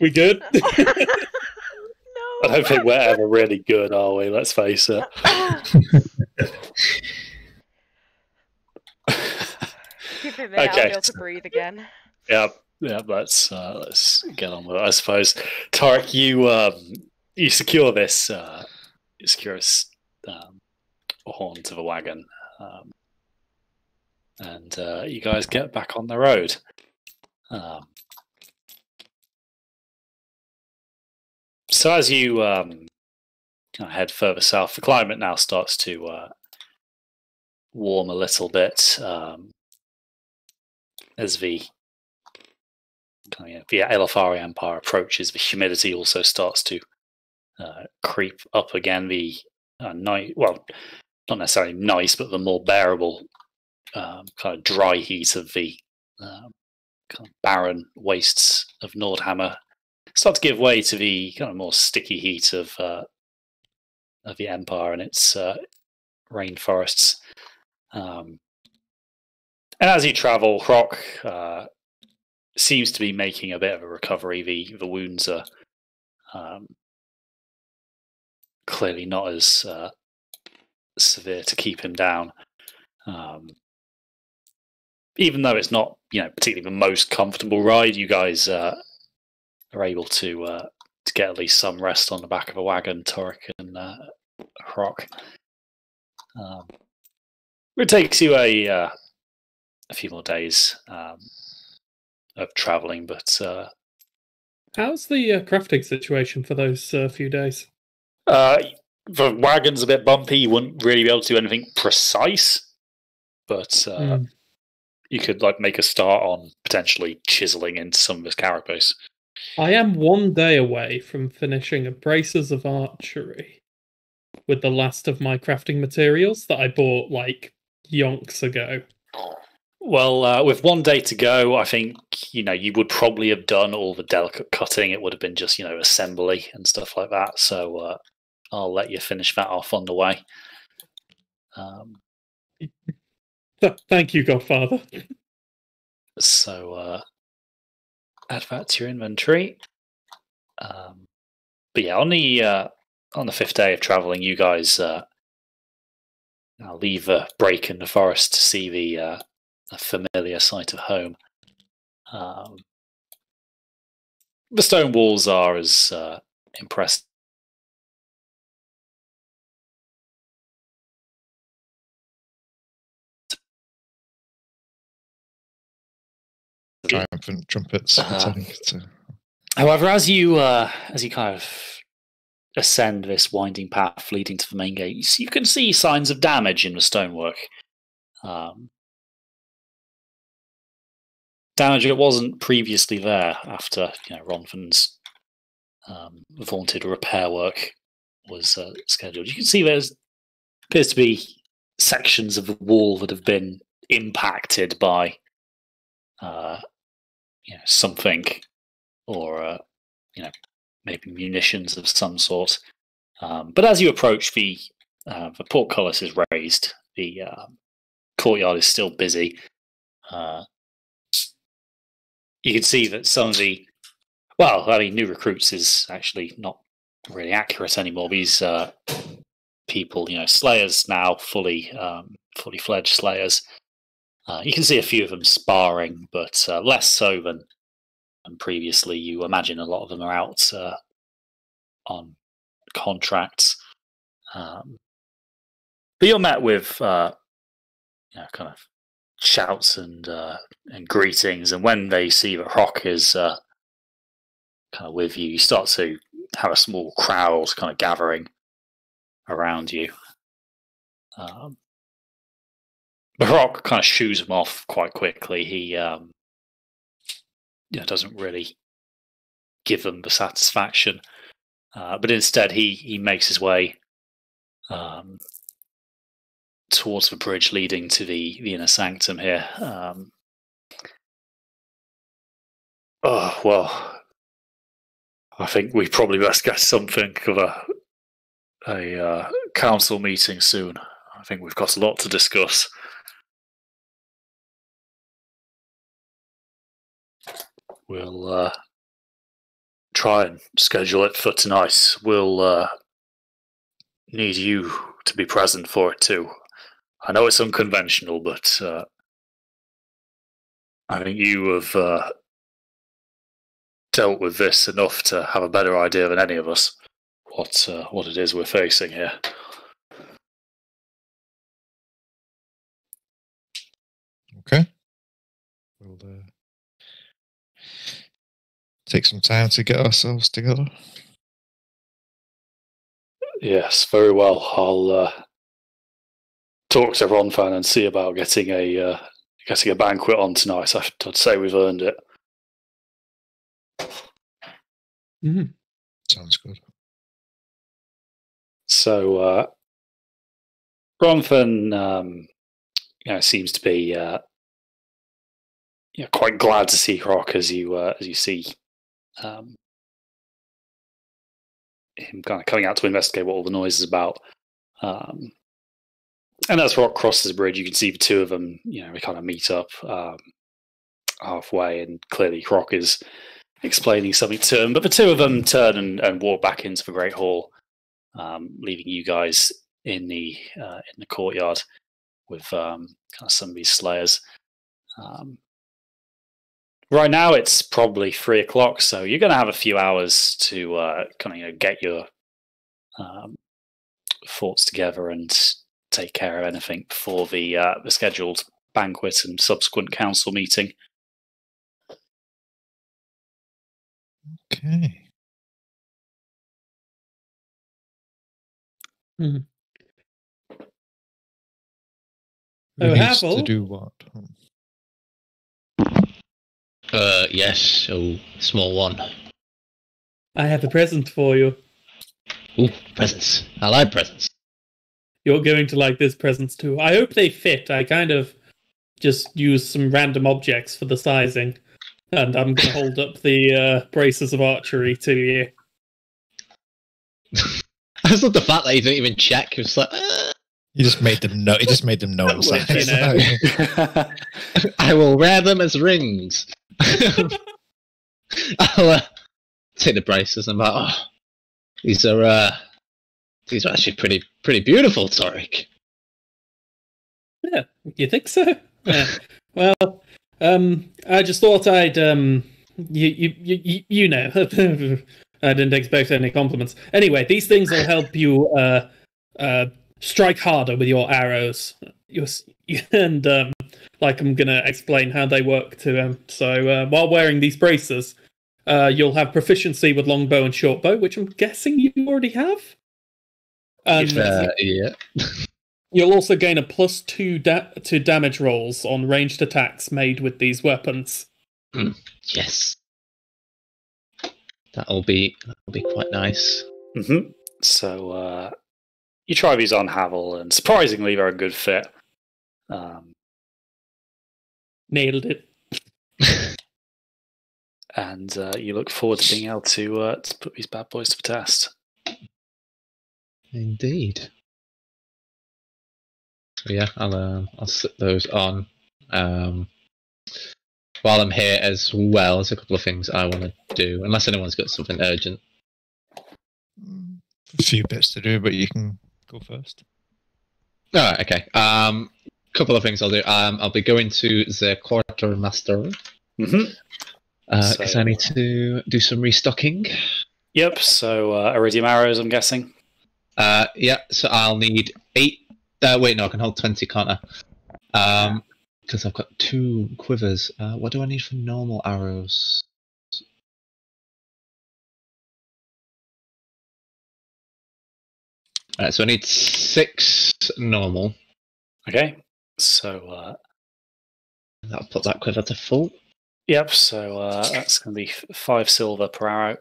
We good? No. I don't think we're ever really good, are we? Let's face it. Give me a minute, I'll be able to breathe again. Yeah. Let's get on with it, I suppose. Tarek, you secure this. You secure this horn to the wagon, and you guys get back on the road. So as you head further south, the climate now starts to warm a little bit as the Elefari Empire approaches. The humidity also starts to creep up again. The not necessarily nice, but the more bearable kind of dry heat of the kind of barren wastes of Nordhammer start to give way to the kind of more sticky heat of the Empire and its rainforests. And as you travel, Croc seems to be making a bit of a recovery. The wounds are clearly not as severe to keep him down. Even though it's not, particularly the most comfortable ride, you guys are able to get at least some rest on the back of a wagon, Torek and Croc. It takes you a few more days of traveling, but how's the crafting situation for those few days? the wagon's a bit bumpy. You wouldn't really be able to do anything precise, but you could make a start on potentially chiseling into some of his carapace. I am 1 day away from finishing a braces of archery with the last of my crafting materials that I bought yonks ago. Well, with 1 day to go, I think you would probably have done all the delicate cutting. It would have been just assembly and stuff like that. So I'll let you finish that off on the way. Thank you, Godfather. So add that to your inventory. But yeah, on the 5th day of traveling, you guys leave a break in the forest to see the familiar sight of home. The stone walls are as impressive. Triumphant trumpets. However, as you kind of ascend this winding path leading to the main gate, you can see signs of damage in the stonework. Damage that wasn't previously there after Ronfan's vaunted repair work was scheduled. You can see there's appears to be sections of the wall that have been impacted by something, or maybe munitions of some sort. But as you approach, the portcullis is raised. The courtyard is still busy. You can see that some of the new recruits is actually not really accurate anymore. These people, slayers now, fully fledged slayers. You can see a few of them sparring, but less so than previously. You imagine a lot of them are out on contracts. But you're met with kind of shouts and greetings, and when they see that Rock is kind of with you, you start to have a small crowd kind of gathering around you. But Rock kind of shoos them off quite quickly. He doesn't really give them the satisfaction, but instead he makes his way towards the bridge leading to the inner sanctum here. Well, I think we probably best get something of a council meeting soon. I think we've got a lot to discuss. We'll try and schedule it for tonight. We'll need you to be present for it too. I know it's unconventional, but I think you have dealt with this enough to have a better idea than any of us what it is we're facing here. Okay. We'll take some time to get ourselves together. Yes, very well. I'll talk to Ronfan and see about getting a banquet on tonight. I'd say we've earned it. Mm-hmm. Sounds good. So Ronfan, seems to be quite glad to see Rock as you see him kind of coming out to investigate what all the noise is about. And as Rock crosses the bridge, you can see the two of them, they kind of meet up halfway, and clearly Rock is explaining something to him. But the two of them turn and walk back into the Great Hall, leaving you guys in the courtyard with kind of some of these slayers. Right now, it's probably 3 o'clock, so you're going to have a few hours to kind of get your thoughts together and take care of anything before the scheduled banquet and subsequent council meeting. Okay. Hmm. Who needs to Havel? do what? Yes, a small one. I have a present for you. Ooh, presents. I like presents. You're going to like this presents too. I hope they fit. I kind of just used some random objects for the sizing. And I'm going to hold up the braces of archery to you. I just love the fact that you didn't even check. It was like, You just made them know. You just made them know the size. I will wear them as rings. I'll take the braces and I'm like, oh, these are actually pretty beautiful, Torek. Yeah, you think so? Yeah. Well, I just thought I'd you know, I didn't expect any compliments. Anyway, these things will help you strike harder with your arrows. And like I'm gonna explain how they work to him. So while wearing these braces, you'll have proficiency with longbow and shortbow, which I'm guessing you already have. Yeah. You'll also gain a +2 to damage rolls on ranged attacks made with these weapons. Yes. That'll be quite nice. Mm-hmm. So you try these on Havel, and surprisingly, they're a good fit. Nailed it. And you look forward to being able to put these bad boys to the test. Indeed. So yeah, I'll slip those on. While I'm here as well, there's a couple of things I want to do, unless anyone's got something urgent. A few bits to do, but you can go first. Alright, okay. Couple of things I'll do. I'll be going to the quartermaster. Because I need to do some restocking. Yep, so iridium arrows, I'm guessing. Yeah, so I'll need 8. Wait, no, I can hold 20, can't I? Because I've got 2 quivers. What do I need for normal arrows? Alright, so I need 6 normal. Okay, so That'll put that quiver to full. Yep, so that's going to be 5 silver per arrow.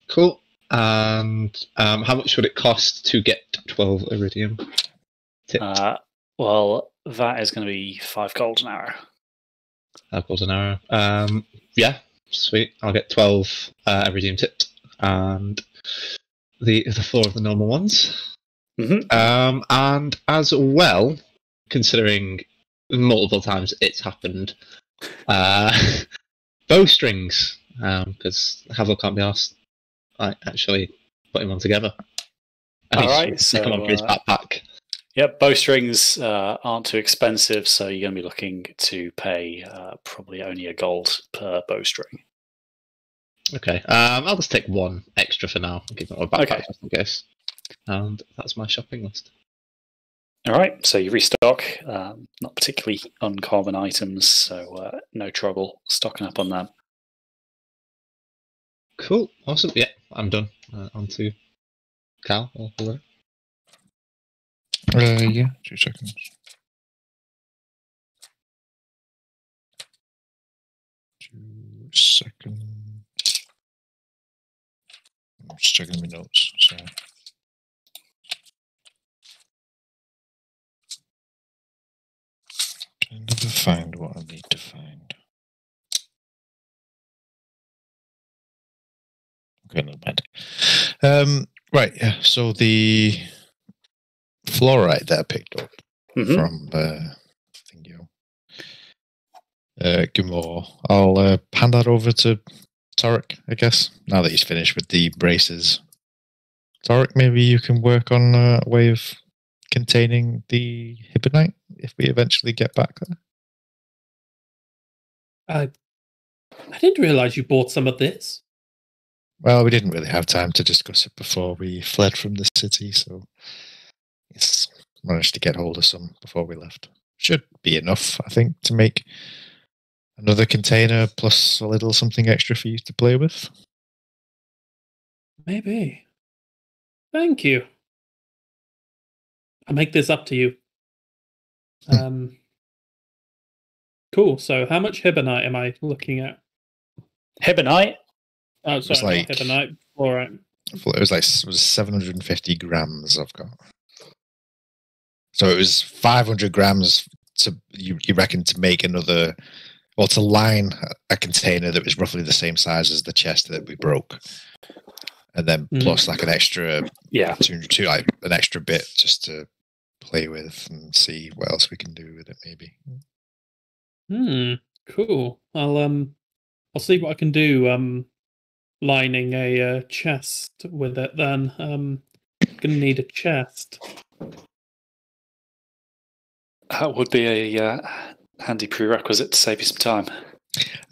Cool. And how much would it cost to get 12 iridium? Well, that is going to be 5 gold an arrow. 5 gold an arrow. Yeah, sweet. I'll get 12 iridium tipped, and the 4 of the normal ones. And as well, considering multiple times it's happened, bowstrings, because Havel can't be asked actually putting one together. Alright, so come on for his backpack. Yep, bowstrings aren't too expensive, so you're going to be looking to pay probably only a gold per bowstring. Okay, I'll just take 1 extra for now and give it my backpack just in case. And that's my shopping list. Alright, so you restock, not particularly uncommon items, so no trouble stocking up on them. Cool, awesome, yeah, I'm done. On to Cal or whoever. Yeah, 2 seconds. I'm just checking my notes. Sorry. Can never find what I need to find. Okay, not bad. Right, yeah. So the fluorite that I picked up from Gemoor, I'll hand that over to Torek, I guess. Now that he's finished with the braces, Torek, maybe you can work on a way of containing the hibernite if we eventually get back there. I didn't realize you bought some of this. Well, we didn't really have time to discuss it before we fled from the city, so yes, managed to get hold of some before we left. Should be enough, I think, to make another container plus a little something extra for you to play with. Maybe. Thank you. I'll make this up to you. Cool. So how much hibernite am I looking at? Hibernite? Oh, sorry, not hibernite. All right. It was 750 grams I've got. So it was 500 grams to you reckon to make another, well, to line a container that was roughly the same size as the chest that we broke, and then plus like an extra, like an extra bit just to play with and see what else we can do with it, maybe. Cool. I'll see what I can do. Lining a chest with it. Then gonna need a chest. That would be a handy prerequisite to save you some time.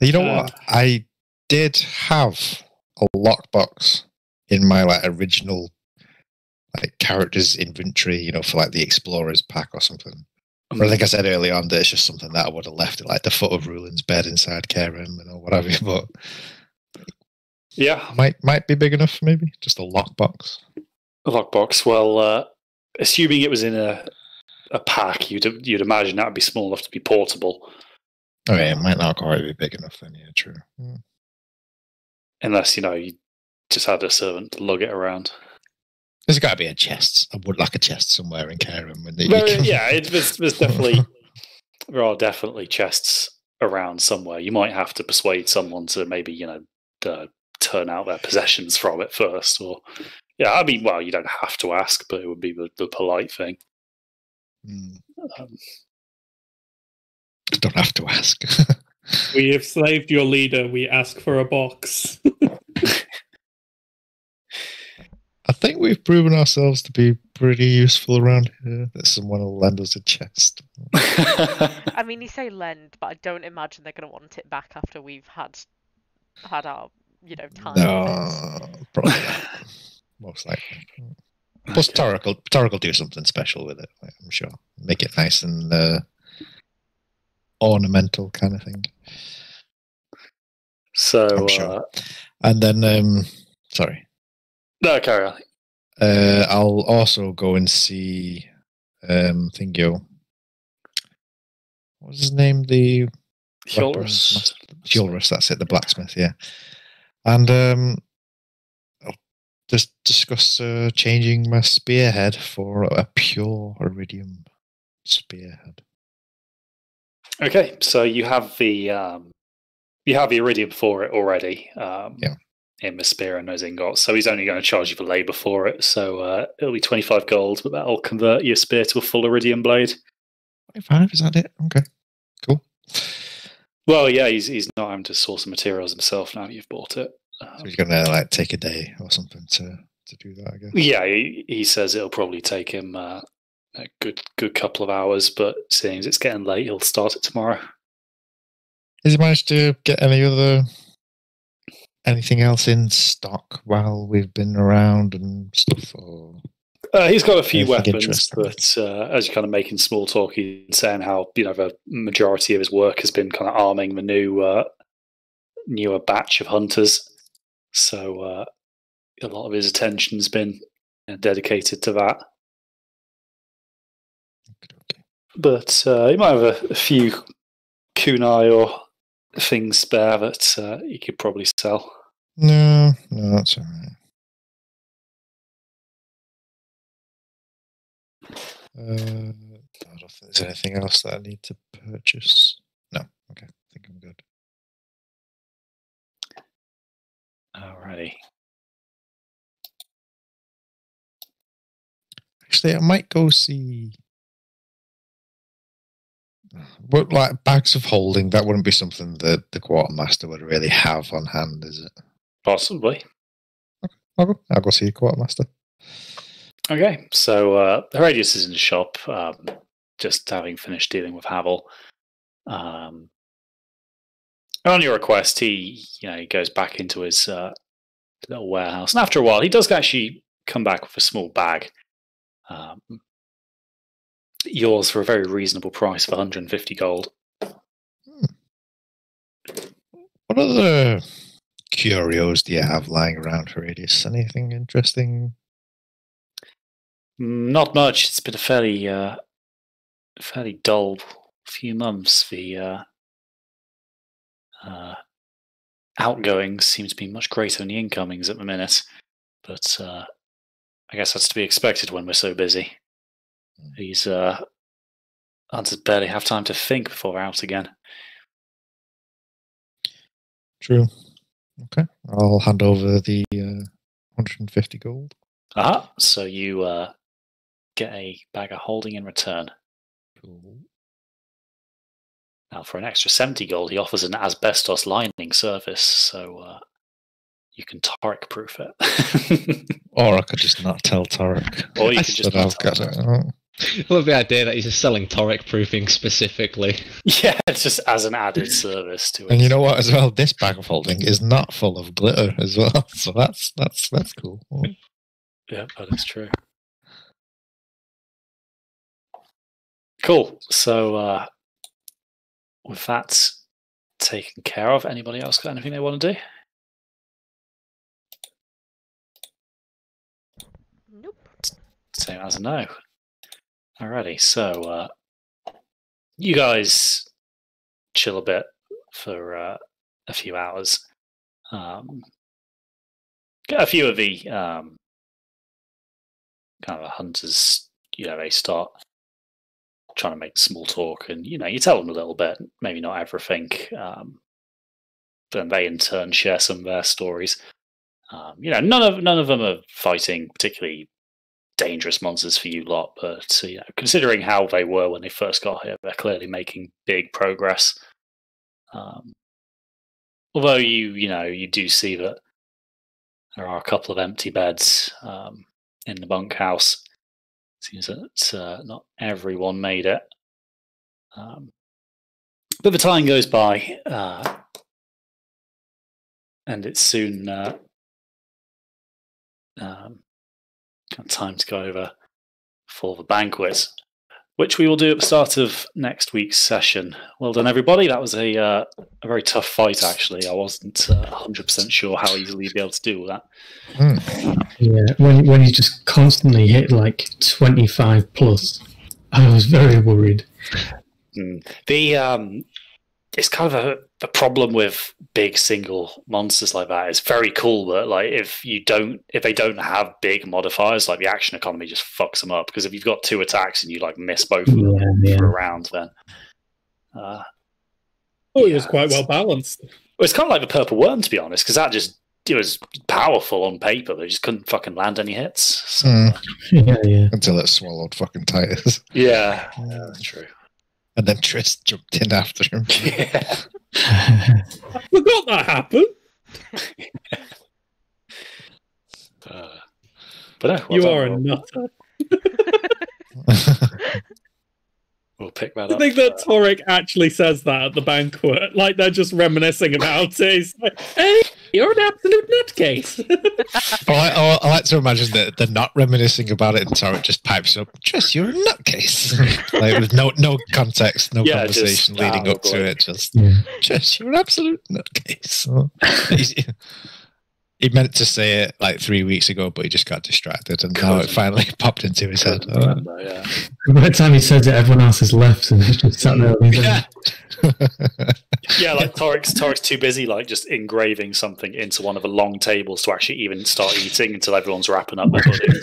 You know what? I did have a lockbox in my original character's inventory, for the explorer's pack or something. But I think I said early on that it's just something that I would have left at the foot of Rulin's bed inside Kerem or whatever. But yeah, might be big enough, maybe just a lockbox. A lockbox. Well, assuming it was in a pack, you'd imagine that would be small enough to be portable. Oh yeah, it might not quite be big enough then. Yeah, true. Unless you just had a servant to lug it around. There's got to be a chest. I would like a chest somewhere in Kerem. There's definitely there are definitely chests around somewhere. You might have to persuade someone to maybe turn out their possessions from it first, or you don't have to ask, but it would be the polite thing. I don't have to ask. We have slaved your leader. We ask for a box. I think we've proven ourselves to be pretty useful around here, that someone will lend us a chest. I mean, you say lend, but I don't imagine they're going to want it back after we've had our, time. No, probably not. Most likely. Plus, Torek will do something special with it, I'm sure. Make it nice and ornamental kind of thing. So, I'm sure. And then, sorry. No, carry on. I'll also go and see Thingyo. What was his name? The Hjulrus, that's it, the blacksmith, yeah. And I'll just discuss changing my spearhead for a pure iridium spearhead. Okay, so you have the iridium for it already. In the spear and those ingots, so he's only going to charge you for labour for it. So it'll be 25 gold, but that'll convert your spear to a full iridium blade. 25, is that it? Okay, cool. Well, yeah, he's not having to source the materials himself now. You've bought it. So he's going to take a day or something to do that, I guess. Yeah, he says it'll probably take him a good couple of hours, but seeing as it's getting late, he'll start it tomorrow. Has he managed to get anything else in stock while we've been around and stuff? Or he's got a few weapons, but as you're kind of making small talk, he's saying how the majority of his work has been kind of arming the newer batch of hunters. So a lot of his attention's been dedicated to that. Okay. But he might have a few kunai or things spare that you could probably sell. No, that's all right. I don't think there's anything else that I need to purchase. No, okay, I think I'm good. Alrighty. Actually, I might go see. But like bags of holding, that wouldn't be something that the quartermaster would really have on hand, is it? Possibly. I'll go see a quartermaster. Okay, so Herodias is in the shop, just having finished dealing with Havel. On your request, he goes back into his little warehouse, and after a while, he does actually come back with a small bag. Yours for a very reasonable price of 150 gold. What other curios do you have lying around, Herodias? Anything interesting? Not much. It's been a fairly dull few months. The outgoings seem to be much greater than the incomings at the minute, but I guess that's to be expected when we're so busy. These hunters barely have time to think before they're out again. True. Okay, I'll hand over the 150 gold. So you get a bag of holding in return. Cool. Now, for an extra 70 gold, he offers an asbestos lining service, so you can Torek proof it. Or I could just not tell Torek. Or you could just not tell Torek. I love the idea that he's just selling Torek proofing specifically. Yeah, it's just as an added service to it. And you know what, as well, this bag of holding is not full of glitter as well, so that's cool. Yeah, that is true. Cool. So, with that taken care of, anybody else got anything they want to do? Nope. Same as a no. Alrighty, so you guys chill a bit for a few hours. Get a few of the kind of hunters, they start trying to make small talk, and you tell them a little bit, maybe not everything. Then they in turn share some of their stories. None of them are fighting particularly dangerous monsters for you lot, but considering how they were when they first got here, they're clearly making big progress. Although you do see that there are a couple of empty beds in the bunkhouse. Seems that not everyone made it. But the time goes by, and it's soon time to go over for the banquet, which we will do at the start of next week's session. Well done, everybody. That was a very tough fight, actually. I wasn't 100% sure how easily you'd be able to do that. Yeah, when you just constantly hit like 25 plus, I was very worried. It's kind of a problem with big single monsters like that. It's very cool, but like if they don't have big modifiers, like the action economy just fucks them up. Because if you've got 2 attacks and you like miss both of them for a round, then it was quite well balanced. Well, it's kind of like the purple worm, to be honest, because it was powerful on paper, but it just couldn't fucking land any hits. So, yeah. Until it swallowed fucking Titus. Yeah, that's true. And then Triss jumped in after him. Yeah. I forgot that happened. But no, you are a nutter. We'll pick that I up. think that Torek actually says that at the banquet. Like they're just reminiscing about it. He's like, hey, you're an absolute nutcase. I like to imagine that they're not reminiscing about it and Torek just pipes up, Triss, you're a nutcase. Like with no context, no conversation leading up to it. Just, Triss, you're an absolute nutcase. He meant to say it like 3 weeks ago, but he just got distracted, and now it finally popped into his head. By the time he says it, everyone else has left, and he's just sat there. Yeah, like Torek's too busy, like just engraving something into one of the long tables to actually even start eating until everyone's wrapping up their pudding.